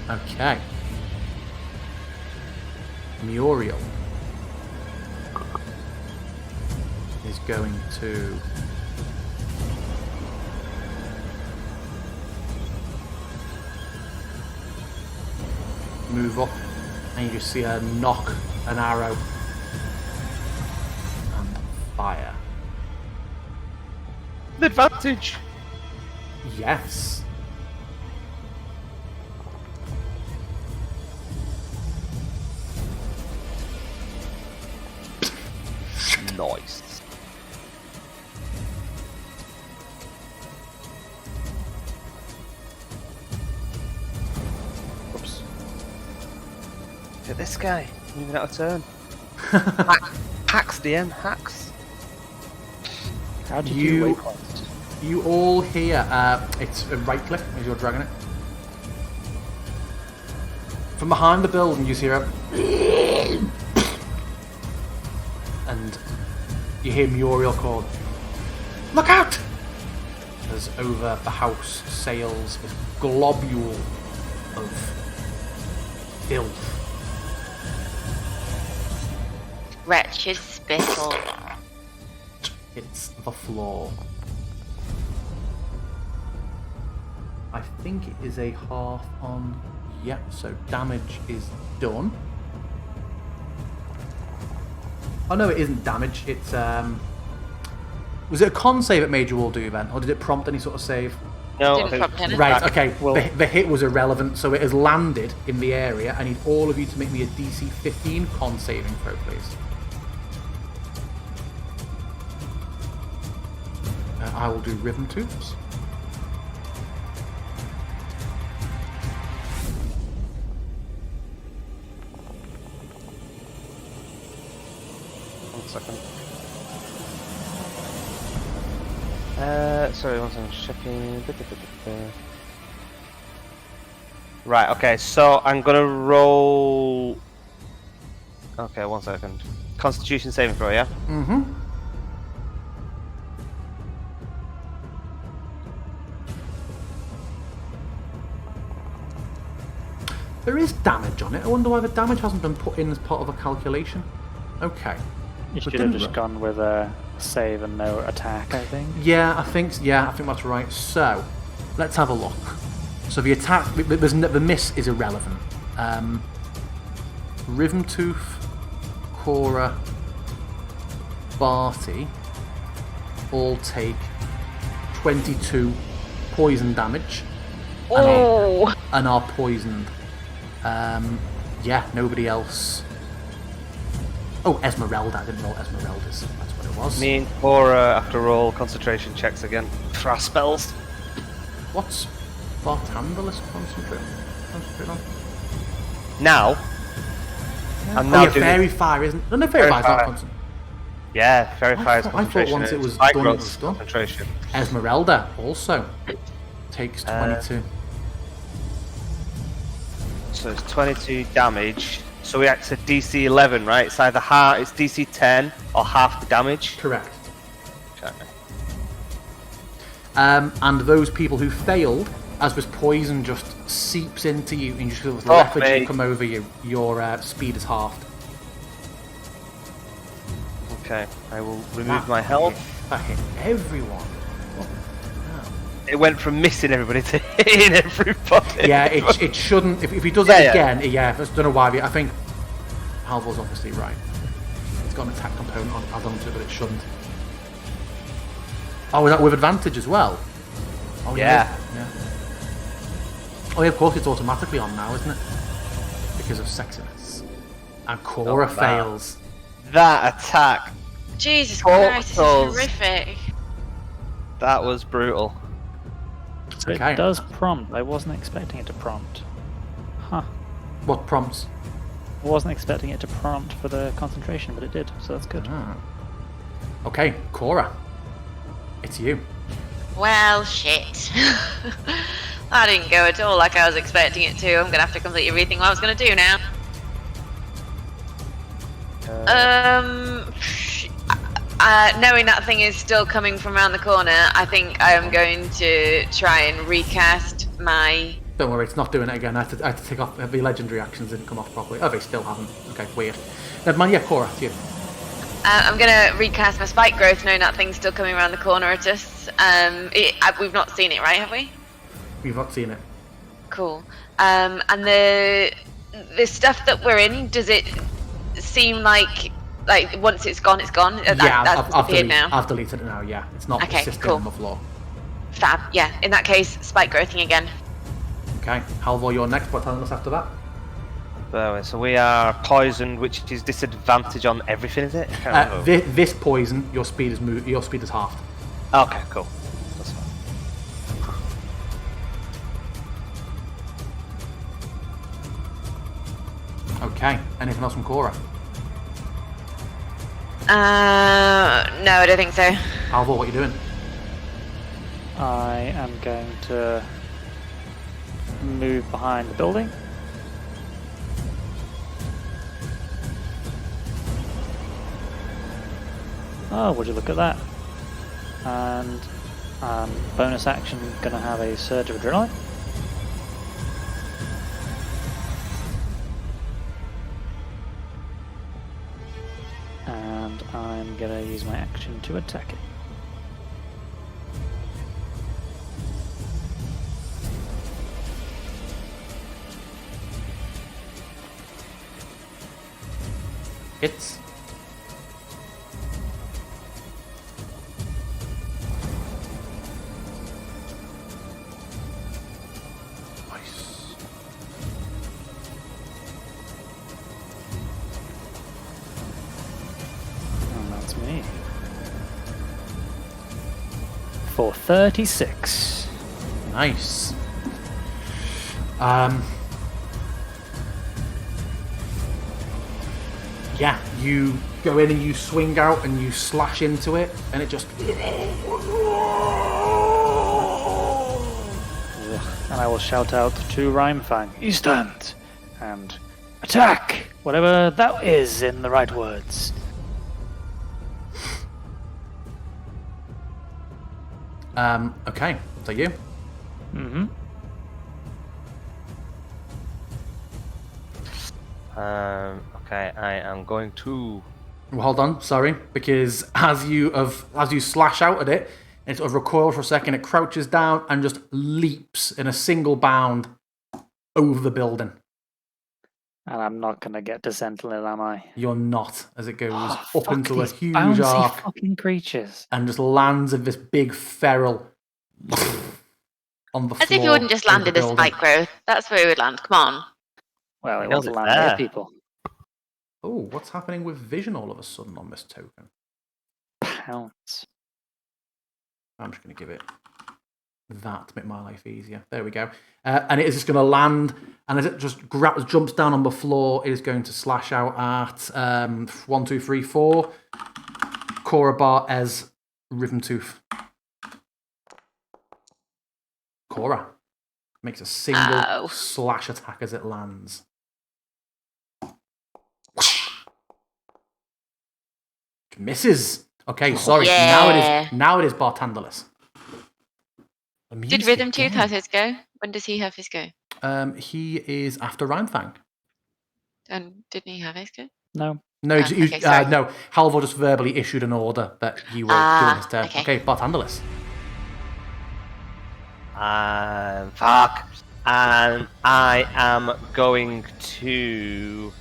Okay. Muriel is going to move up, and you just see her knock an arrow and fire. An advantage! Yes. Nice. Oops. Look at this guy, moving out of turn. Hacks, DM, hacks. How did you waypoint? You all hear, it's a right click as you're dragging it. From behind the building you hear a and you hear Muriel call, "Look out!" As over the house sails a globule of filth. Wretched spittle. It's the floor. I think it is a half on. Yep, so damage is done. Oh no, it isn't damage. It's was it a con save it made you all do then, or did it prompt any sort of save? No, Didn't prompt anything. Right. Okay. Well, the hit was irrelevant, so it has landed in the area. I need all of you to make me a DC 15 con saving throw, please. I will do rhythm tubes. Second. Sorry, one second, checking. Right, okay, so I'm gonna roll. Okay, 1 second. Constitution saving throw, yeah? Mm-hmm. There is damage on it. I wonder why the damage hasn't been put in as part of a calculation. Okay. You should have just gone with a save and no attack, I think. Yeah, I think that's right. So, let's have a look. So the attack, the miss is irrelevant. Rhythmtooth, Cora, Barty all take 22 poison damage and are poisoned. Yeah, nobody else. Oh, Esmeralda. I didn't know Esmeralda's. That's what it was. Me and Cora have to roll concentration checks again for our spells. What's Bartandalis concentrate on? Now. Yeah. I'm now doing Fairy Fire isn't. No, Fairy Fire's not concentration. Yeah, Fairy Fire's I concentration. thought once it was Spike done, it Rot's was done. concentration. Esmeralda also takes 22. So it's 22 damage. So we act to DC 11, right? It's either it's DC 10 or half the damage. Correct. Okay. And those people who failed, as this poison just seeps into you and just sort of lethargy come over you, your speed is halved. Okay, I will remove my health. That hit everyone. It went from missing everybody to hitting everybody. Yeah, it shouldn't. If he does it again, I don't know why. I think Halvor's obviously right. It's got an attack component add onto it, but it shouldn't. Oh, is that with advantage as well? Oh yeah. Oh yeah, of course it's automatically on now, isn't it? Because of sexiness. And Cora fails. That attack. Jesus Christ, this is horrific. That was brutal. So it does prompt. I wasn't expecting it to prompt. Huh. What prompts? I wasn't expecting it to prompt for the concentration, but it did, so that's good. Okay, Cora. It's you. Well, shit. That didn't go at all like I was expecting it to. I'm going to have to completely rethink what I was going to do now. Knowing that thing is still coming from around the corner, I think I am going to try and recast my... Don't worry, it's not doing it again. I had to take off... The legendary actions didn't come off properly. Oh, they still haven't. Okay, weird. Never mind, yeah, Cora, it's you. I'm going to recast my spike growth, knowing that thing's still coming around the corner at us. We've not seen it, right, have we? We've not seen it. Cool. And the stuff that we're in, does it seem like once it's gone, it's gone? Yeah, I've deleted it now, yeah. It's not persisting on the floor. Fab, yeah. In that case, spike growthing again. Okay, Halvor, you're next. What telling us after that? So we are poisoned, which is disadvantage on everything, is it? This poison, your speed is halved. Okay, cool. That's fine. Okay, anything else from Cora? No, I don't think so. Halvor, what are you doing? I am going to move behind the building. Oh, would you look at that? And bonus action, gonna have a surge of adrenaline. And I'm gonna use my action to attack it. Hits. Nice. And that's me. For 36. Nice. Yeah, you go in and you swing out and you slash into it, and it just... And I will shout out to Rhymefang, "Stand!" and "Attack!" Whatever that is in the right words. Okay, is that you? Mm-hmm. Okay, I am going to... Well, hold on, sorry, because as you slash out at it, it sort of recoils for a second, it crouches down and just leaps in a single bound over the building. And I'm not going to get to Sentinel, am I? You're not, as it goes up into a huge bouncy arc fucking creatures. and just lands in this big feral on the floor. As if you wouldn't just landed a spike growth. That's where it would land. Come on. Well, it wasn't land there, people. Oh, what's happening with vision all of a sudden on this token? Pounce. I'm just going to give it that to make my life easier. There we go. And it is just going to land, and as it just jumps down on the floor, it is going to slash out at 1, 2, 3, 4. Cora Bar as Rhythm Tooth. Cora makes a single slash attack as it lands. Misses. Okay, sorry. Yeah. Now it is Bartandalus. Did Rhythm Tooth have his go? When does he have his go? He is after Rhymefang. And didn't he have his go? No. No, no. Halvor just verbally issued an order that he was doing his turn. Okay, Bartandalus. Fuck. And I am going to...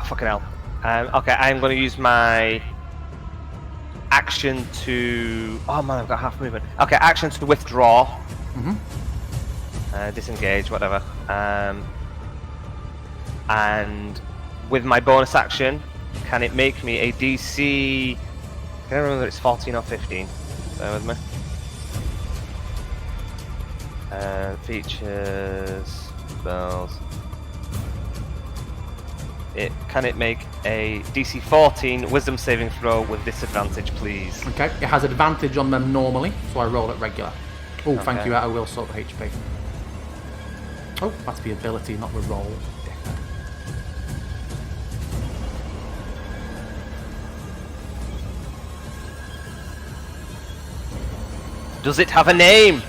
fucking hell. Okay, I'm going to use my action to... Oh man, I've got half movement. Okay, action to withdraw. Disengage, whatever. And with my bonus action, can it make me a DC... Can I remember it's 14 or 15? Bear with me. Features... Spells... Can it make a DC 14 Wisdom saving throw with disadvantage, please? Okay, it has advantage on them normally, so I roll it regular. Oh, thank you, I will sort the HP. Oh, that's the ability, not the roll. Does it have a name?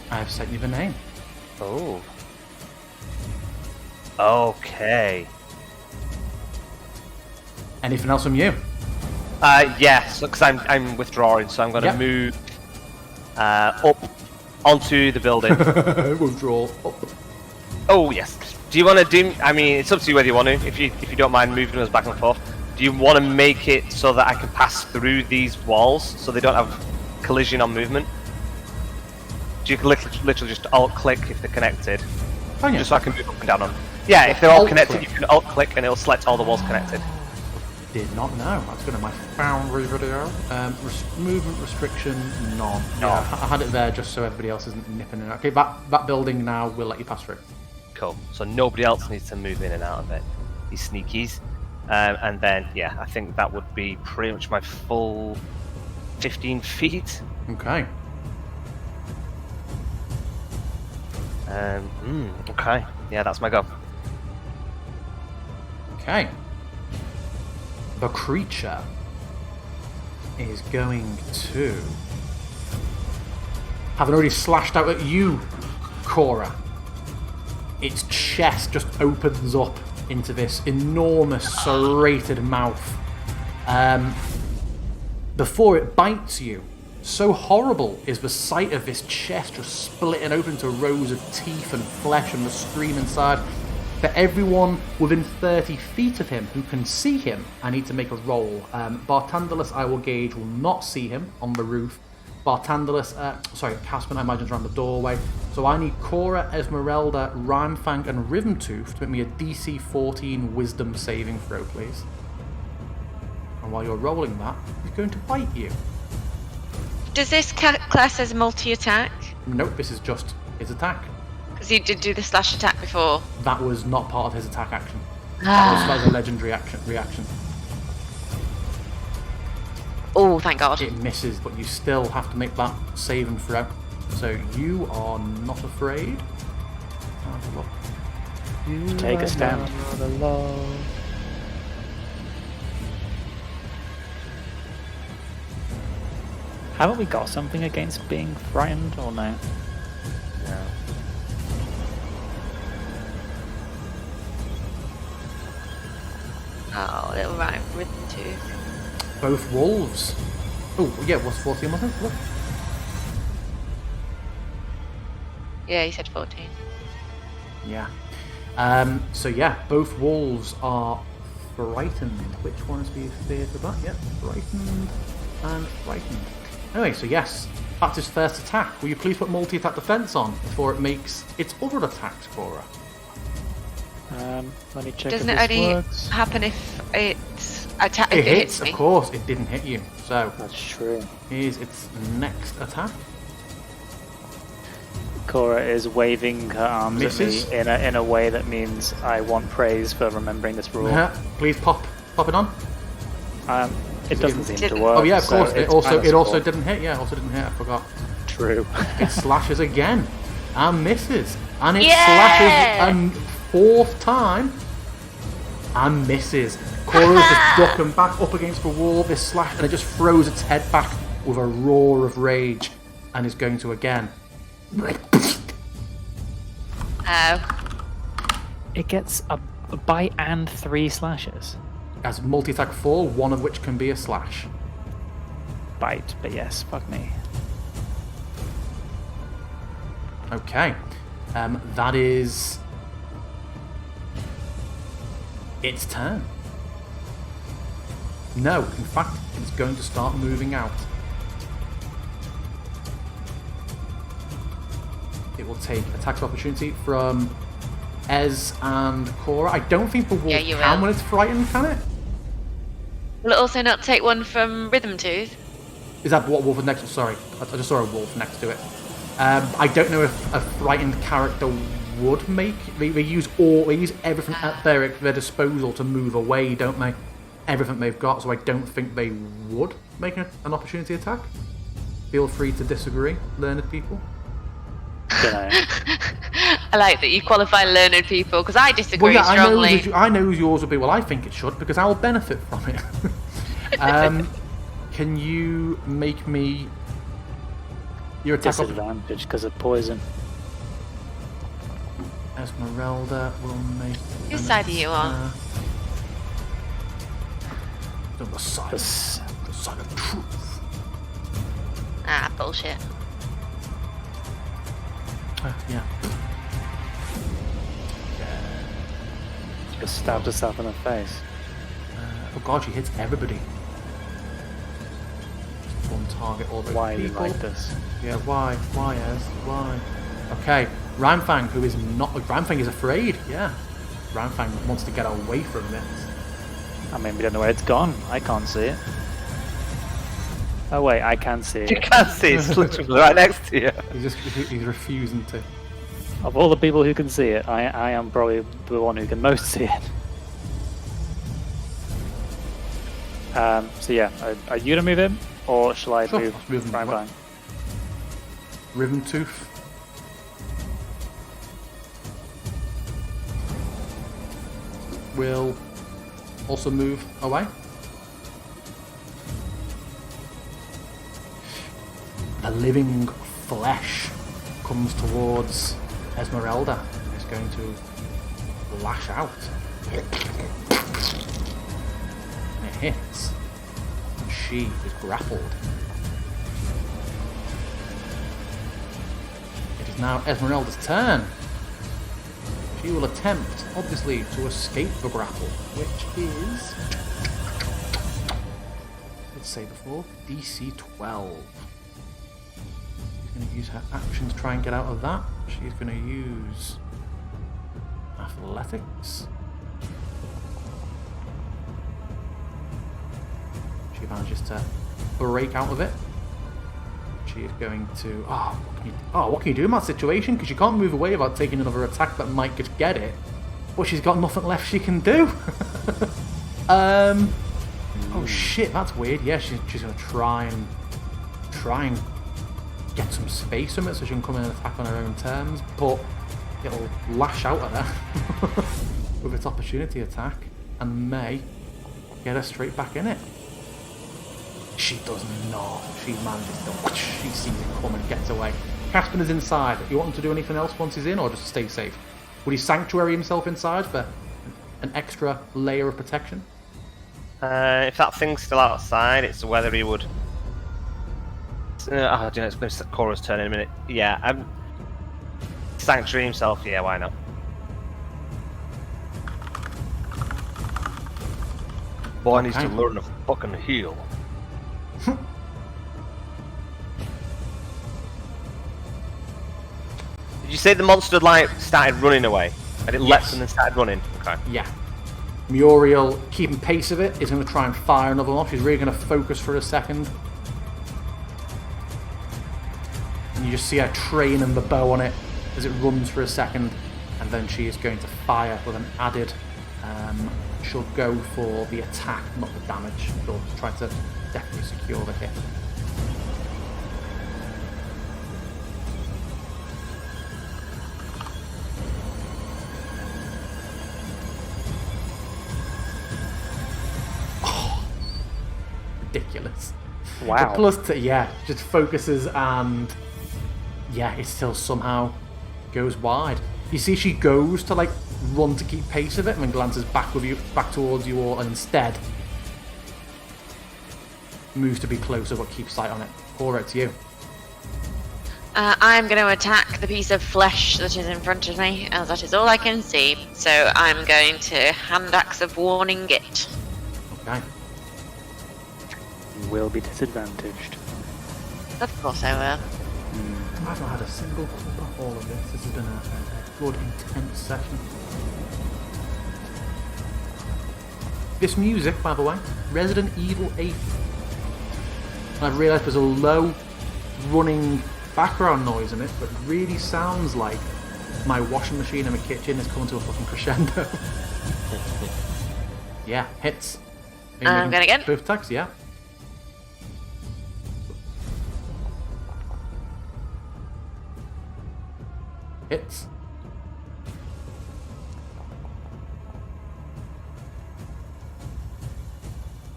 I've sent you the name. Oh. Okay. Anything else from you? Yes, because I'm withdrawing, so I'm going to move up onto the building. Withdraw up. Oh yes. Do you want to do? I mean, it's up to you whether you want to. If you don't mind moving us back and forth, do you want to make it so that I can pass through these walls so they don't have collision on movement? Do you can literally just alt-click if they're connected? Oh, yeah. Just so I can move up and down on them. Yeah, if they're all connected, you can alt-click and it'll select all the walls connected. Did not know. That's going to my Foundry video. Movement restriction, none. No. Yeah, I had it there just so everybody else isn't nipping in. Okay, that building now will let you pass through. Cool. So nobody else needs to move in and out of it. These sneakies. And then, yeah, I think that would be pretty much my full 15 feet. Okay. Okay. Yeah, that's my go. Okay. The creature is going to... Having already slashed out at you, Cora, its chest just opens up into this enormous serrated mouth. Before it bites you, so horrible is the sight of this chest just splitting open to rows of teeth and flesh and the scream inside. For everyone within 30 feet of him who can see him, I need to make a roll. Bartandalus, I will gauge, will not see him on the roof. Bartandalus, Caspin, I imagine, is around the doorway. So I need Cora, Esmeralda, Rhymefang, and Rhythmtooth to make me a DC 14 Wisdom saving throw, please. And while you're rolling that, he's going to bite you. Does this class as multi-attack? Nope, this is just his attack. Because he did do the slash attack before. That was not part of his attack action. That was a legendary reaction. Oh, thank God. It misses, but you still have to make that save and throw. So you are not afraid. Have a look. Take a stand. Haven't we got something against being frightened or no? No. Oh, little rhyme Rhythmtooth. Both wolves. Oh, yeah, what's 14, wasn't it? Look. Yeah, he said 14. Yeah. So yeah, both wolves are frightened. Which one is the fear to that? Yeah, frightened and frightened. Anyway, so yes, that's his first attack. Will you please put multi-attack defense on before it makes its other attacks, Cora? Let me check. Doesn't if it only works. happen if it's attack? It hits, hits me? of course. It didn't hit you. So That's true. here's its next attack. Cora is waving her arms Misses. at me in a way that means I want praise for remembering this rule. Please pop it on. It doesn't seem to work. Oh yeah, of course. so It it's also didn't hit. Yeah, also didn't hit. I forgot. true. It slashes again and misses, and it slashes a fourth time and misses. Cora's just ducking back up against the wall. This slash, and it just throws its head back with a roar of rage, and is going to again. Oh. It gets a bite and 3 slashes. As multi-attack 4, one of which can be a slash. Bite, but yes, fuck me. Okay, that is its turn. No, in fact, it's going to start moving out. It will take attack of opportunity from Ez and Cora. I don't think the wolf can when it's frightened, can it? Will it also not take one from Rhythmtooth? Is that what wolf is next? Sorry, I just saw a wolf next to it. I don't know if a frightened character would make. They use everything at their disposal to move away, don't they? everything they've got, so I don't think they would make an opportunity attack. Feel free to disagree, learned people. I like that you qualify learned people, because I disagree strongly. I know yours will be, well, I think it should, because I will benefit from it. Can you make me your attack disadvantage because of poison? Esmeralda will make... Whose side are you on? The side of truth. Ah, bullshit. Yeah. Just stabbed herself in the face. Oh god, she hits everybody. Just one target all the Why are you people. like this? Yeah, why? Why, Ez? Why? Okay, Ramfang, who is not... Ramfang is afraid, yeah. Ramfang wants to get away from this. I mean, we don't know where it's gone. I can't see it. Oh wait, I can see it. You can't see it. It's literally right next to you. He's refusing to. Of all the people who can see it, I am probably the one who can most see it. So yeah, are you gonna move him, or shall I move Ramfang? Riven Tooth. Will also move away. The living flesh comes towards Esmeralda and is going to lash out. It hits. And she is grappled. It is now Esmeralda's turn. She will attempt, obviously, to escape the grapple, which is, let's say before, DC 12. She's going to use her action to try and get out of that. She's going to use athletics. She manages to break out of it. She is going to... what can you do in that situation? Because you can't move away without taking another attack that might just get it. But she's got nothing left she can do. Oh shit, that's weird. Yeah, she's going to try and get some space from it so she can come in and attack on her own terms. But it'll lash out at her with its opportunity attack and may get her straight back in it. She does not. She manages to... She sees it come and gets away. Caspian is inside. You want him to do anything else once he's in, or just stay safe? Would he sanctuary himself inside for an extra layer of protection? If that thing's still outside, it's whether he would... it's going to Cora's turn in a minute. Yeah, sanctuary himself, yeah, why not? Boy needs to learn to fucking heal. Did you say the monster started running away? And it leapt and then started running? Okay. Yeah. Muriel, keeping pace of it, is going to try and fire another one off. She's really going to focus for a second. And you just see her training the bow on it as it runs for a second. And then she is going to fire with an added... she'll go for the attack, not the damage. She'll try to definitely secure the hit. Ridiculous. Wow. Plus, just focuses and it still somehow goes wide. You see, she goes to run to keep pace of it, and then glances back towards you all, and instead moves to be closer but keeps sight on it. Cora, it's you. I'm going to attack the piece of flesh that is in front of me, as that is all I can see. So I'm going to hand axe of warning it. Okay. You will be disadvantaged. Of course I will. I've not had a single clip off all of this. This has been a good, intense session. This music, by the way, Resident Evil 8. And I've realised there's a low running background noise in it, but it really sounds like my washing machine in my kitchen is coming to a fucking crescendo. Yeah, hits. I'm going again. Both attacks, yeah. Hits.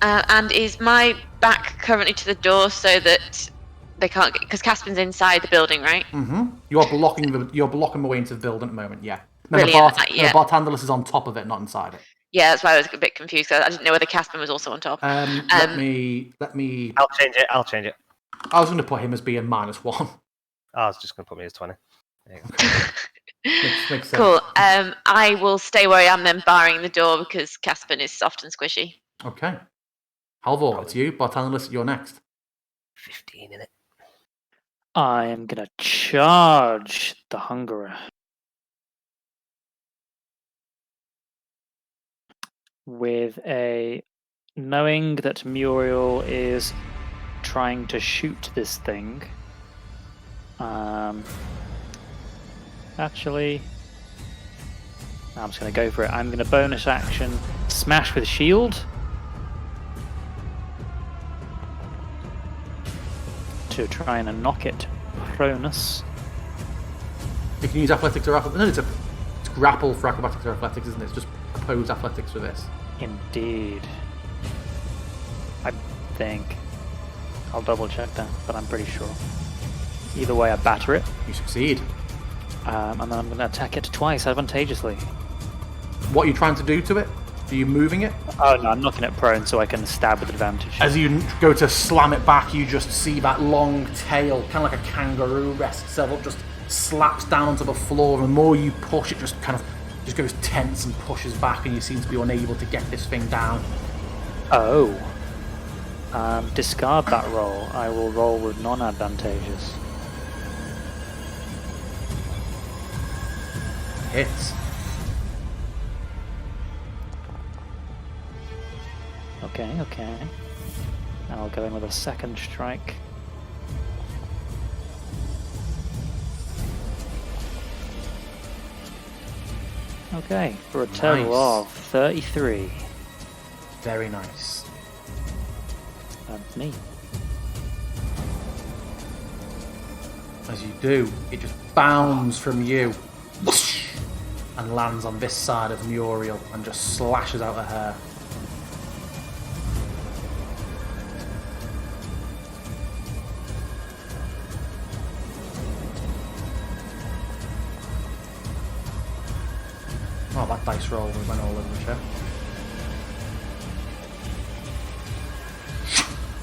And is my back currently to the door so that they can't get... Because Caspian's inside the building, right? Mm-hmm. You're blocking the way into the building at the moment, yeah. Brilliant. Bartandalus is on top of it, not inside it. Yeah, that's why I was a bit confused. I didn't know whether Caspian was also on top. Let me... I'll change it. I was going to put him as being -1. I was just going to put me as 20. Makes sense. Cool. I will stay where I am then, barring the door, because Caspian is soft and squishy. Okay. Halvor, it's you. Bartandalus, you're next. 15 in it. I am going to charge the Hungerer. With a... Knowing that Muriel is trying to shoot this thing. Actually... I'm just going to go for it. I'm going to bonus action smash with shield. To try and knock it pronus. You can use athletics or athletics. No, it's grapple for acrobatics or athletics, isn't it? It's just opposed athletics for this. Indeed. I think. I'll double check that, but I'm pretty sure. Either way, I batter it. You succeed. And then I'm going to attack it twice advantageously. What are you trying to do to it? Are you moving it? Oh no, I'm knocking it prone so I can stab with advantage. As you go to slam it back, you just see that long tail, kind of like a kangaroo, rests itself up, just slaps down onto the floor. And the more you push, it just goes tense and pushes back, and you seem to be unable to get this thing down. Oh. Discard that roll. I will roll with non-advantageous. Hits. Okay. Now I'll go in with a second strike. Okay, for a total of 33. Very nice. That's me. As you do, it just bounds from you and lands on this side of Muriel and just slashes out of her. Oh, that dice roll went all over the show.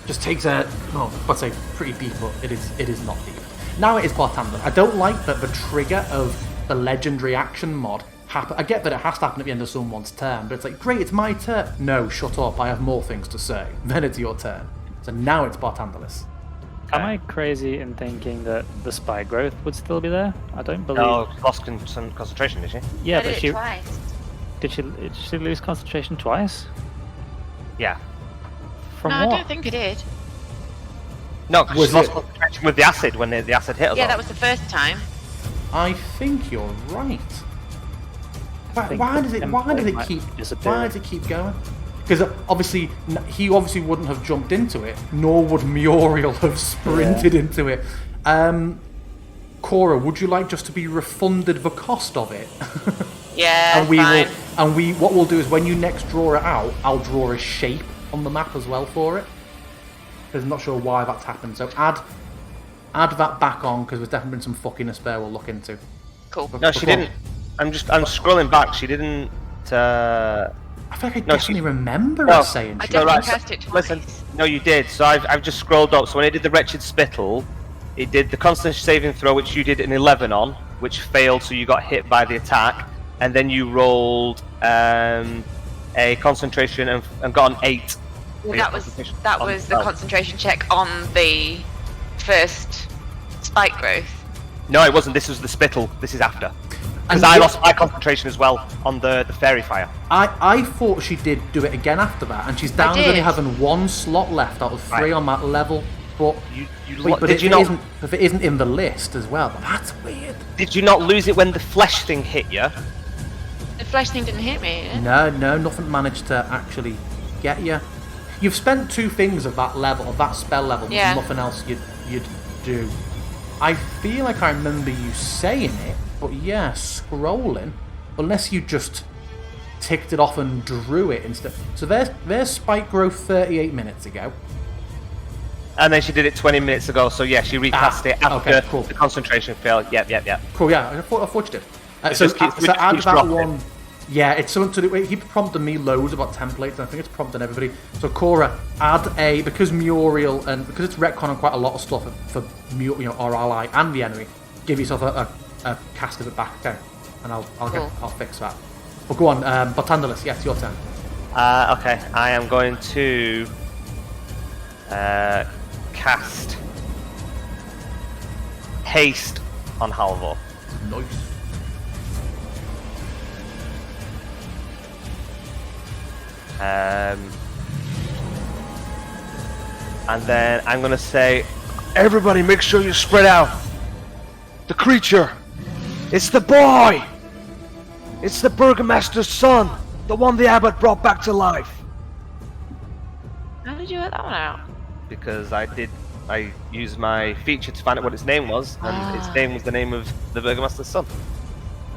Just takes a, I'd say pretty deep, but it is not deep. Now it is Bartandalus. I don't like that the trigger of the legendary action mod happen. I get that it has to happen at the end of someone's turn, but it's like, great, it's my turn. No, shut up, I have more things to say. Then it's your turn. So now it's Bartandalus. Am I crazy in thinking that the spike growth would still be there? I don't believe... No, lost concentration, did she? Yeah, but she... Twice. Did she lose concentration twice? Yeah. From what? what? I don't think it did. No, because she lost concentration with the acid when the acid hit us. Yeah, that was the first time. I think you're right. Why does it keep going? Because obviously he wouldn't have jumped into it, nor would Muriel have sprinted into it. Cora, would you like just to be refunded the cost of it? Yeah, fine. What we'll do is when you next draw it out, I'll draw a shape on the map as well for it. Because I'm not sure why that's happened. So add that back on, because there's definitely been some fuckiness there we'll look into. Cool. No, she didn't. I'm scrolling back. She didn't. I feel like I definitely remember her saying. I definitely cast it twice. Listen, no, you did. So I've just scrolled up. So when it did the Wretched Spittle, it did the Constitution saving throw, which you did an 11 on, which failed, so you got hit by the attack, and then you rolled a concentration and got an 8. Well, that was the concentration check on the first spike growth. No, it wasn't. This was the spittle. This is after. Because I lost my concentration as well on the fairy fire. I thought she did do it again after that, and she's down to only having 1 slot left out of 3 on that level. But if it isn't in the list as well, that's weird. Did you not lose it when the flesh thing hit you? The flesh thing didn't hit me. No, nothing managed to actually get you. You've spent 2 things of that level, of that spell level. There's nothing else you'd do. I feel like I remember you saying it, but yeah, scrolling. Unless you just ticked it off and drew it instead. So there's spike growth 38 minutes ago. And then she did it 20 minutes ago, so yeah, she recast it after the concentration failed. Yep. Cool, yeah, I thought you did. So add that one. Yeah, it's something to do. He prompted me loads about templates, and I think it's prompted everybody. So Cora, add a, because Muriel, and because it's retconning quite a lot of stuff for our ally and the enemy, give yourself a cast of it back, okay? And I'll fix that. But go on, Bartandalus, yes, your turn. Okay, I am going to cast haste on Halvor. Nice. And then I'm going to say, everybody make sure you spread out. The creature. It's the boy. It's the Burgomaster's son. The one the abbot brought back to life. How did you work that one out? Because I used my feature to find out what its name was, and its name was the name of the Burgomaster's son.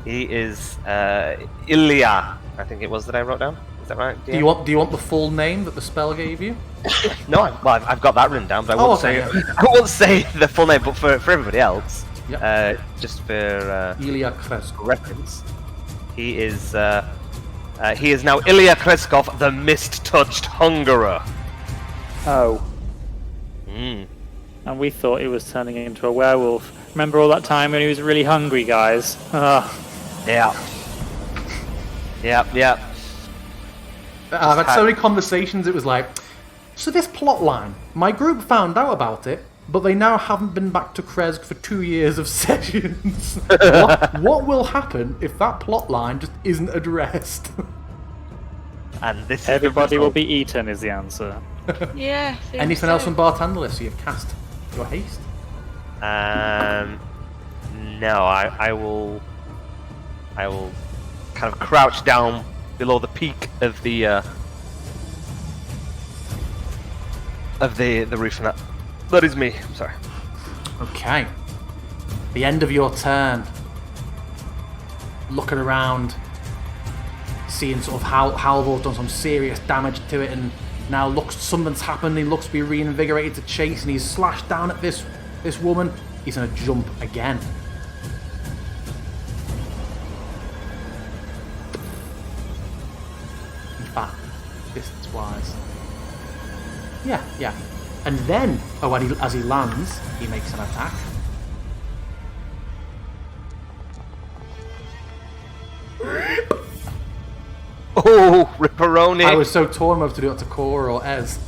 He is Ilya, I think it was that I wrote down. Is that right? Do you want the full name that the spell gave you? No, I've got that written down, but I won't say the full name. But for everybody else, just for Ilya Kreskov reference, he is now Ilya Kreskov, the Mist-Touched Hungerer. Oh. And we thought he was turning into a werewolf. Remember all that time when he was really hungry, guys? Yeah. I've had so many conversations, it was like, so this plot line, my group found out about it, but they now haven't been back to Kresk for 2 years of sessions. What will happen if that plot line just isn't addressed? And this everybody will be eaten is the answer. Yeah. Anything else from Bartandalus? So you've cast your haste? No, I will kind of crouch down below the peak of the roof, and that is me. I'm sorry. Okay. The end of your turn. Looking around, seeing sort of how Halvor's done some serious damage to it, and now something's happened. He looks to be reinvigorated to chase, and he's slashed down at this woman. He's gonna jump again. In fact, distance-wise, yeah. And then, as he lands, he makes an attack. Oh, Ripperoni! I was so torn whether to do it to Cora or Ez.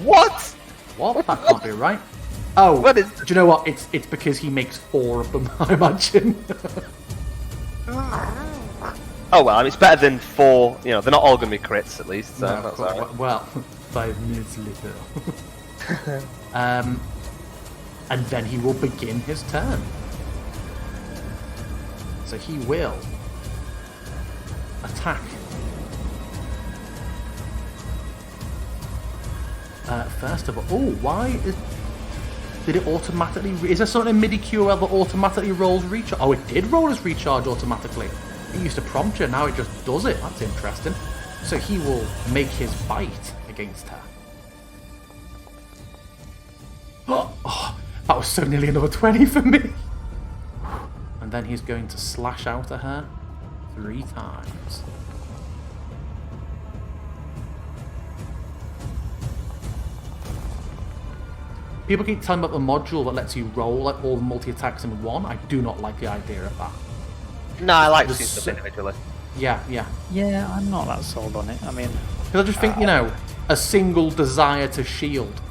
What? What? That can't be right. Oh, what is... do you know what? It's because he makes 4 of them, I imagine. Oh well, I mean, it's better than 4. You know, they're not all going to be crits at least. So No, that's all right. well, 5 minutes later. And then he will begin his turn. So he will attack. First of all, did it automatically? Is there something in MIDI-QL that automatically rolls recharge? Oh, it did roll his recharge automatically. It used to prompt you, now it just does it. That's interesting. So he will make his bite against her. Oh, that was so nearly another 20 for me. And then he's going to slash out at her 3 times. People keep telling me about the module that lets you roll like all the multi-attacks in one. I do not like the idea of that. No, I like to see stuff individually. Yeah. Yeah, I'm not that sold on it. I mean... Because I just think, a single desire to shield.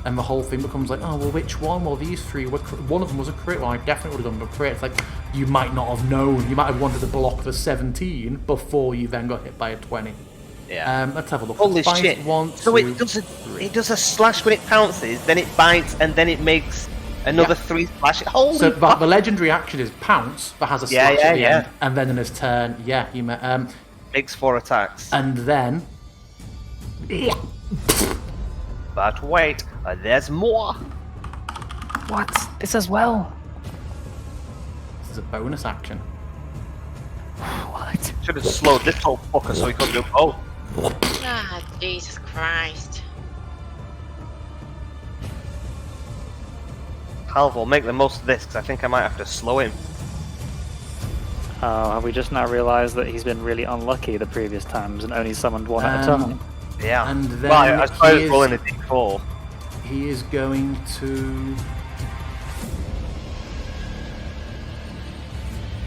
And the whole thing becomes like, oh, well, which one? Well, these 3 were... One of them was a crit. Well, I definitely would have done a crit. It's like, you might not have known. You might have wanted to block the 17 before you then got hit by a 20. Yeah. Let's have a look. Holy shit. 1, 2, so it does a slash when it pounces, then it bites, and then it makes Another 3 slashes. Holy So the legendary action is Pounce, that has a slash at the end. And then in his turn, he makes 4 attacks. And then... But wait, there's more. What? This as well? This is a bonus action. What? Should have slowed this whole fucker so he couldn't do both. Ah, Jesus Christ. Halv will make the most of this because I think I might have to slow him. Oh, have we just now realised that he's been really unlucky the previous times and only summoned one at a time? Yeah. And then I suppose rolling a d4. He is going to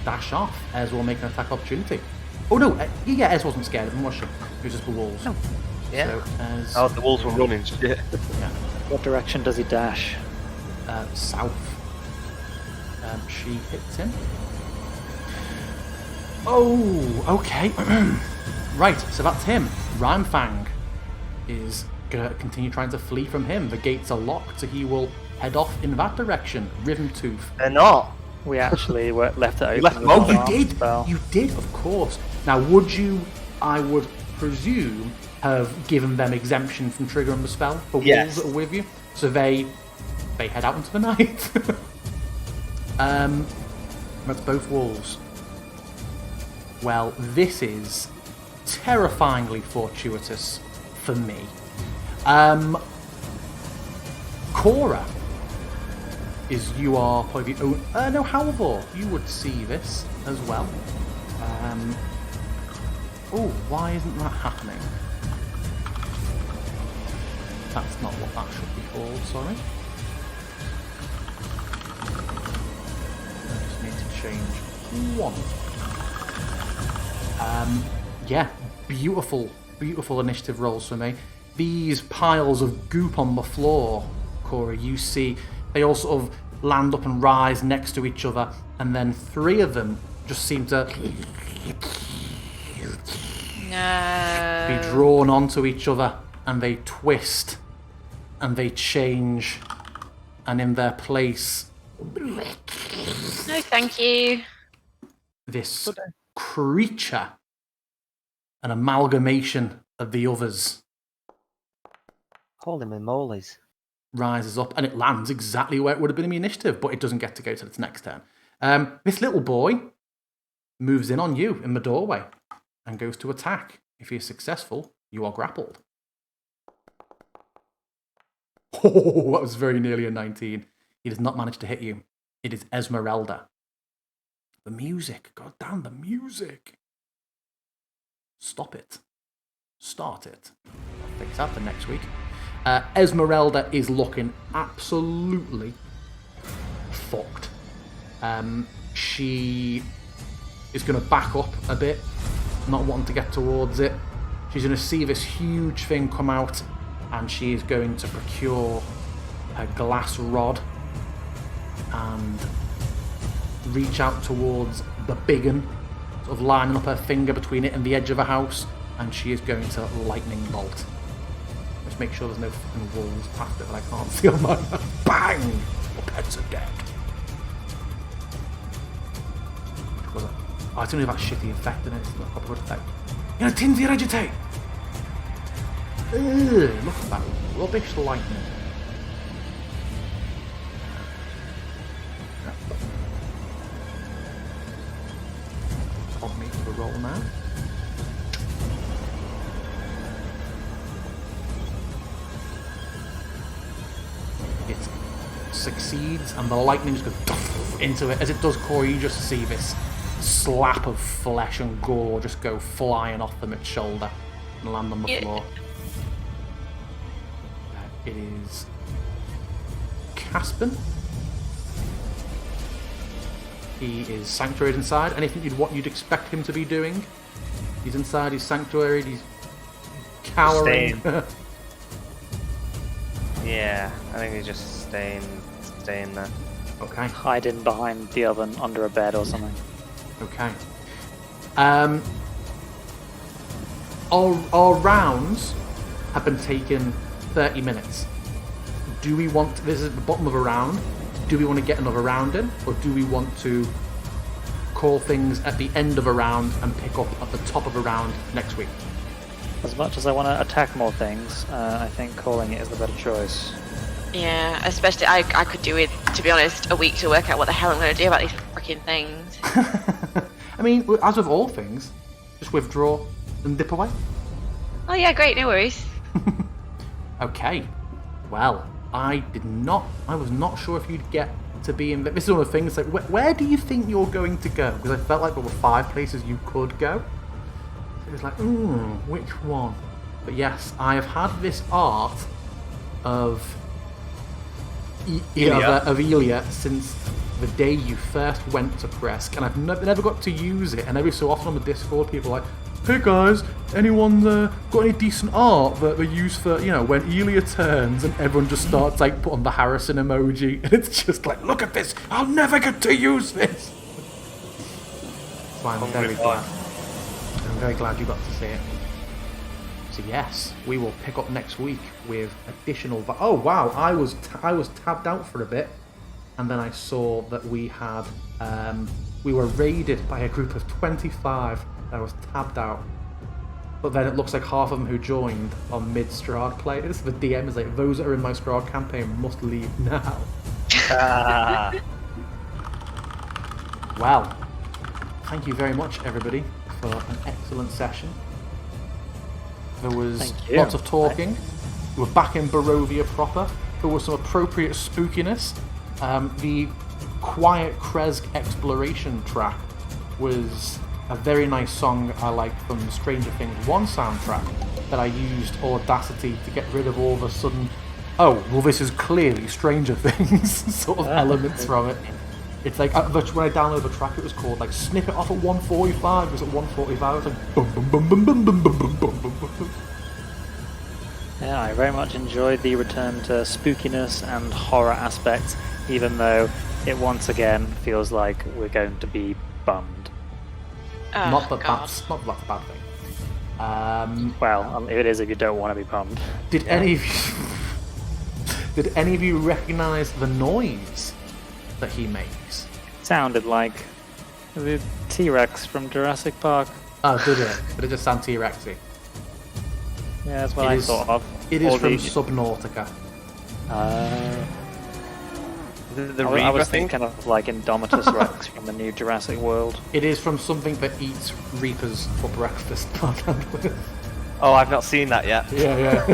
dash off. Ez will make an attack opportunity. Oh no, Ez wasn't scared of him, was she? It was just the wolves. No. Yeah. So the wolves were running. Yeah. What direction does he dash? South. She hits him. Oh, okay. Right, so that's him. Rhymefang is going to continue trying to flee from him. The gates are locked, so he will head off in that direction. Rhythm Tooth. They're not. We actually were left it open. You did, of course. Now, would you, I would presume, have given them exemption from triggering the spell for wolves that are with you? So they head out into the night. That's both wolves. Well, this is terrifyingly fortuitous for me. Cora, you are probably the only... no, Halvor, you would see this as well. Oh, why isn't that happening? That's not what that should be called, sorry. I just need to change one. Beautiful initiative rolls for me. These piles of goop on the floor, Cora, you see, they all sort of land up and rise next to each other, and then 3 of them just seem to be drawn onto each other, and they twist, and they change, and in their place... No, thank you. This creature, an amalgamation of the others, Holy molies. rises up, and it lands exactly where it would have been in the initiative, but it doesn't get to go to its next turn. This little boy moves in on you in the doorway and goes to attack. If he is successful, you are grappled. Oh, that was very nearly a 19. He does not manage to hit you. It is Esmeralda. The music. God damn, the music. Stop it. Start it. I'll fix that for next week. Esmeralda is looking absolutely fucked. She is going to back up a bit, not wanting to get towards it. She's going to see this huge thing come out, and she is going to procure a glass rod and reach out towards the big one, sort of lining up her finger between it and the edge of the house, and she is going to lightning bolt. Just make sure there's no fucking walls past it that I can't see on my map. Bang! Your pets are dead. Oh, it's only that shitty effect in it. It's not a proper good effect. You're a tinsy agitate! Ugh, look at that rubbish lightning. Pop me for the roll now. It succeeds, and the lightning just goes into it. As it does, Corey, you just see this slap of flesh and gore just go flying off from its shoulder and land on the floor. It is Caspin. He is sanctuaried inside. Anything you'd expect him to be doing? He's inside his sanctuary. He's cowering. Yeah, I think he's just staying there. Okay. Hiding behind the oven under a bed or something. Okay. Our rounds have been taken 30 minutes. Do we want... This is at the bottom of a round. do we want to get another round in, or do we want to call things at the end of a round and pick up at the top of a round next week? As much as I want to attack more things, I think calling it is the better choice. Yeah, especially I could do with, to be honest, a week to work out what the hell I'm going to do about these freaking things. I mean, as with all things, just withdraw and dip away. Oh yeah, great, no worries. Okay, well, I was not sure if you'd get to be in. This is one of the things, like, where do you think you're going to go? Because I felt like there were 5 places you could go. It was like, which one? But yes, I have had this art of Elia since the day you first went to Kresk, and I've never got to use it. And every so often on the Discord, people are like, "Hey guys, anyone got any decent art that they use for, when Elia turns?" And everyone just starts like putting the Harrison emoji, and it's just like, "Look at this! I'll never get to use this." So I'm very glad. I'm very glad you got to see it. So yes, we will pick up next week with additional. Oh wow, I was tabbed out for a bit, and then I saw that we had we were raided by a group of 25. I was tabbed out, but then it looks like half of them who joined are mid-Strahd players. The DM is like, "Those that are in my Strahd campaign must leave now." Well, thank you very much, everybody, for an excellent session. There was lots of talking. We were back in Barovia proper. There was some appropriate spookiness. The quiet Kresk exploration track was a very nice song I like from the Stranger Things 1 soundtrack that I used Audacity to get rid of all the sudden, oh, well, this is clearly Stranger Things sort of elements from it. It's like, when I downloaded the track, it was called, like, snip it off at 145. It was at 145. It was like, boom, boom, boom, boom, boom, boom, boom, boom, boom, boom, boom. Yeah, I very much enjoyed the return to spookiness and horror aspects, even though it once again feels like we're going to be bummed. Oh, not that that's a bad thing. Well, it is if you don't want to be bummed. Did any of you recognise the noise that he makes? Sounded like the T-Rex from Jurassic Park. Oh, did it? But it just sounds T-Rexy. Yeah, that's what I thought of. It is from Subnautica. I was thinking of like Indomitus Rex from the new Jurassic World. It is from something that eats Reapers for breakfast. Oh, I've not seen that yet. Yeah.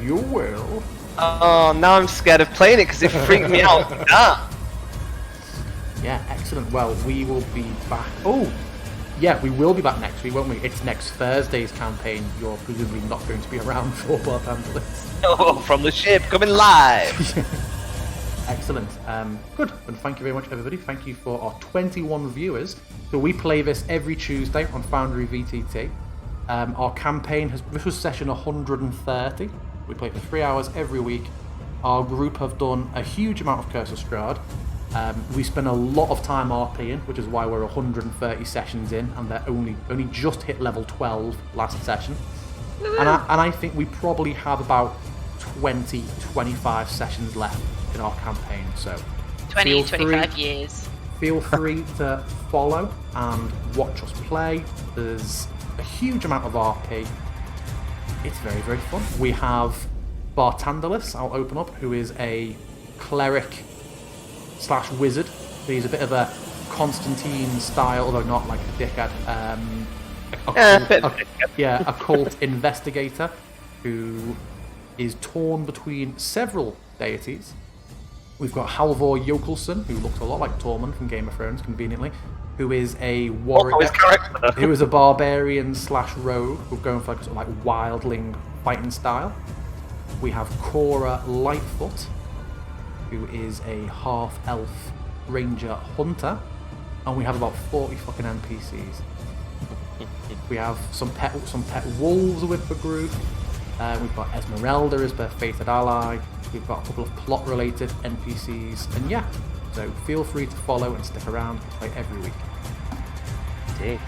You will. Oh, now I'm scared of playing it because it freaked me out. Yeah, excellent. Well, we will be back. Oh, yeah, we will be back next week, won't we? It's next Thursday's campaign. You're presumably not going to be around for Barthandalis. Oh, from the ship, coming live. Excellent. Good. And thank you very much, everybody. Thank you for our 21 viewers. So we play this every Tuesday on Foundry VTT. Our campaign this was session 130. We play for 3 hours every week. Our group have done a huge amount of Curse of Strahd. We spend a lot of time RPing, which is why we're 130 sessions in, and they're only just hit level 12 last session. And I think we probably have about 20-25 sessions left in our campaign. So 25 years. Feel free to follow and watch us play. There's a huge amount of RP. It's very, very fun. We have Barthandalis, I'll open up, who is a cleric / wizard. He's a bit of a Constantine style, although not like a dickhead. A cult investigator who is torn between several deities. We've got Halvor Jokelson, who looks a lot like Tormund from Game of Thrones, conveniently, who is a warrior, who is a barbarian / rogue, who's going for like, sort of like wildling fighting style. We have Cora Lightfoot, who is a half-elf ranger hunter, and we have about 40 fucking NPCs. We have some pet wolves with the group. We've got Esmeralda as their fated ally. We've got a couple of plot-related NPCs, and yeah, so feel free to follow and stick around. We play every week.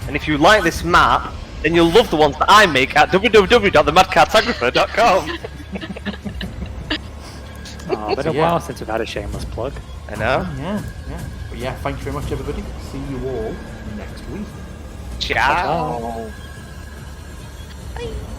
And if you like this map, then you'll love the ones that I make at www.themadcartographer.com. Been a while since we've had a shameless plug. I know. Yeah. But yeah, thank you very much, everybody. See you all next week. Ciao. Bye.